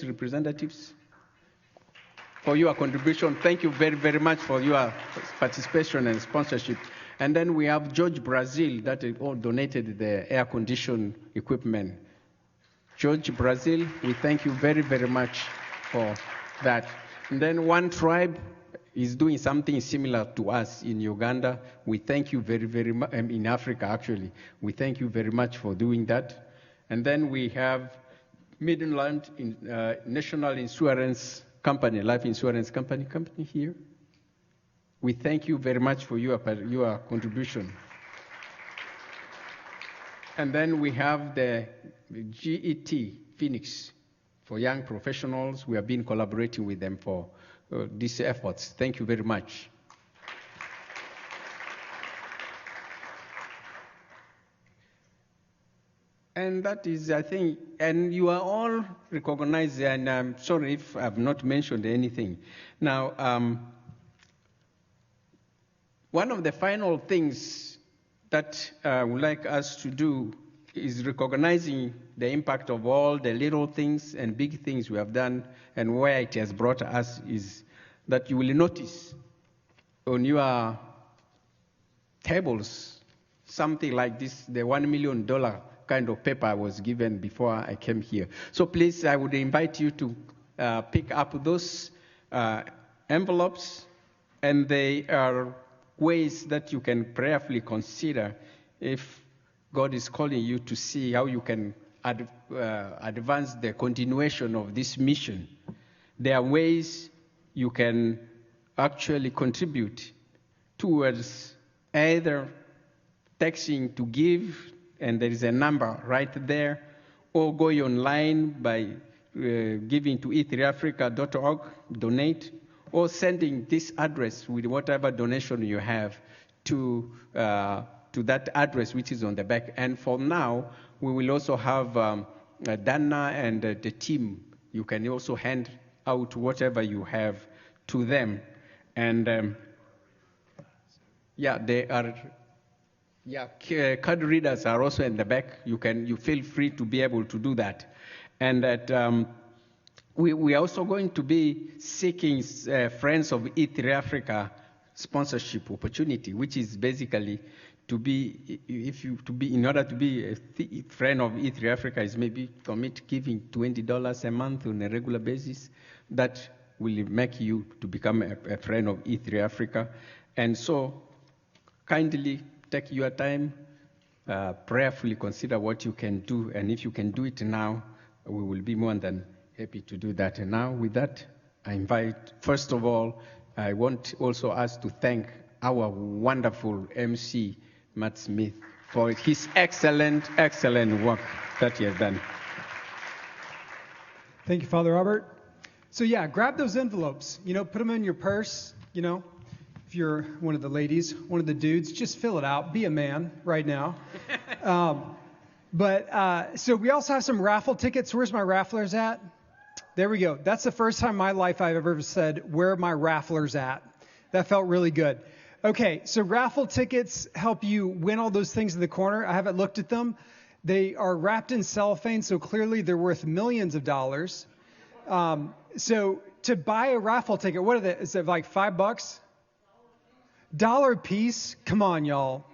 representatives for your contribution. Thank you very much for your participation and sponsorship. And then we have George Brazil that all donated the air conditioned equipment. George Brazil, we thank you very much for that. And then One Tribe is doing something similar to us in Uganda. We thank you very much, in Africa actually. We thank you very much for doing that. And then we have Midland National Insurance Company, Life Insurance Company here. We thank you very much for your contribution. And then we have the GET Phoenix for young professionals. We have been collaborating with them for these efforts. Thank you very much. And that is, I think, and you are all recognized, and I'm sorry if I've not mentioned anything. Now, one of the final things that I would like us to do is recognizing the impact of all the little things and big things we have done and where it has brought us, is that you will notice on your tables something like this, the $1 million kind of paper I was given before I came here. So please, I would invite you to pick up those envelopes, and they are ways that you can prayerfully consider if God is calling you to see how you can advance the continuation of this mission. There are ways you can actually contribute towards either texting to give, and there is a number right there, or going online by giving to e3africa.org, donate, or sending this address with whatever donation you have to that address which is on the back. And for now, we will also have Dana and the team. You can also hand out whatever you have to them. And they are. Card readers are also in the back. You feel free to be able to do that. And that we are also going to be seeking Friends of E3 Africa sponsorship opportunity, which is basically in order to be a friend of E3 Africa is maybe commit giving $20 a month on a regular basis. That will make you to become a friend of E3 Africa. And so kindly take your time, prayerfully consider what you can do, and if you can do it now, we will be more than happy to do that. And now with that, I invite, first of all, I want also us to thank our wonderful MC, Matt Smith, for his excellent work that he has done. Thank you, Father Robert. So yeah, grab those envelopes, put them in your purse, if you're one of the ladies, one of the dudes, just fill it out. Be a man right now. So we also have some raffle tickets. Where's my rafflers at? There we go. That's the first time in my life I've ever said, where are my rafflers at? That felt really good. Okay, so raffle tickets help you win all those things in the corner. I haven't looked at them. They are wrapped in cellophane, so clearly they're worth millions of dollars. So to buy a raffle ticket, what are they? Is it like $5? $1 a piece? Come on, y'all.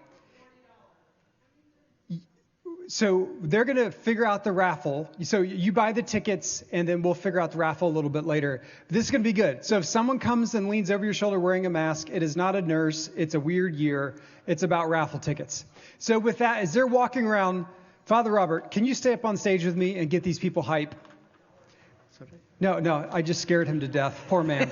So they're going to figure out the raffle. So you buy the tickets, and then we'll figure out the raffle a little bit later. This is going to be good. So if someone comes and leans over your shoulder wearing a mask, it is not a nurse. It's a weird year. It's about raffle tickets. So with that, as they're walking around, Father Robert, can you stay up on stage with me and get these people hype? No, I just scared him to death. Poor man.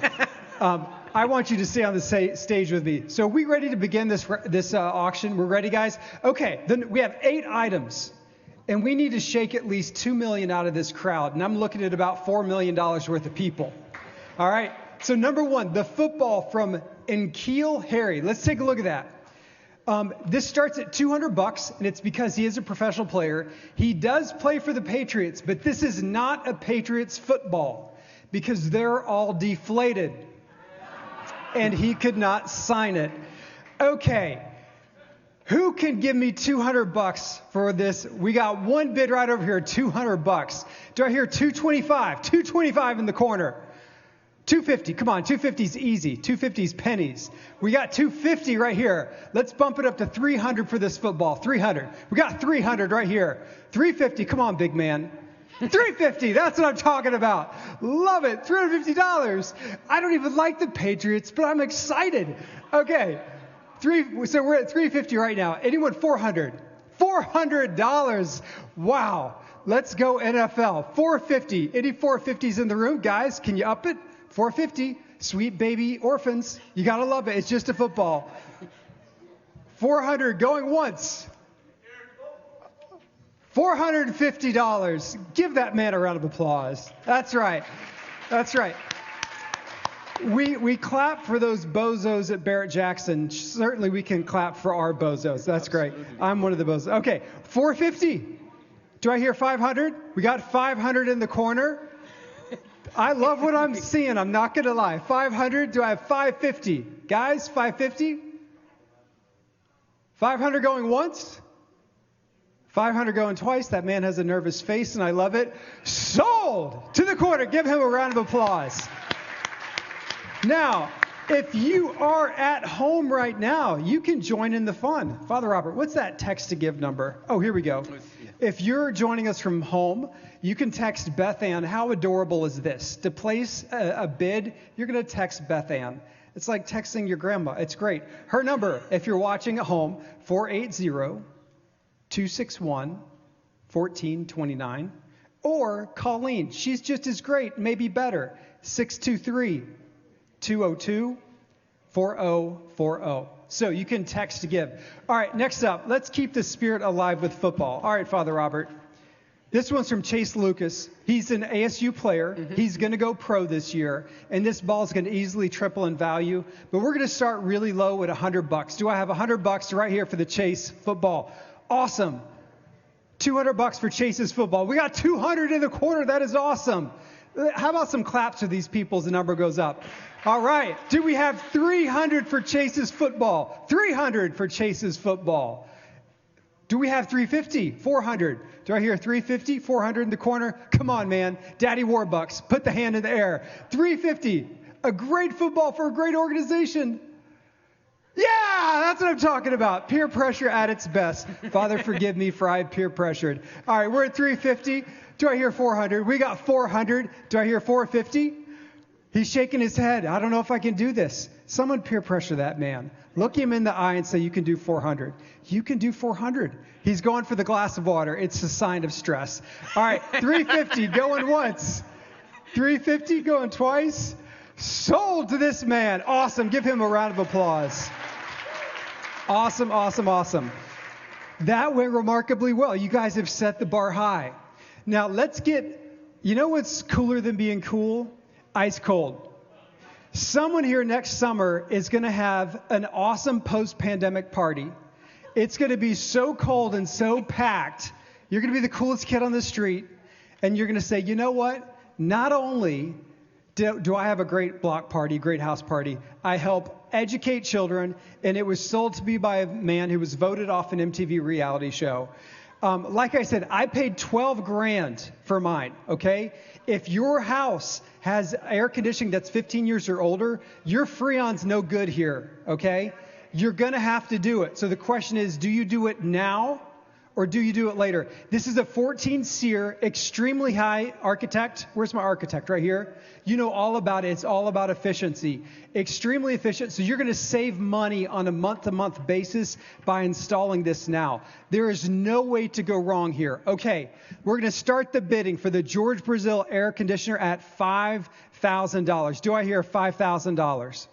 I want you to stay on the stage with me. So are we ready to begin this auction? We're ready, guys? Okay, then we have 8 items, and we need to shake at least $2 million out of this crowd, and I'm looking at about $4 million worth of people. All right, so number 1, the football from N'Keal Harry. Let's take a look at that. This starts at $200, and it's because he is a professional player. He does play for the Patriots, but this is not a Patriots football because they're all deflated. And he could not sign it. Okay, who can give me $200 for this? We got one bid right over here, $200. Do I hear $225? $225 in the corner. $250, come on, $250's easy. $250's pennies. We got $250 right here. Let's bump it up to $300 for this football. $300. We got $300 right here. $350, come on, big man. $350, that's what I'm talking about. Love it, $350. I don't even like the Patriots, but I'm excited. Okay, so we're at $350 right now. Anyone $400? $400. Wow, let's go NFL. $450. Any $450s in the room? Guys, can you up it? $450. Sweet baby orphans. You gotta love it. It's just a football. $400 going once. $450. Give that man a round of applause. That's right. That's right. We clap for those bozos at Barrett-Jackson. Certainly we can clap for our bozos. That's great. I'm one of the bozos. Okay, $450. Do I hear $500? We got $500 in the corner. I love what I'm seeing. I'm not going to lie. $500. Do I have $550? Guys, $550? $500 going once? $500 going twice. That man has a nervous face, and I love it. Sold! To the corner. Give him a round of applause. Now, if you are at home right now, you can join in the fun. Father Robert, what's that text to give number? Oh, here we go. If you're joining us from home, you can text Beth Ann. How adorable is this? To place a bid, you're going to text Beth Ann. It's like texting your grandma. It's great. Her number, if you're watching at home, 480-261-1429. Or Colleen. She's just as great, maybe better. 623-202-4040. So you can text to give. All right, next up, let's keep the spirit alive with football. All right, Father Robert. This one's from Chase Lucas. He's an ASU player. Mm-hmm. He's going to go pro this year, and this ball's going to easily triple in value. But we're going to start really low at $100. Do I have $100 right here for the Chase football? Awesome. $200 for Chase's football. We got 200 in the corner. That is awesome. How about some claps for these people as the number goes up? All right. Do we have 300 for Chase's football? 300 for Chase's football. Do we have 350? 400. Do I hear 350? 400 in the corner? Come on, man. Daddy Warbucks. Put the hand in the air. 350. A great football for a great organization. Yeah, that's what I'm talking about. Peer pressure at its best. Father, forgive me for I have peer pressured. All right, we're at 350. Do I hear 400? We got 400. Do I hear 450? He's shaking his head. I don't know if I can do this. Someone peer pressure that man. Look him in the eye and say, you can do 400. You can do 400. He's going for the glass of water. It's a sign of stress. All right, 350 going once. 350 going twice. Sold to this man. Awesome. Give him a round of applause. Awesome, awesome, awesome. That went remarkably well. You guys have set the bar high. Now you know what's cooler than being cool? Ice cold. Someone here next summer is going to have an awesome post-pandemic party. It's going to be so cold and so packed. You're going to be the coolest kid on the street. And you're going to say, you know what? Not only do I have a great block party, great house party, I help educate children. And it was sold to me by a man who was voted off an MTV reality show. Like I said, I paid $12,000 for mine, okay? If your house has air conditioning that's 15 years or older, your Freon's no good here, okay? You're going to have to do it. So the question is, do you do it now or do you do it later? This is a 14 SEER, extremely high architect. Where's my architect? Right here. You know all about it. It's all about efficiency. Extremely efficient. So you're going to save money on a month-to-month basis by installing this now. There is no way to go wrong here. Okay, we're going to start the bidding for the George Brazil air conditioner at $5,000. Do I hear $5,000?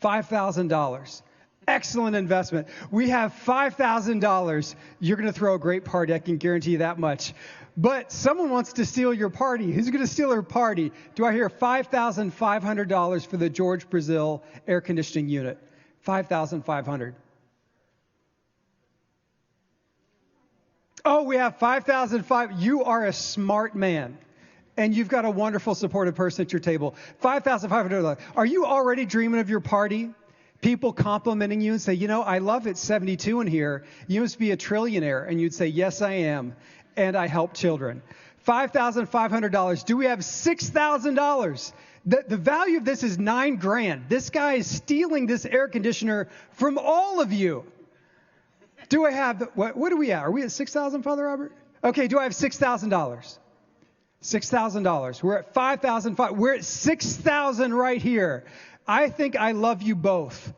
$5,000. Excellent investment. We have $5,000. You're going to throw a great party. I can guarantee you that much. But someone wants to steal your party. Who's going to steal her party? Do I hear $5,500 for the George Brazil air conditioning unit? $5,500. Oh, we have $5,500. You are a smart man. And you've got a wonderful supportive person at your table. $5,500. Are you already dreaming of your party? People complimenting you and say, you know, I love it 72 in here. You must be a trillionaire. And you'd say, yes, I am. And I help children. $5,500. Do we have $6,000? The value of this is $9,000. This guy is stealing this air conditioner from all of you. Do I have, what are we at? Are we at 6,000, Father Robert? Okay, do I have $6,000? $6,000. We're at 5,005. We're at 6,000 right here. I think I love you both.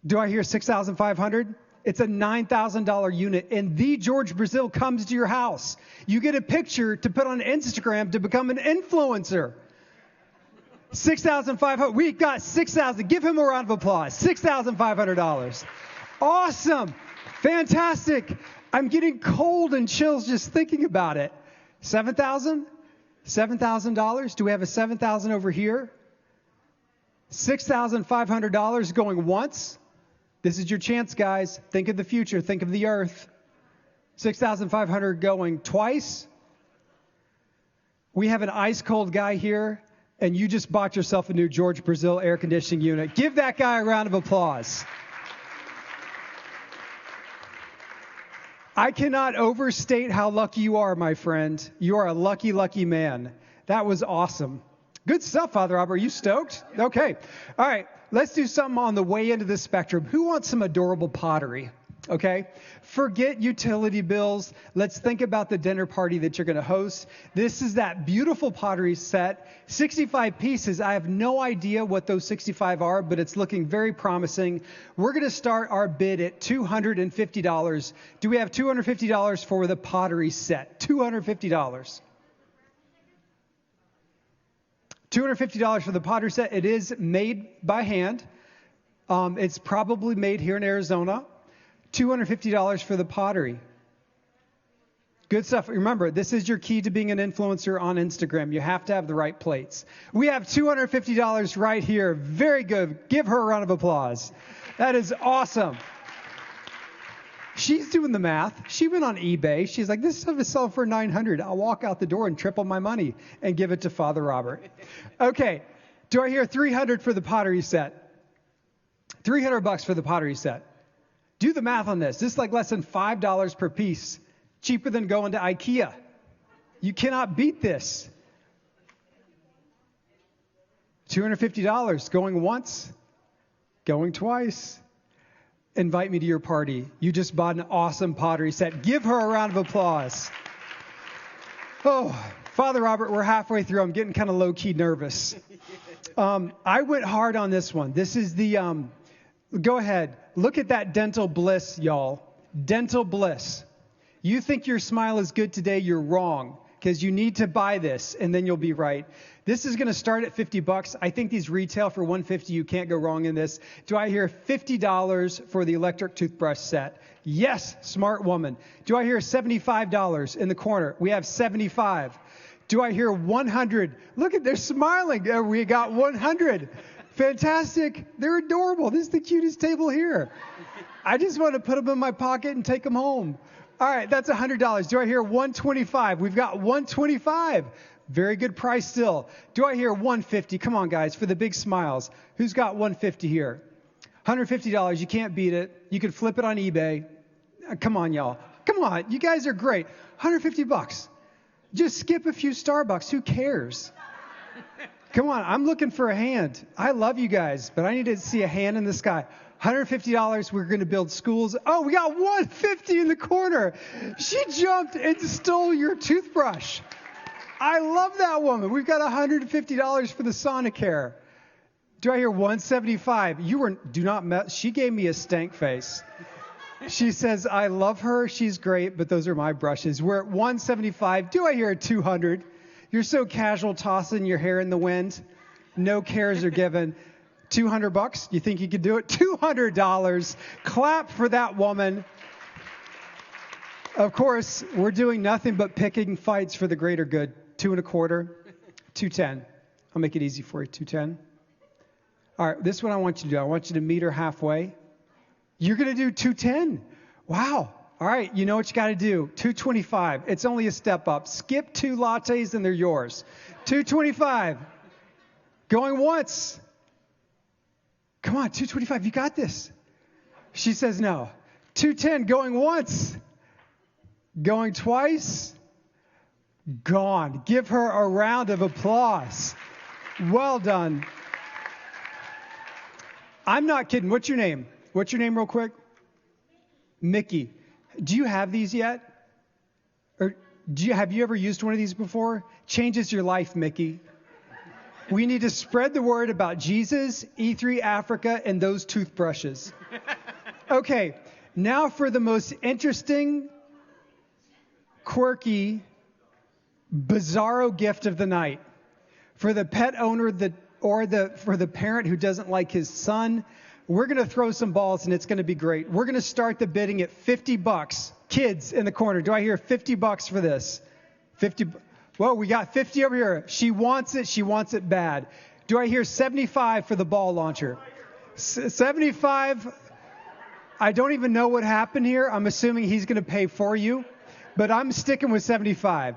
Do I hear 6,500? It's a $9,000 unit, and the George Brazil comes to your house. You get a picture to put on Instagram to become an influencer. 6,500. We got 6,000. Give him a round of applause. $6,500. Awesome. Fantastic. I'm getting cold and chills just thinking about it. 7,000? $7,000? Do we have a 7,000 over here? $6,500 going once. This is your chance, guys. Think of the future. Think of the earth. 6,500 going twice. We have an ice cold guy here, and you just bought yourself a new George Brazil air conditioning unit. Give that guy a round of applause. I cannot overstate how lucky you are, my friend. You are a lucky, lucky man. That was awesome. Good stuff, Father Robert. Are you stoked? Okay. All right. Let's do something on the way into the spectrum. Who wants some adorable pottery? Okay. Forget utility bills. Let's think about the dinner party that you're going to host. This is that beautiful pottery set. 65 pieces. I have no idea what those 65 are, but it's looking very promising. We're going to start our bid at $250. Do we have $250 for the pottery set? $250. $250 for the pottery set. It is made by hand. It's probably made here in Arizona. $250 for the pottery. Good stuff. Remember, this is your key to being an influencer on Instagram. You have to have the right plates. We have $250 right here. Very good. Give her a round of applause. That is awesome. She's doing the math. She went on eBay. She's like, this stuff is selling for $900. I'll walk out the door and triple my money and give it to Father Robert. Okay. Do I hear $300 for the pottery set? $300 for the pottery set. Do the math on this. This is like less than $5 per piece. Cheaper than going to IKEA. You cannot beat this. $250 going once, going twice. Invite me to your party. You just bought an awesome pottery set. Give her a round of applause. Oh, Father Robert, we're halfway through. I'm getting kind of low-key nervous. I went hard on this one. This is the, go ahead. Look at that dental bliss, y'all. Dental bliss. You think your smile is good today, you're wrong. Because you need to buy this, and then you'll be right. This is going to start at $50. I think these retail for $150. You can't go wrong in this. Do I hear $50 for the electric toothbrush set? Yes, smart woman. Do I hear $75 in the corner? We have $75. Do I hear $100? Look at, they're smiling. We got $100. Fantastic. They're adorable. This is the cutest table here. I just want to put them in my pocket and take them home. All right, that's $100. Do I hear $125? We've got $125. Very good price still. Do I hear $150? Come on, guys, for the big smiles. Who's got $150 here? $150. You can't beat it. You can flip it on eBay. Come on, y'all. Come on. You guys are great. $150. Just skip a few Starbucks. Who cares? Come on. I'm looking for a hand. I love you guys, but I need to see a hand in the sky. $150, we're going to build schools. Oh, we got $150 in the corner. She jumped and stole your toothbrush. I love that woman. We've got $150 for the Sonicare. Do I hear $175? She gave me a stank face. She says, I love her. She's great, but those are my brushes. We're at $175. Do I hear a $200? You're so casual, tossing your hair in the wind. No cares are given. $200? You think you could do it? $200. Clap for that woman. Of course, we're doing nothing but picking fights for the greater good. $2.25, $2.10. I'll make it easy for you. $2.10. All right, this is what I want you to do. I want you to meet her halfway. You're going to do $2.10. Wow. All right, you know what you got to do. $2.25. It's only a step up. Skip 2 lattes and they're yours. $2.25. Going once. Come on, $2.25. You got this. She says no. $2.10. Going once. Going twice. Gone. Give her a round of applause. Well done. I'm not kidding. What's your name? What's your name real quick? Mickey. Do you have these yet? Or have you ever used one of these before? Changes your life, Mickey. We need to spread the word about Jesus, E3 Africa, and those toothbrushes. Okay, now for the most interesting, quirky, bizarro gift of the night. For the pet owner for the parent who doesn't like his son, we're going to throw some balls and it's going to be great. We're going to start the bidding at $50. Kids in the corner, do I hear $50 for this? 50. Whoa, we got 50 over here. She wants it. She wants it bad. Do I hear 75 for the ball launcher? 75. I don't even know what happened here. I'm assuming he's going to pay for you, but I'm sticking with 75.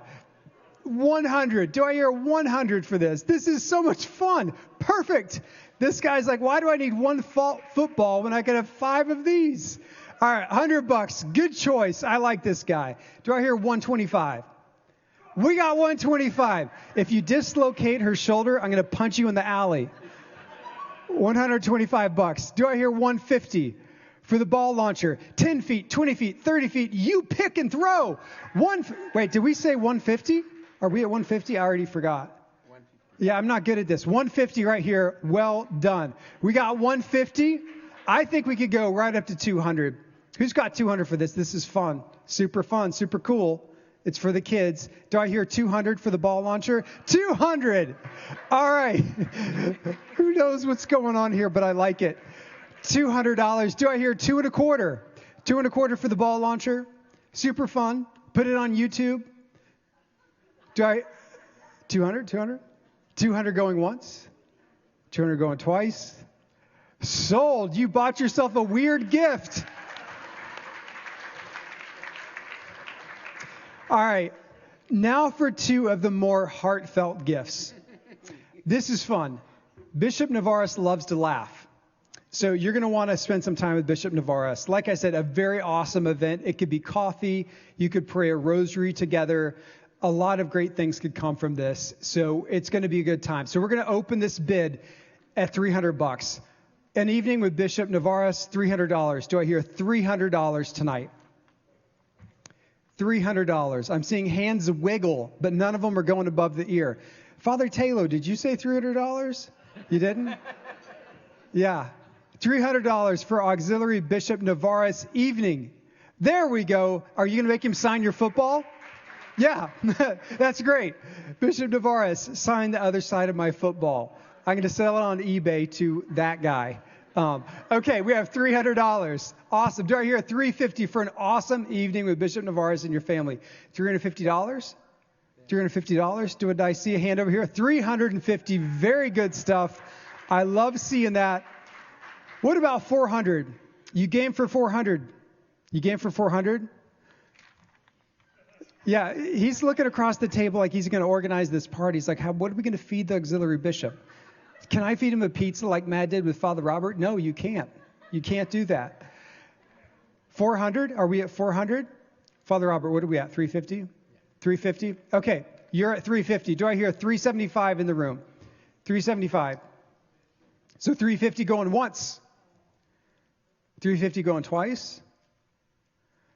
100. Do I hear 100 for this? This is so much fun. Perfect. This guy's like, why do I need one football when I can have 5 of these? All right, $100. Good choice. I like this guy. Do I hear 125? We got 125. If you dislocate her shoulder, I'm going to punch you in the alley. $125. Do I hear 150 for the ball launcher? 10 feet, 20 feet, 30 feet. You pick and throw. Wait, did we say 150? Are we at 150? I already forgot. Yeah, I'm not good at this. 150 right here. Well done. We got 150. I think we could go right up to 200. Who's got 200 for this? This is fun. Super fun. Super cool. It's for the kids. Do I hear 200 for the ball launcher? 200. All right. Who knows what's going on here, but I like it. $200. Do I hear $2.25? $2.25 for the ball launcher. Super fun. Put it on YouTube. Do I 200? 200? 200 going once. 200 going twice. Sold. You bought yourself a weird gift. All right. Now for 2 of the more heartfelt gifts. This is fun. Bishop Navarez loves to laugh. So you're going to want to spend some time with Bishop Navarez. Like I said, a very awesome event. It could be coffee. You could pray a rosary together. A lot of great things could come from this. So it's going to be a good time. So we're going to open this bid at $300. An evening with Bishop Navarez, $300. Do I hear $300 tonight? $300. I'm seeing hands wiggle, but none of them are going above the ear. Father Taylor, did you say $300? You didn't? Yeah. $300 for Auxiliary Bishop Navarez evening. There we go. Are you going to make him sign your football? Yeah, that's great. Bishop Navarez signed the other side of my football. I'm going to sell it on eBay to that guy. Okay, we have $300. Awesome. Do I hear $350 for an awesome evening with Bishop Navarez and your family? $350? $350? Did I see a hand over here? $350. Very good stuff. I love seeing that. What about $400? You game for $400? You game for $400? Yeah, he's looking across the table like he's going to organize this party. He's like, what are we going to feed the auxiliary bishop? Can I feed him a pizza like Matt did with Father Robert? No, you can't. You can't do that. 400? Are we at 400? Father Robert, what are we at? 350? 350? Okay, you're at 350. Do I hear 375 in the room? 375. So 350 going once. 350 going twice.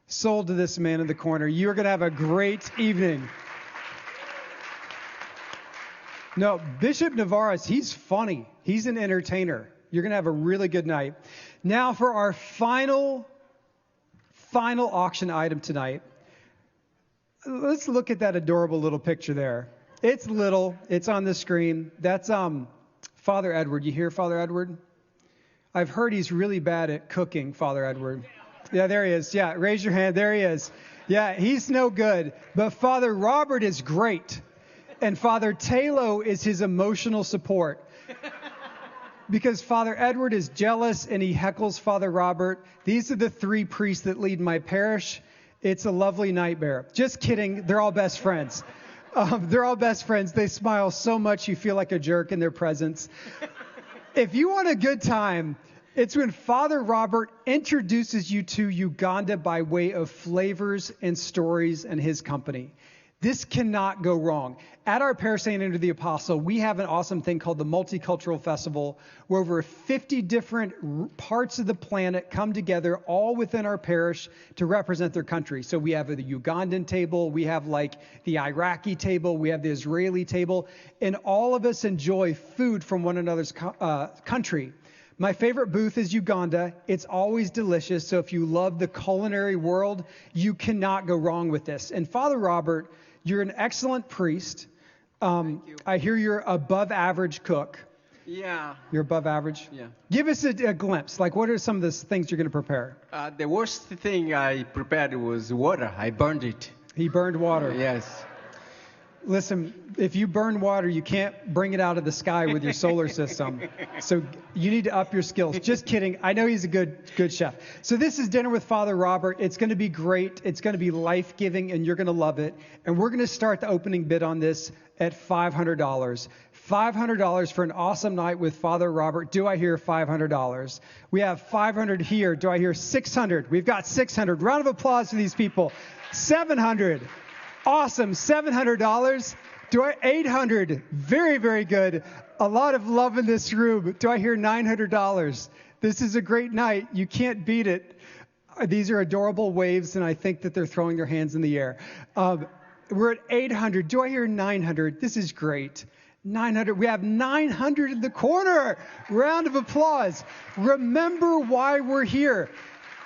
Sold to this man in the corner. You're going to have a great evening. No, Bishop Navarez, he's funny. He's an entertainer. You're going to have a really good night. Now for our final auction item tonight. Let's look at that adorable little picture there. It's little. It's on the screen. That's Father Edward. You hear Father Edward? I've heard he's really bad at cooking, Father Edward. Yeah, there he is. Yeah, raise your hand. There he is. Yeah, he's no good. But Father Robert is great. And Father Talo is his emotional support. Because Father Edward is jealous and he heckles Father Robert. These are the three priests that lead my parish. It's a lovely nightmare. Just kidding. They're all best friends. They're all best friends. They smile so much you feel like a jerk in their presence. If you want a good time, it's when Father Robert introduces you to Uganda by way of flavors and stories and his company. This cannot go wrong. At our Parish St. Andrew the Apostle, we have an awesome thing called the Multicultural Festival, where over 50 different parts of the planet come together, all within our parish, to represent their country. So we have the Ugandan table, we have like the Iraqi table, we have the Israeli table, and all of us enjoy food from one another's country. My favorite booth is Uganda. It's always delicious. So if you love the culinary world, you cannot go wrong with this. And Father Robert, you're an excellent priest. I hear you're above average cook. Yeah. You're above average? Yeah. Give us a glimpse. Like, what are some of the things you're going to prepare? The worst thing I prepared was water. I burned it. He burned water? Yes. Listen, if you burn water, you can't bring it out of the sky with your solar system. So you need to up your skills. Just kidding. I know he's a good chef. So this is Dinner with Father Robert. It's going to be great. It's going to be life-giving, and you're going to love it. And we're going to start the opening bid on this at $500. $500 for an awesome night with Father Robert. Do I hear $500? We have $500 here. Do I hear $600? We've got $600. Round of applause for these people. $700. Awesome. $700. Do I $800? Very, very good. A lot of love in this room. Do I hear $900? This is a great night. You can't beat it. These are adorable waves, and I think that they're throwing their hands in the air. We're at $800. Do I hear $900? This is great. $900. We have $900 in the corner. Round of applause. Remember why we're here.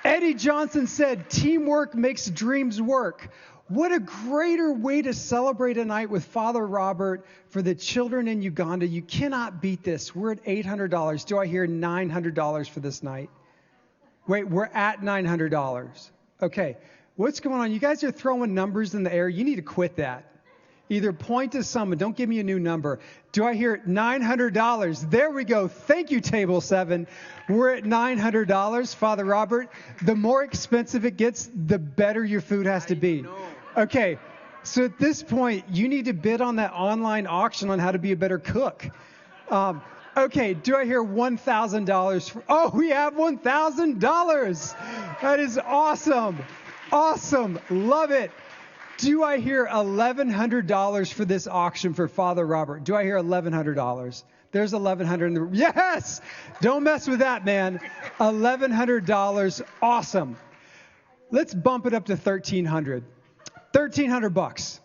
Eddie Johnson said, teamwork makes dreams work. What a greater way to celebrate a night with Father Robert for the children in Uganda. You cannot beat this. We're at $800. Do I hear $900 for this night? Wait, we're at $900. Okay, what's going on? You guys are throwing numbers in the air. You need to quit that. Either point to someone. Don't give me a new number. Do I hear $900? There we go. Thank you, Table 7. We're at $900. Father Robert, the more expensive it gets, the better your food has to be. Okay, so at this point, you need to bid on that online auction on how to be a better cook. Okay, do I hear $1,000? Oh, we have $1,000. That is awesome. Awesome. Love it. Do I hear $1,100 for this auction for Father Robert? Do I hear $1,100? There's $1,100 in the room. Yes! Don't mess with that, man. $1,100. Awesome. Let's bump it up to $1,300. $1,300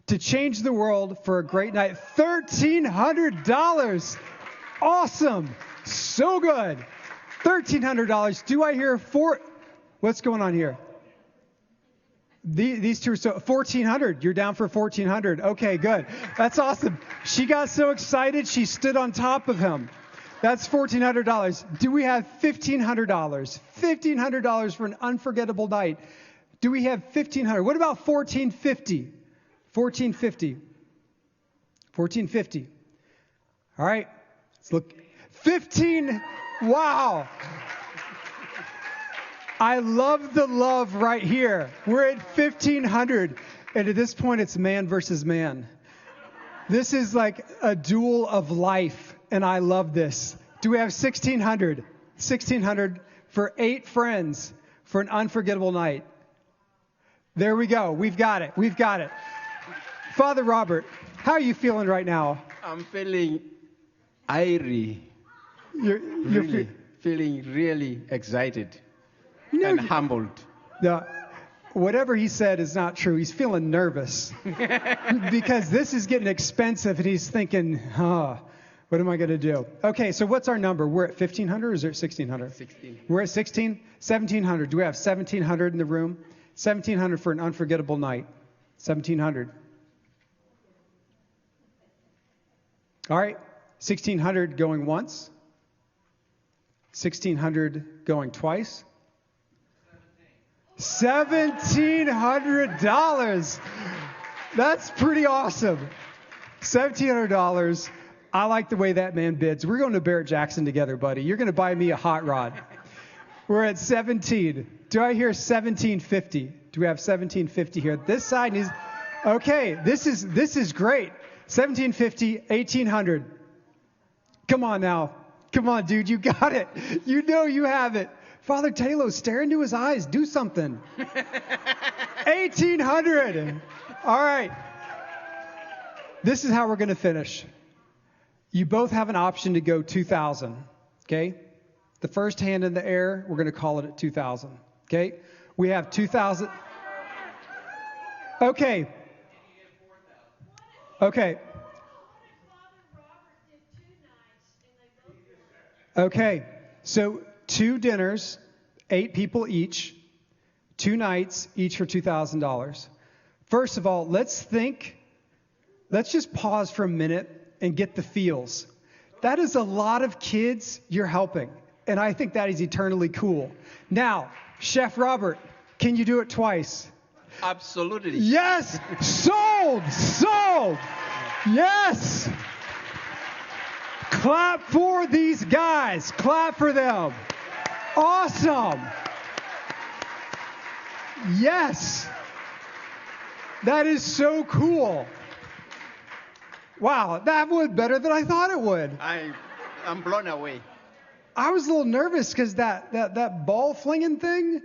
to change the world for a great night. $1,300. Awesome. So good. $1,300. Do I hear What's going on here? These two are so 1,400. You're down for 1,400. Okay, good. That's awesome. She got so excited she stood on top of him. That's $1,400. Do we have $1,500? $1,500 for an unforgettable night. Do we have $1,500? What about $1,450? $1,450. All right. Let's look. 15. Wow. I love the love right here. We're at 1,500. And at this point, it's man versus man. This is like a duel of life. And I love this. Do we have 1,600? 1,600 for 8 friends for an unforgettable night. There we go. We've got it. We've got it. Father Robert, how are you feeling right now? I'm feeling airy. You're feeling really excited and humbled. Whatever he said is not true. He's feeling nervous because this is getting expensive, and he's thinking, what am I going to do? Okay, so what's our number? We're at 1,500 or is it 1,600? 16. We're at 16? 1,700. Do we have 1,700 in the room? 1,700 for an unforgettable night. 1,700. All right, 1,600 going once. 1,600 going twice. $1,700. That's pretty awesome. $1,700. I like the way that man bids. We're going to Barrett Jackson together, buddy. You're going to buy me a hot rod. We're at 17. Do I hear 1,750? Do we have 1,750 here? This side is okay. This is great. 1,750, 1,800. Come on now. Come on, dude. You got it. You know you have it. Father Taylor, stare into his eyes. Do something. 1,800. All right. This is how we're going to finish. You both have an option to go 2,000. Okay? The first hand in the air, we're going to call it at 2,000. Okay? We have 2,000. Okay. Okay. Okay. So 2 dinners, 8 people each, 2 nights, each for $2,000. First of all, let's just pause for a minute and get the feels. That is a lot of kids you're helping, and I think that is eternally cool. Now, Chef Robert, can you do it twice? Absolutely. Yes! Sold! Sold! Yes! Clap for these guys. Clap for them. Awesome. Yes. That is so cool. Wow, that went better than I thought it would. I'm blown away. I was a little nervous because that ball flinging thing,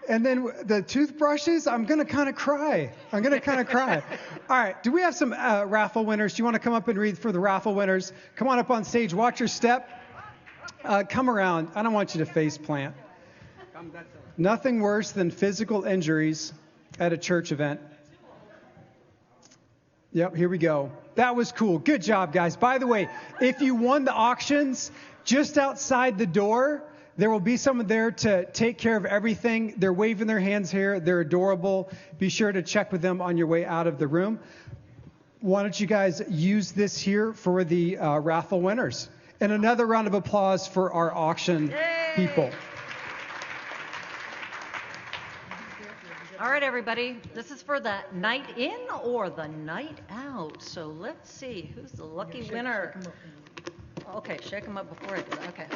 and then the toothbrushes, I'm going to kind of cry. All right, do we have some raffle winners? Do you want to come up and read for the raffle winners? Come on up on stage. Watch your step. Come around. I don't want you to face plant. Nothing worse than physical injuries at a church event. Yep, here we go. That was cool. Good job, guys. By the way, if you won the auctions, just outside the door, there will be someone there to take care of everything. They're waving their hands here. They're adorable. Be sure to check with them on your way out of the room. Why don't you guys use this here for the raffle winners? And another round of applause for our auction people. All right, everybody. This is for the night in or the night out. So let's see. Who's the lucky winner? Okay, shake them up before I do that. Okay.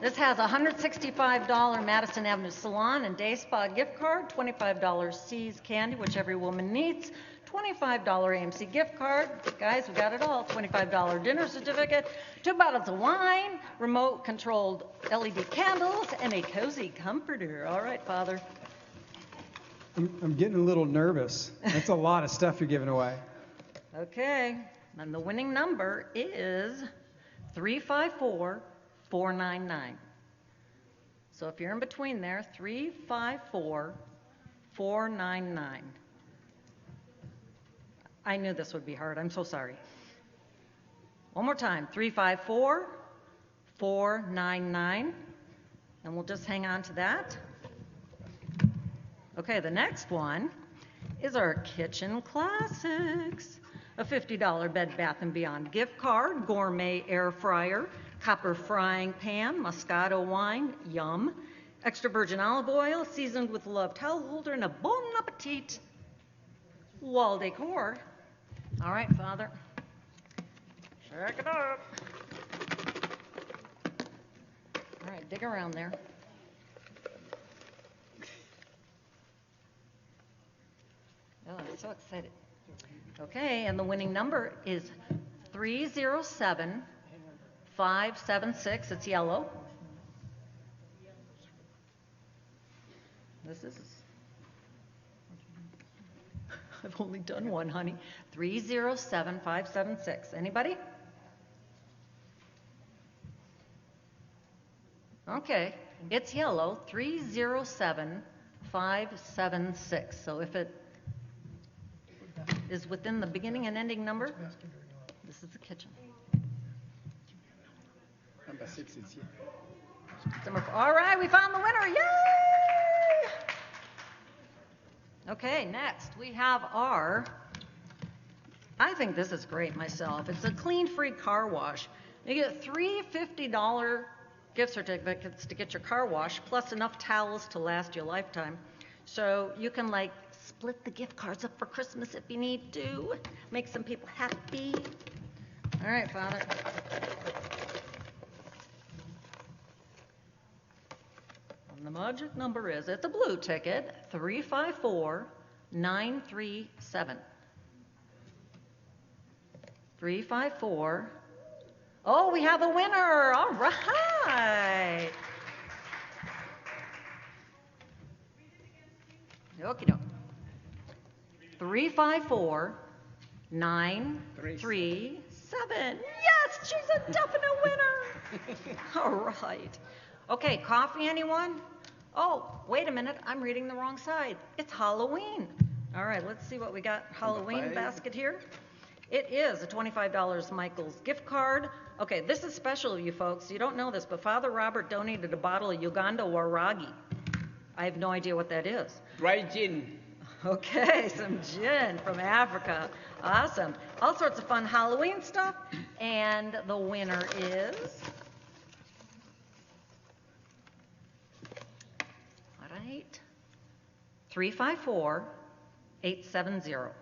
This has a $165 Madison Avenue Salon and Day Spa gift card, $25 C's Candy, which every woman needs, $25 AMC gift card. Guys, we got it all. $25 dinner certificate, 2 bottles of wine, remote-controlled LED candles, and a cozy comforter. All right, Father. I'm getting a little nervous. That's a lot of stuff you're giving away. Okay, and the winning number is 354-499. So if you're in between there, 354-499. I knew this would be hard. I'm so sorry. One more time, 354-499. And we'll just hang on to that. Okay, the next one is our Kitchen Classics. A $50 Bed Bath & Beyond gift card, gourmet air fryer, copper frying pan, Moscato wine, yum, extra virgin olive oil, seasoned with love towel holder, and a bon appetit wall decor. All right, Father. Check it out. All right, dig around there. Oh, I'm so excited. Okay, and the winning number is 307576. It's yellow. This is... I've only done one, honey. 307576. Anybody? Okay, it's yellow, 307576. So if it is within the beginning and ending number, this is the kitchen. Number 6 is here. All right, we found the winner. Yay! Okay, next we have our, I think this is great myself. It's a Clean Free car wash. You get 3 $50 gift certificates to get your car washed, plus enough towels to last you a lifetime. So you can like split the gift cards up for Christmas if you need to. Make some people happy. All right, Father. And the magic number is, it's a blue ticket, 354937. 354. Oh, we have a winner. All right. Okie doke. 354937. Yes, she's a definite winner. All right. Okay, coffee, anyone? Oh, wait a minute. I'm reading the wrong side. It's Halloween. All right, let's see what we got. Halloween basket here. It is a $25 Michael's gift card. Okay, this is special, you folks. You don't know this, but Father Robert donated a bottle of Uganda Waragi. I have no idea what that is. Dry gin. Okay, some gin from Africa. Awesome. All sorts of fun Halloween stuff. And the winner is... All right. 354870.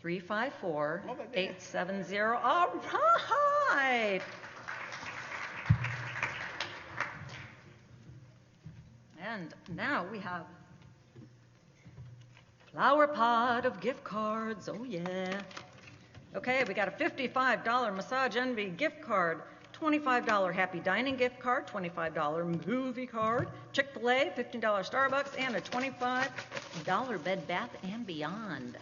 354870. All right. And now we have flower pot of gift cards. Oh, yeah. Okay, we got a $55 Massage Envy gift card, $25 Happy Dining gift card, $25 movie card, Chick-fil-A, $15 Starbucks, and a $25 Bed Bath & Beyond.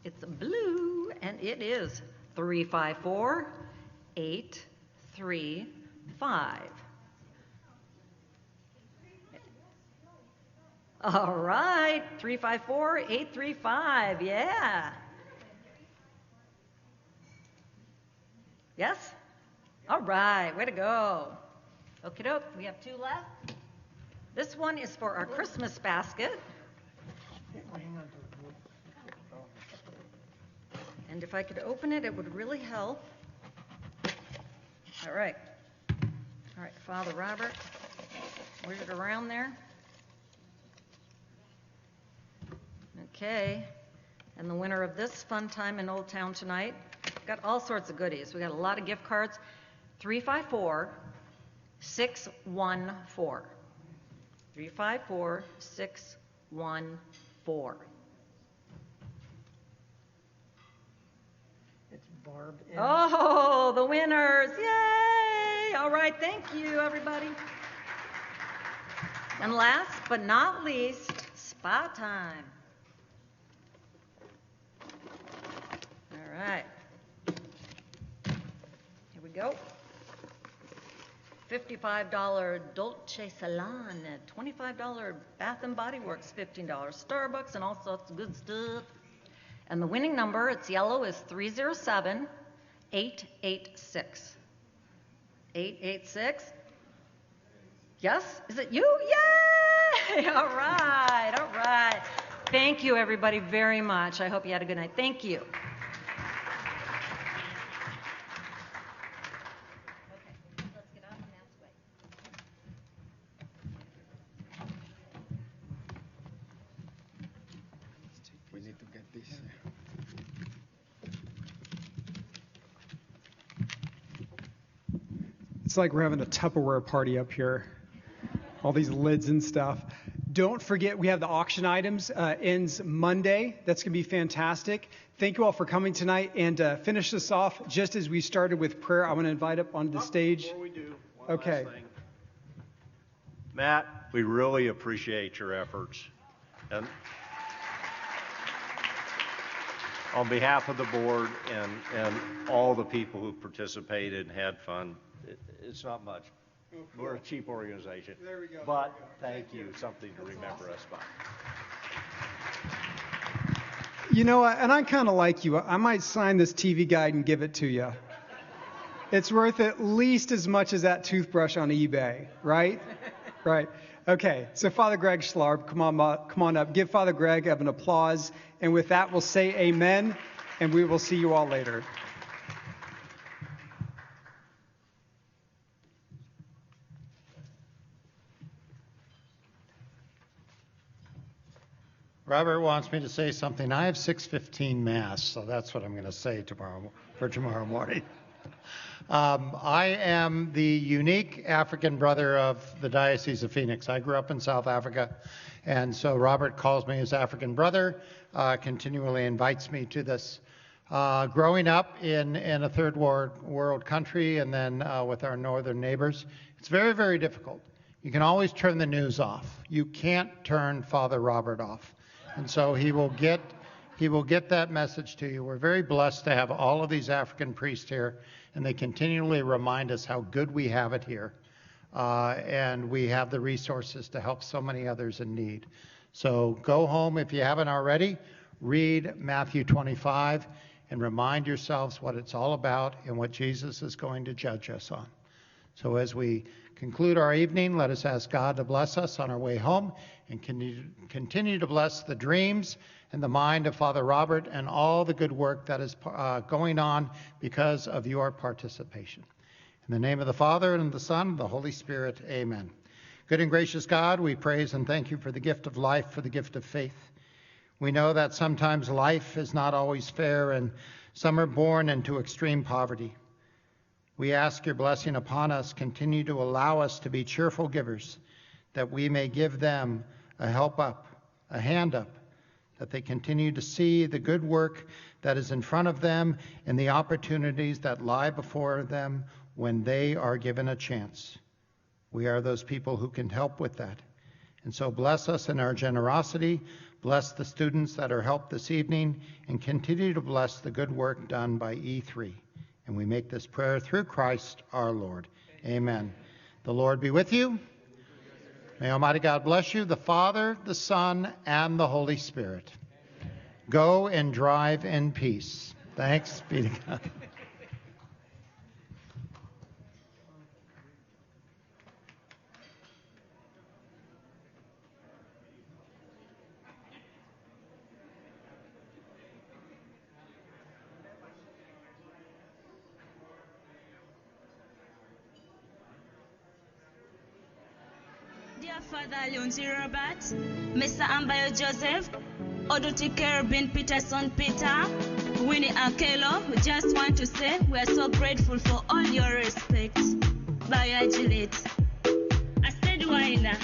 It's blue, and it is 354835. All right, 354835, yeah. Yes? All right, way to go. Okie doke, we have 2 left. This one is for our Christmas basket. And if I could open it, it would really help. All right. All right, Father Robert, where's it around there? Okay. And the winner of this fun time in Old Town tonight, got all sorts of goodies. We got a lot of gift cards. 354614. 354614. It's Barb. Oh, the winners. Yay! All right, thank you, everybody. And last but not least, spa time. All right. Here we go. $55 Dolce Salon, $25 Bath & Body Works, $15 Starbucks, and all sorts of good stuff. And the winning number, it's yellow, is 307886. 886? Yes? Is it you? Yay! All right, all right. Thank you, everybody, very much. I hope you had a good night. Thank you. We need to get this. It's like we're having a Tupperware party up here. All these lids and stuff. Don't forget, we have the auction items. Ends Monday. That's going to be fantastic. Thank you all for coming tonight. And finish this off just as we started with prayer. I want to invite up onto the stage. Before we do, one Okay. last thing. Matt, we really appreciate your efforts. And on behalf of the board and all the people who participated and had fun, it's not much. We're a cheap organization. There we go. But thank you, something to remember us by. You know what? And I kind of like you. I might sign this TV guide and give it to you. It's worth at least as much as that toothbrush on eBay, right? Right. Okay. So Father Greg Schlarb, come on up. Give Father Greg an applause. And with that, we'll say amen, and we will see you all later. Robert wants me to say something. I have 6:15 Mass, so that's what I'm going to say tomorrow morning. I am the unique African brother of the Diocese of Phoenix. I grew up in South Africa, and so Robert calls me his African brother, continually invites me to this. Growing up in a third world country and then with our northern neighbors, it's very, very difficult. You can always turn the news off. You can't turn Father Robert off. And so he will get that message to you. We're very blessed to have all of these African priests here, and they continually remind us how good we have it here. And we have the resources to help so many others in need. So go home if you haven't already, read Matthew 25, and remind yourselves what it's all about and what Jesus is going to judge us on. So as we conclude our evening, let us ask God to bless us on our way home and continue to bless the dreams and the mind of Father Robert and all the good work that is going on because of your participation. In the name of the Father, and of the Son, and the Holy Spirit, amen. Good and gracious God, we praise and thank you for the gift of life, for the gift of faith. We know that sometimes life is not always fair, and some are born into extreme poverty. We ask your blessing upon us. Continue to allow us to be cheerful givers, that we may give them a help up, a hand up, that they continue to see the good work that is in front of them and the opportunities that lie before them when they are given a chance. We are those people who can help with that. And so bless us in our generosity, bless the students that are helped this evening, and continue to bless the good work done by E3. And we make this prayer through Christ our Lord. Amen. The Lord be with you. May Almighty God bless you, the Father, the Son, and the Holy Spirit. Go and drive in peace. Thanks be to God. Dear Father Leonzi Robert, Mr. Ambayo Joseph, Oduti Kerubin Peterson Peter, Winnie Akelo, we just want to say we are so grateful for all your respect. Bye, Juliet. I said, why now?